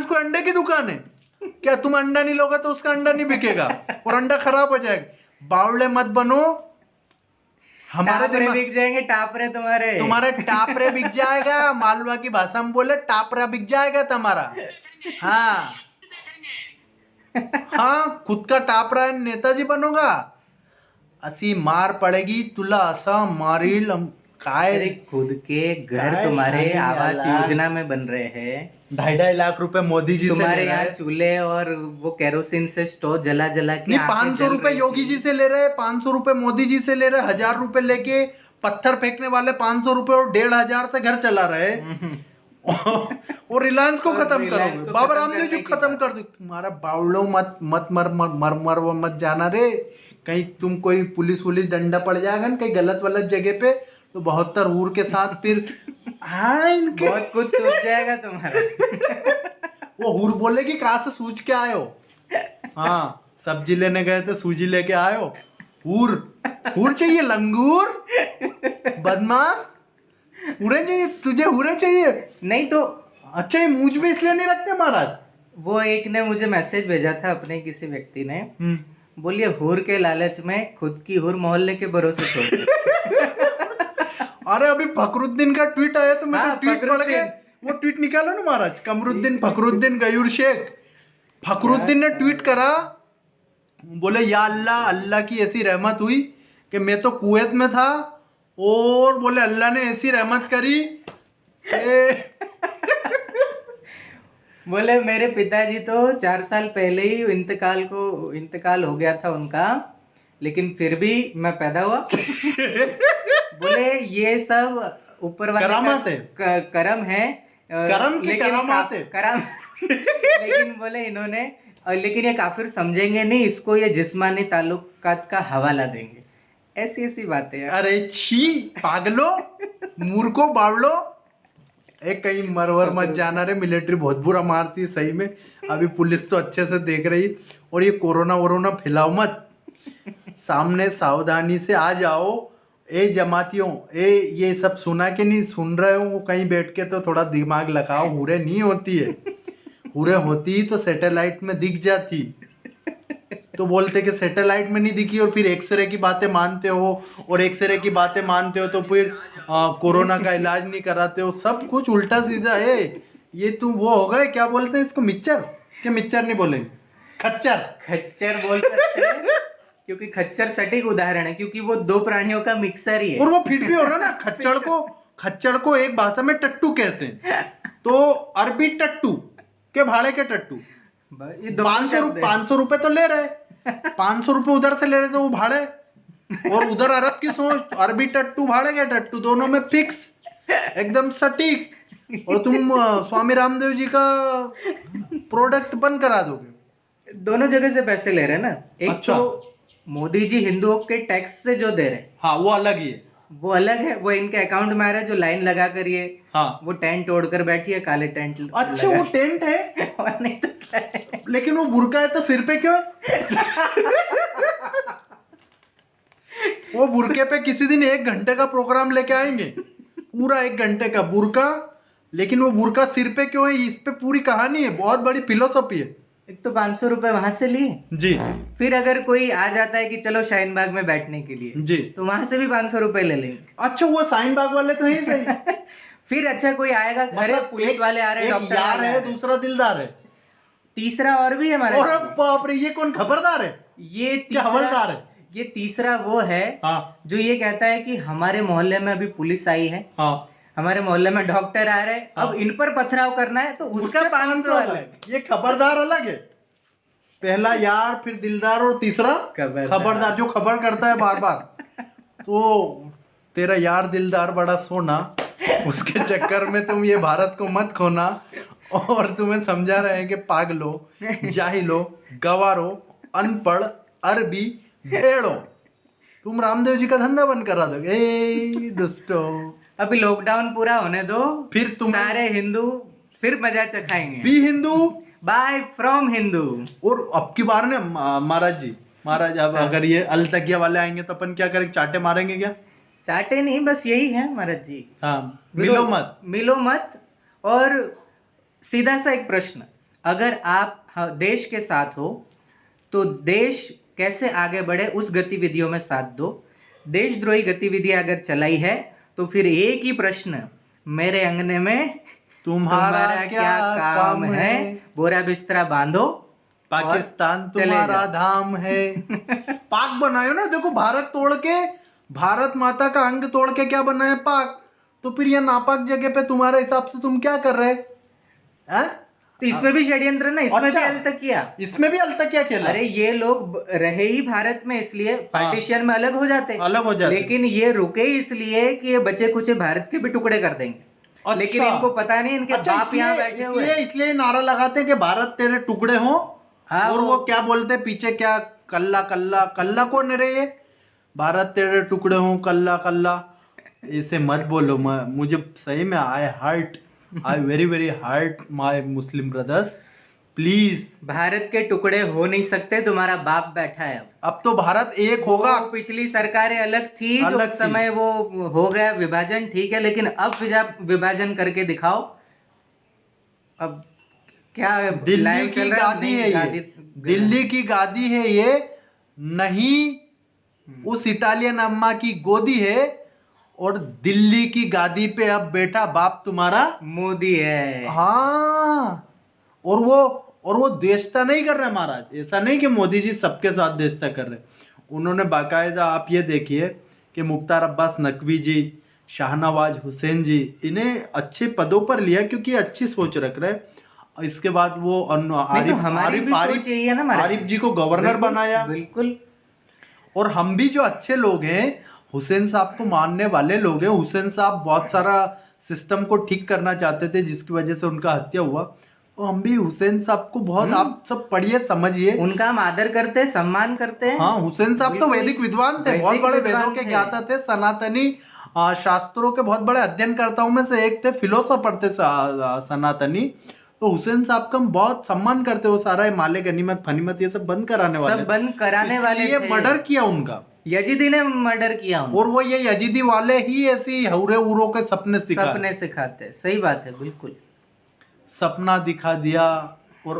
S1: को अंडे की दुकान है क्या? तुम अंडा नहीं लोगे तो उसका अंडा नहीं बिकेगा और अंडा खराब हो जाएगा। बावले मत बनो। हमारे
S2: बिक जाएंगे टापरे, तुम्हारे
S1: टापरे बिक जाएगा। मालवा की भाषा में बोले टापरा बिक जाएगा तुम्हारा। हाँ हाँ, खुद का टापरा नेताजी बनोगा। असी मार पड़ेगी तुला, असा मारील काय।
S2: खुद के घर तुम्हारे आवास योजना में बन रहे हैं।
S1: 2.5 लाख रुपए मोदी जी
S2: तुम्हारे यहाँ चूल्हे और वो केरोसिन से स्टोव जला के
S1: 500 रुपए योगी जी से ले रहे, 500 रुपए मोदी जी से ले रहे, 1000 रुपए लेके पत्थर फेंकने वाले 500 रुपए और 1500 से घर चला रहे। और रिलायंस को खत्म करो, बाबा रामदेव जी खत्म कर दो। तुम्हारा बावड़ो मत मर जाना रे। कहीं तुम कोई पुलिस डंडा पड़ जाएगा ना कहीं गलत जगह पे तो 72 हूर के साथ फिर
S2: बहुत कुछ सोच जाएगा तुम्हारा।
S1: वो हूर बोलेगी कहाँ से सूझ के आए हो। हाँ, सब्जी लेने गए थे सूजी लेके आए हो। हूर चाहिए, लंगूर, बदमाश, हूरे चाहिए तुझे, हूरे चाहिए नहीं तो। अच्छा, ये मूंछ भी इसलिए नहीं रखते महाराज।
S2: वो एक ने मुझे मैसेज भेजा था अपने किसी व्यक्ति ने, बोलिए हूर के लालच में खुद की हूर मोहल्ले के भरोसे छोड़।
S1: अरे अभी फखरुद्दीन का ट्वीट आया तो मैं ट्वीट पढ़ के वो ट्वीट निकालो ना महाराज। फखरुद्दीन गयूर शेख फखरुद्दीन ने ट्वीट करा, बोले या अल्लाह, अल्लाह की ऐसी रहमत हुई कि मैं तो कुवैत में था और बोले अल्लाह ने ऐसी रहमत करी।
S2: बोले मेरे पिताजी तो 4 साल पहले ही इंतकाल हो गया था उनका, लेकिन फिर भी मैं पैदा हुआ। बोले ये सब ऊपर वाले
S1: करामत है,
S2: करम है,
S1: करम की करामत है,
S2: करम। लेकिन बोले इन्होंने, लेकिन ये काफिर समझेंगे नहीं इसको, ये जिस्मानी ताल्लुकात का हवाला देंगे। ऐसी बातें।
S1: अरे छी पागलो, मूर्खो, बावलो, एक कहीं मरवर मत जाना रे। मिलिट्री बहुत बुरा मारती है सही में। अभी पुलिस तो अच्छे से देख रही। और ये कोरोना फैलाओ मत, सामने सावधानी से आ जाओ। ए जमातियों, ये सब सुना के नहीं सुन रहे हो कहीं बैठ के तो थोड़ा दिमाग लगाओ। हुरे नहीं होती है, हुरे होती तो सैटेलाइट में दिख जाती। तो बोलते कि सैटेलाइट में नहीं दिखी और फिर एक्सरे की बातें मानते हो, और एक्सरे की बातें मानते हो तो फिर कोरोना का इलाज नहीं कराते हो। सब कुछ उल्टा सीधा है। ये तुम वो हो गए, क्या बोलते हैं इसको, मिक्सचर? क्या मिक्सचर नहीं बोलेंगे, खच्चर
S2: बोल सकते हैं। क्योंकि खच्चर सटीक उदाहरण है, क्योंकि वो 2 प्राणियों का मिक्सर ही है।
S1: और वो फिट भी हो रहा है ना। खच्चर को एक भाषा में टट्टू कहते हैं, तो अरबी टट्टू के भाड़े के टट्टू। 500 रुपए तो ले रहे, 500 रुपए उधर से ले रहे तो वो भाड़े, और उधर अरब की सोच, अरबी टट्टू भाड़े के टट्टू, दोनों में फिक्स एकदम सटीक। और तुम स्वामी रामदेव जी का प्रोडक्ट बंद करा दोगे।
S2: दोनों जगह से पैसे ले रहे हैं ना। एक
S1: अच्छा।
S2: तो मोदी जी हिंदुओं के टैक्स से जो दे रहे,
S1: हाँ वो अलग ही है,
S2: वो अलग है। वो इनके अकाउंट में आ रहा है, जो लाइन लगा कर ये,
S1: हाँ
S2: वो टेंट ओढ़कर बैठी है, काले टेंट।
S1: अच्छा वो टेंट है
S2: और नहीं तो क्या है?
S1: लेकिन वो बुर्का है तो सिर पे क्यों? वो बुरके पे किसी दिन 1 घंटे का प्रोग्राम लेके आएंगे, पूरा 1 घंटे का बुरका। लेकिन वो बुरका सिर पे क्यों है, इस पे पूरी कहानी है, बहुत बड़ी फिलोसॉफी है।
S2: एक तो 500 रुपए वहां से लिए
S1: जी,
S2: फिर अगर कोई आ जाता है कि चलो शाहीन बाग में बैठने के लिए
S1: जी,
S2: तो वहां से भी 500 रुपए ले लेंगे।
S1: अच्छा वो शाहीन बाग वाले तो है सही।
S2: फिर अच्छा कोई आएगा, अरे पुलिस वाले आ रहे हैं, डॉक्टर
S1: यार है, दूसरा दिलदार है,
S2: तीसरा और भी है हमारे।
S1: और बाप रे, ये कौन खबरदार है?
S2: ये
S1: हवलदार है।
S2: ये तीसरा वो है, हाँ, जो ये कहता है कि हमारे मोहल्ले में अभी पुलिस आई है, हाँ, हमारे मोहल्ले में डॉक्टर आ रहे हैं, हाँ, अब इन पर पथराव करना है तो उसका 500 अलग।
S1: ये खबरदार अलग है। पहला यार, फिर दिलदार और तीसरा खबरदार, जो खबर करता है बार बार। तो तेरा यार दिलदार बड़ा सोना, उसके चक्कर में तुम ये भारत को मत खोना। और तुम्हें समझा रहे हैं कि पागलो, जाहिलो, गवारो, अनपढ़, अरबी, भेड़ो, तुम रामदेव जी का धंधा बंद करा दोगे। ए दोस्तों,
S2: अभी लॉकडाउन पूरा होने दो,
S1: फिर तुम
S2: सारे हिंदू फिर मजा चखाएंगे।
S1: भी हिंदू,
S2: बाय फ्रॉम हिंदू।
S1: और अब की बार ने महाराज अब अगर ये अल तकिया वाले आएंगे तो अपन क्या करेंगे, चाटे मारेंगे क्या?
S2: चाटे नहीं, बस यही है महाराज जी।
S1: हाँ, मिलो मत।
S2: और सीधा सा एक प्रश्न, अगर आप देश के साथ हो तो देश कैसे आगे बढ़े उस गतिविधियों में साथ दो। देशद्रोही गतिविधियां अगर चलाई है तो फिर एक ही प्रश्न, मेरे अंगने में तुम्हारा क्या काम है? बोरा बिस्तरा बांधो,
S1: पाकिस्तान तुम्हारा धाम है। पाक बनायो ना, देखो भारत तोड़ के, भारत माता का अंग तोड़ के क्या बनाया पाक। तो फिर ये नापाक जगह पे तुम्हारे हिसाब से तुम क्या कर रहे हैं?
S2: तो इसमें भी षड्यंत्र ना, इसमें
S1: अच्छा,
S2: भी अलतकिया,
S1: इसमें भी अलतकिया खेला।
S2: अरे ये लोग रहे ही भारत में इसलिए पार्टीशन में अलग हो जाते, लेकिन ये रुके इसलिए कि ये बचे कुछ भारत के भी टुकड़े कर देंगे।
S1: अच्छा,
S2: लेकिन इनको पता नहीं, इनके बाप यहाँ बैठे हुए हैं।
S1: इसलिए नारा लगाते हैं कि भारत तेरे टुकड़े हो।
S2: हाँ,
S1: और वो क्या बोलते हैं पीछे, क्या कल्ला कल्ला कल्ला कौन है रे ये? भारत तेरे टुकड़े हो, कल्ला कल्ला। इसे मत बोलो, मुझे सही में I very very hurt my Muslim brothers, please.
S2: Bharat के टुकड़े हो नहीं सकते, तुम्हारा बाप बैठा है।
S1: अब तो भारत एक होगा।
S2: पिछली सरकारें अलग थी, जो समय वो हो गया विभाजन, ठीक है, लेकिन अब विभाजन करके दिखाओ। अब क्या
S1: दिल्ली की गादी है ये, दिल्ली की गादी है ये, नहीं उस इटालियन अम्मा की गोदी है। और दिल्ली की गादी पे अब बैठा बाप तुम्हारा
S2: मोदी है।
S1: हाँ, और वो देशता नहीं कर रहे महाराज। ऐसा नहीं कि मोदी जी सबके साथ देशता कर रहे, उन्होंने बाकायदा, आप ये देखिए कि मुख्तार अब्बास नकवी जी, शाहनवाज हुसैन जी, इन्हें अच्छे पदों पर लिया क्योंकि अच्छी सोच रख रहे। इसके बाद वो आरिफ जी को गवर्नर बनाया।
S2: बिल्कुल।
S1: और हम भी जो अच्छे लोग हैं, हुसैन साहब को मानने वाले लोग हैं, हुसैन साहब बहुत सारा सिस्टम को ठीक करना चाहते थे जिसकी वजह से उनका हत्या हुआ, तो हम भी हुसैन साहब को बहुत, आप सब पढ़िए समझिए,
S2: उनका हम आदर करते हैं, सम्मान करते हैं।
S1: हाँ, हुसैन साहब तो वैदिक विद्वान थे, बहुत बड़े वेदों के ज्ञाता थे, सनातनी शास्त्रों के बहुत बड़े अध्ययनकर्ताओं में से एक थे, फिलोसोफर थे सनातनी। तो हुसैन साहब का हम बहुत सम्मान करते, वो सारा माले गनीमत फनीमत ये सब बंद कराने वाले, ये मर्डर किया उनका,
S2: यजीदी ने मर्डर किया।
S1: और वो ये यजीदी वाले ही ऐसी हौरे उरों के सपने
S2: सिखाते। सही बात है, बिल्कुल।
S1: सपना दिखा दिया और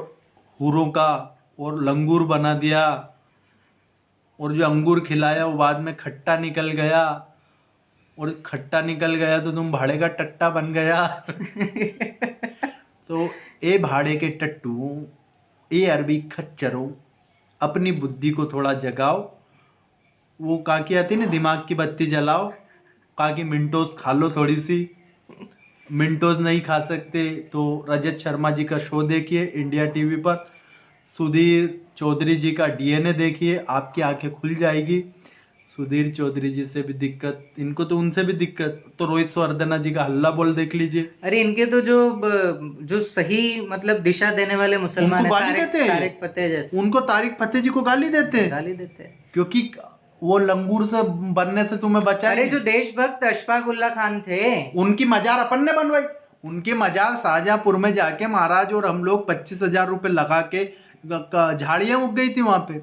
S1: हुरों का, और लंगूर बना दिया, और जो अंगूर खिलाया वो बाद में खट्टा निकल गया, और खट्टा निकल गया तो तुम भाड़े का टट्टा बन गया। तो ए भाड़े के टट्टू, ए अरबी खच्चरों, अपनी बुद्धि को थोड़ा जगाओ। वो काकी आती ना, दिमाग की बत्ती जलाओ, काकी मिंटोस खा लो थोड़ी सी। मिंटोस नहीं खा सकते तो रजत शर्मा जी का शो देखिए इंडिया टीवी पर, सुधीर चौधरी जी का डीएनए देखिए, आपकी आंखें खुल जाएगी। सुधीर चौधरी जी से भी दिक्कत, इनको तो उनसे भी दिक्कत, तो रोहित स्वर्धना जी का हल्ला बोल देख लीजिए।
S2: अरे इनके तो जो सही मतलब दिशा देने वाले मुसलमान
S1: उनको गाली देते हैं,
S2: तारिक फतेह जैसे,
S1: उनको तारिक फतेह जी को गाली देते हैं क्योंकि वो लंगूर से बनने से तुम्हें बचा।
S2: अरे जो देशभक्त अशफाक उल्ला खान थे,
S1: उनकी मजार अपन ने बनवाई, उनकी मजार शाहजहांपुर में जाके महाराज और हम लोग 25,000 रुपए लगा के, झाड़ियां उग गई थी वहां पे।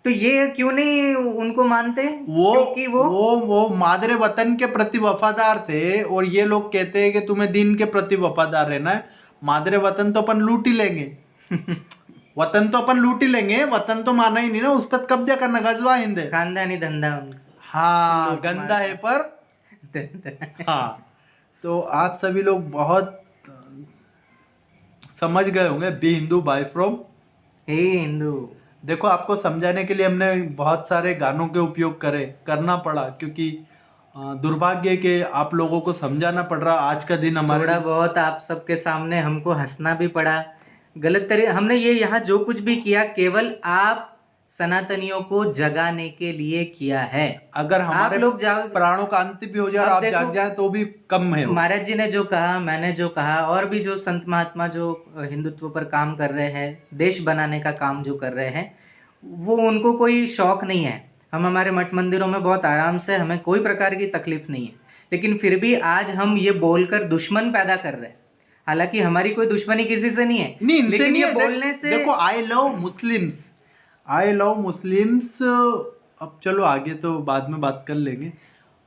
S2: तो ये क्यों नहीं उनको मानते? क्योंकि
S1: वो मादरे वतन के प्रति वफादार थे, और ये लोग कहते हैं कि तुम्हें दीन के प्रति वफादार रहना है। मादरे वतन तो अपन लूट ही लेंगे। वतन तो अपन लूट ही लेंगे, वतन तो माना ही नहीं ना, उस पर कब्जा करना गजवा हिंदे,
S2: खानदानी धंधा।
S1: हाँ, गंदा है पर हाँ। तो आप सभी लोग बहुत समझ गए होंगे, be Hindu buy from
S2: Hindu.
S1: देखो, आपको समझाने के लिए हमने बहुत सारे गानों के उपयोग करना पड़ा, क्योंकि दुर्भाग्य के आप लोगों को समझाना पड़ रहा। आज का दिन हमारा
S2: थोड़ा बहुत आप सबके सामने हमको हंसना भी पड़ा, गलत तरीके हमने ये यहाँ जो कुछ भी किया केवल आप सनातनियों को जगाने के लिए किया है।
S1: अगर हमारे
S2: लोग जाओ,
S1: प्राणों का अंत भी हो जाए और
S2: अब
S1: आप
S2: देखो,
S1: जाग जाए तो भी कम है वो।
S2: महाराज जी ने जो कहा, मैंने जो कहा, और भी जो संत महात्मा जो हिंदुत्व पर काम कर रहे हैं, देश बनाने का काम जो कर रहे हैं, वो उनको कोई शौक नहीं है। हम हमारे मठ मंदिरों में बहुत आराम से, हमें कोई प्रकार की तकलीफ नहीं है, लेकिन फिर भी आज हम ये बोलकर दुश्मन पैदा कर रहे हैं। हालांकि हमारी कोई दुश्मनी किसी से नहीं है,
S1: नहीं, इनसे
S2: लेकिन
S1: नहीं
S2: ये
S1: है।
S2: बोलने से
S1: देखो, I love Muslims, I love Muslims. अब चलो आगे तो बाद में बात कर लेंगे।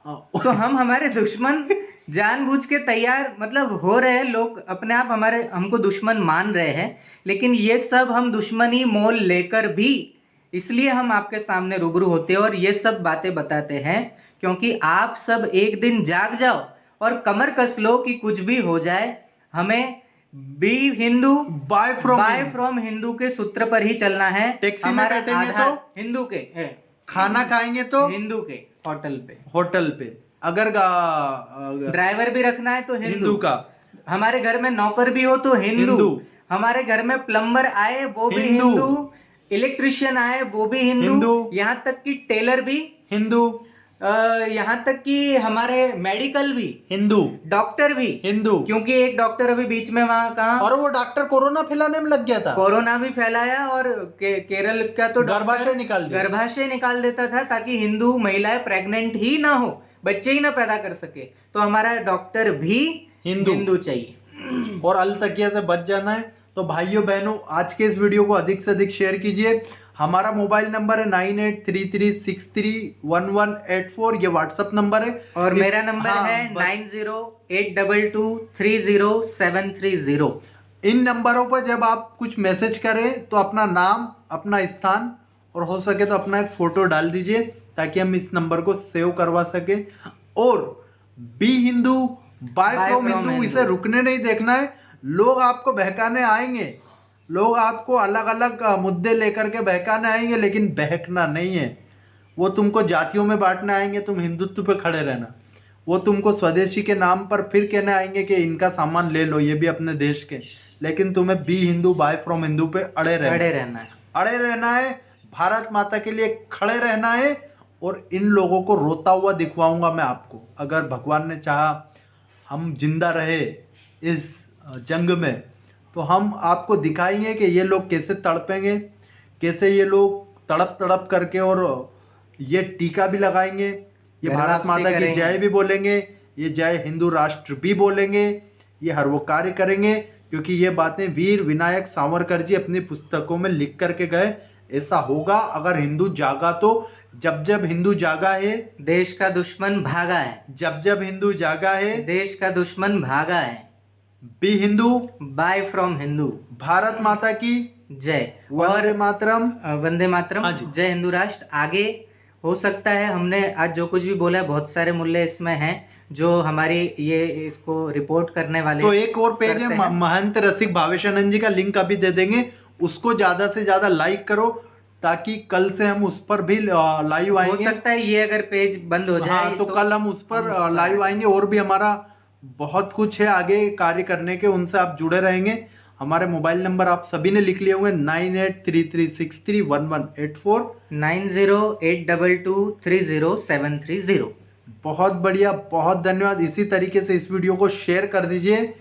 S2: तो हम हमारे दुश्मन जानबूझ के तैयार मतलब हो रहे हैं, लोग अपने आप हमारे हमको दुश्मन मान रहे हैं, लेकिन ये सब हम दुश्मनी मोल लेकर भी इसलिए हम आपके सामने रूबरू होते हैं और ये सब बातें बताते हैं, क्योंकि आप सब एक दिन जाग जाओ और कमर कस लो कि कुछ भी हो जाए, हमें be Hindu
S1: buy
S2: from Hindu के सूत्र पर ही चलना है।
S1: टैक्सी में
S2: हमारा
S1: बैठेंगे
S2: आधार
S1: तो
S2: हिंदू के,
S1: खाना खाएंगे तो
S2: हिंदू के होटल पे,
S1: अगर
S2: ड्राइवर भी रखना है तो
S1: हिंदू का,
S2: हमारे घर में नौकर भी हो तो हिंदू, हमारे घर में प्लम्बर आए वो भी हिंदू, इलेक्ट्रिशियन आए वो भी हिंदू, यहाँ तक कि टेलर भी
S1: हिंदू,
S2: यहाँ तक कि हमारे मेडिकल भी
S1: हिंदू,
S2: डॉक्टर भी
S1: हिंदू,
S2: क्योंकि एक डॉक्टर अभी बीच में वहाँ कहा,
S1: और वो डॉक्टर कोरोना फैलाने में लग गया था,
S2: कोरोना भी फैलाया और केरल का तो
S1: गर्भाशय
S2: निकाल देता था ताकि हिंदू महिलाएं प्रेग्नेंट ही ना हो, बच्चे ही ना पैदा कर सके। तो हमारा डॉक्टर भी हिंदू चाहिए
S1: और अलतकिया से बच जाना है। तो भाइयों बहनों, आज के इस वीडियो को अधिक से अधिक शेयर कीजिए। हमारा मोबाइल नंबर है 9833631184, ये व्हाट्सएप नंबर है,
S2: और मेरा नंबर है 9082230730।
S1: इन नंबरों पर जब आप कुछ मैसेज करें तो अपना नाम, अपना स्थान और हो सके तो अपना एक फोटो डाल दीजिए ताकि हम इस नंबर को सेव करवा सके। और be Hindu buy from Hindu, इसे रुकने नहीं देखना है। लोग आपको बहकाने आएंगे, लोग आपको अलग अलग मुद्दे लेकर के बहकाने आएंगे, लेकिन बहकना नहीं है। वो तुमको जातियों में बांटने आएंगे, तुम हिंदुत्व पे खड़े रहना। वो तुमको स्वदेशी के नाम पर फिर कहने आएंगे कि इनका सामान ले लो, ये भी अपने देश के, लेकिन तुम्हें be Hindu buy from Hindu पे अड़े रहना है, भारत माता के लिए खड़े रहना है। और इन लोगों को रोता हुआ दिखवाऊंगा मैं आपको। अगर भगवान ने चाहा हम जिंदा रहे इस जंग में, तो हम आपको दिखाएंगे कि ये लोग कैसे तड़पेंगे, कैसे ये लोग तड़प तड़प करके, और ये टीका भी लगाएंगे, ये भारत माता की जय भी बोलेंगे, ये जय हिंदू राष्ट्र भी बोलेंगे, ये हर वो कार्य करेंगे, क्योंकि ये बातें वीर विनायक सावरकर जी अपनी पुस्तकों में लिख करके गए। ऐसा होगा अगर हिंदू जागा तो। जब जब हिंदू जागा है,
S2: देश का दुश्मन भागा है।
S1: जब जब हिंदू जागा है,
S2: देश का दुश्मन भागा है।
S1: Be Hindu
S2: buy from Hindu.
S1: Bharat माता की
S2: जय।
S1: वंदे मातरम।
S2: वंदे मातरम। जय हिंदू राष्ट्र। आगे हो सकता है हमने आज जो कुछ भी बोला है, बहुत सारे मूल्य इसमें हैं जो हमारी ये इसको रिपोर्ट करने वाले।
S1: तो एक और पेज है महंत रसिक भावेशानंद जी का, लिंक अभी दे देंगे, उसको ज्यादा से ज्यादा लाइक करो ताकि कल से हम उस पर भी लाइव आएंगे।
S2: हो सकता है ये अगर पेज बंद हो जाए
S1: तो कल हम उस पर लाइव आएंगे। और भी हमारा बहुत कुछ है आगे कार्य करने के, उनसे आप जुड़े रहेंगे। हमारे मोबाइल नंबर आप सभी ने लिख लिए होंगे 9833631184,
S2: 9082230730।
S1: बहुत बढ़िया, बहुत धन्यवाद। इसी तरीके से इस वीडियो को शेयर कर दीजिए।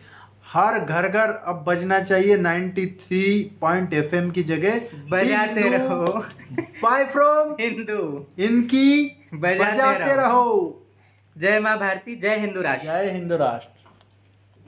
S1: हर घर घर अब बजना चाहिए 93 FM की जगह।
S2: बजाते रहो
S1: बाय फ्रॉम
S2: हिंदू,
S1: इनकी बजाते रहो।
S2: जय माँ भारती, जय हिंदू राष्ट्र।
S1: जय हिंदू राष्ट्र।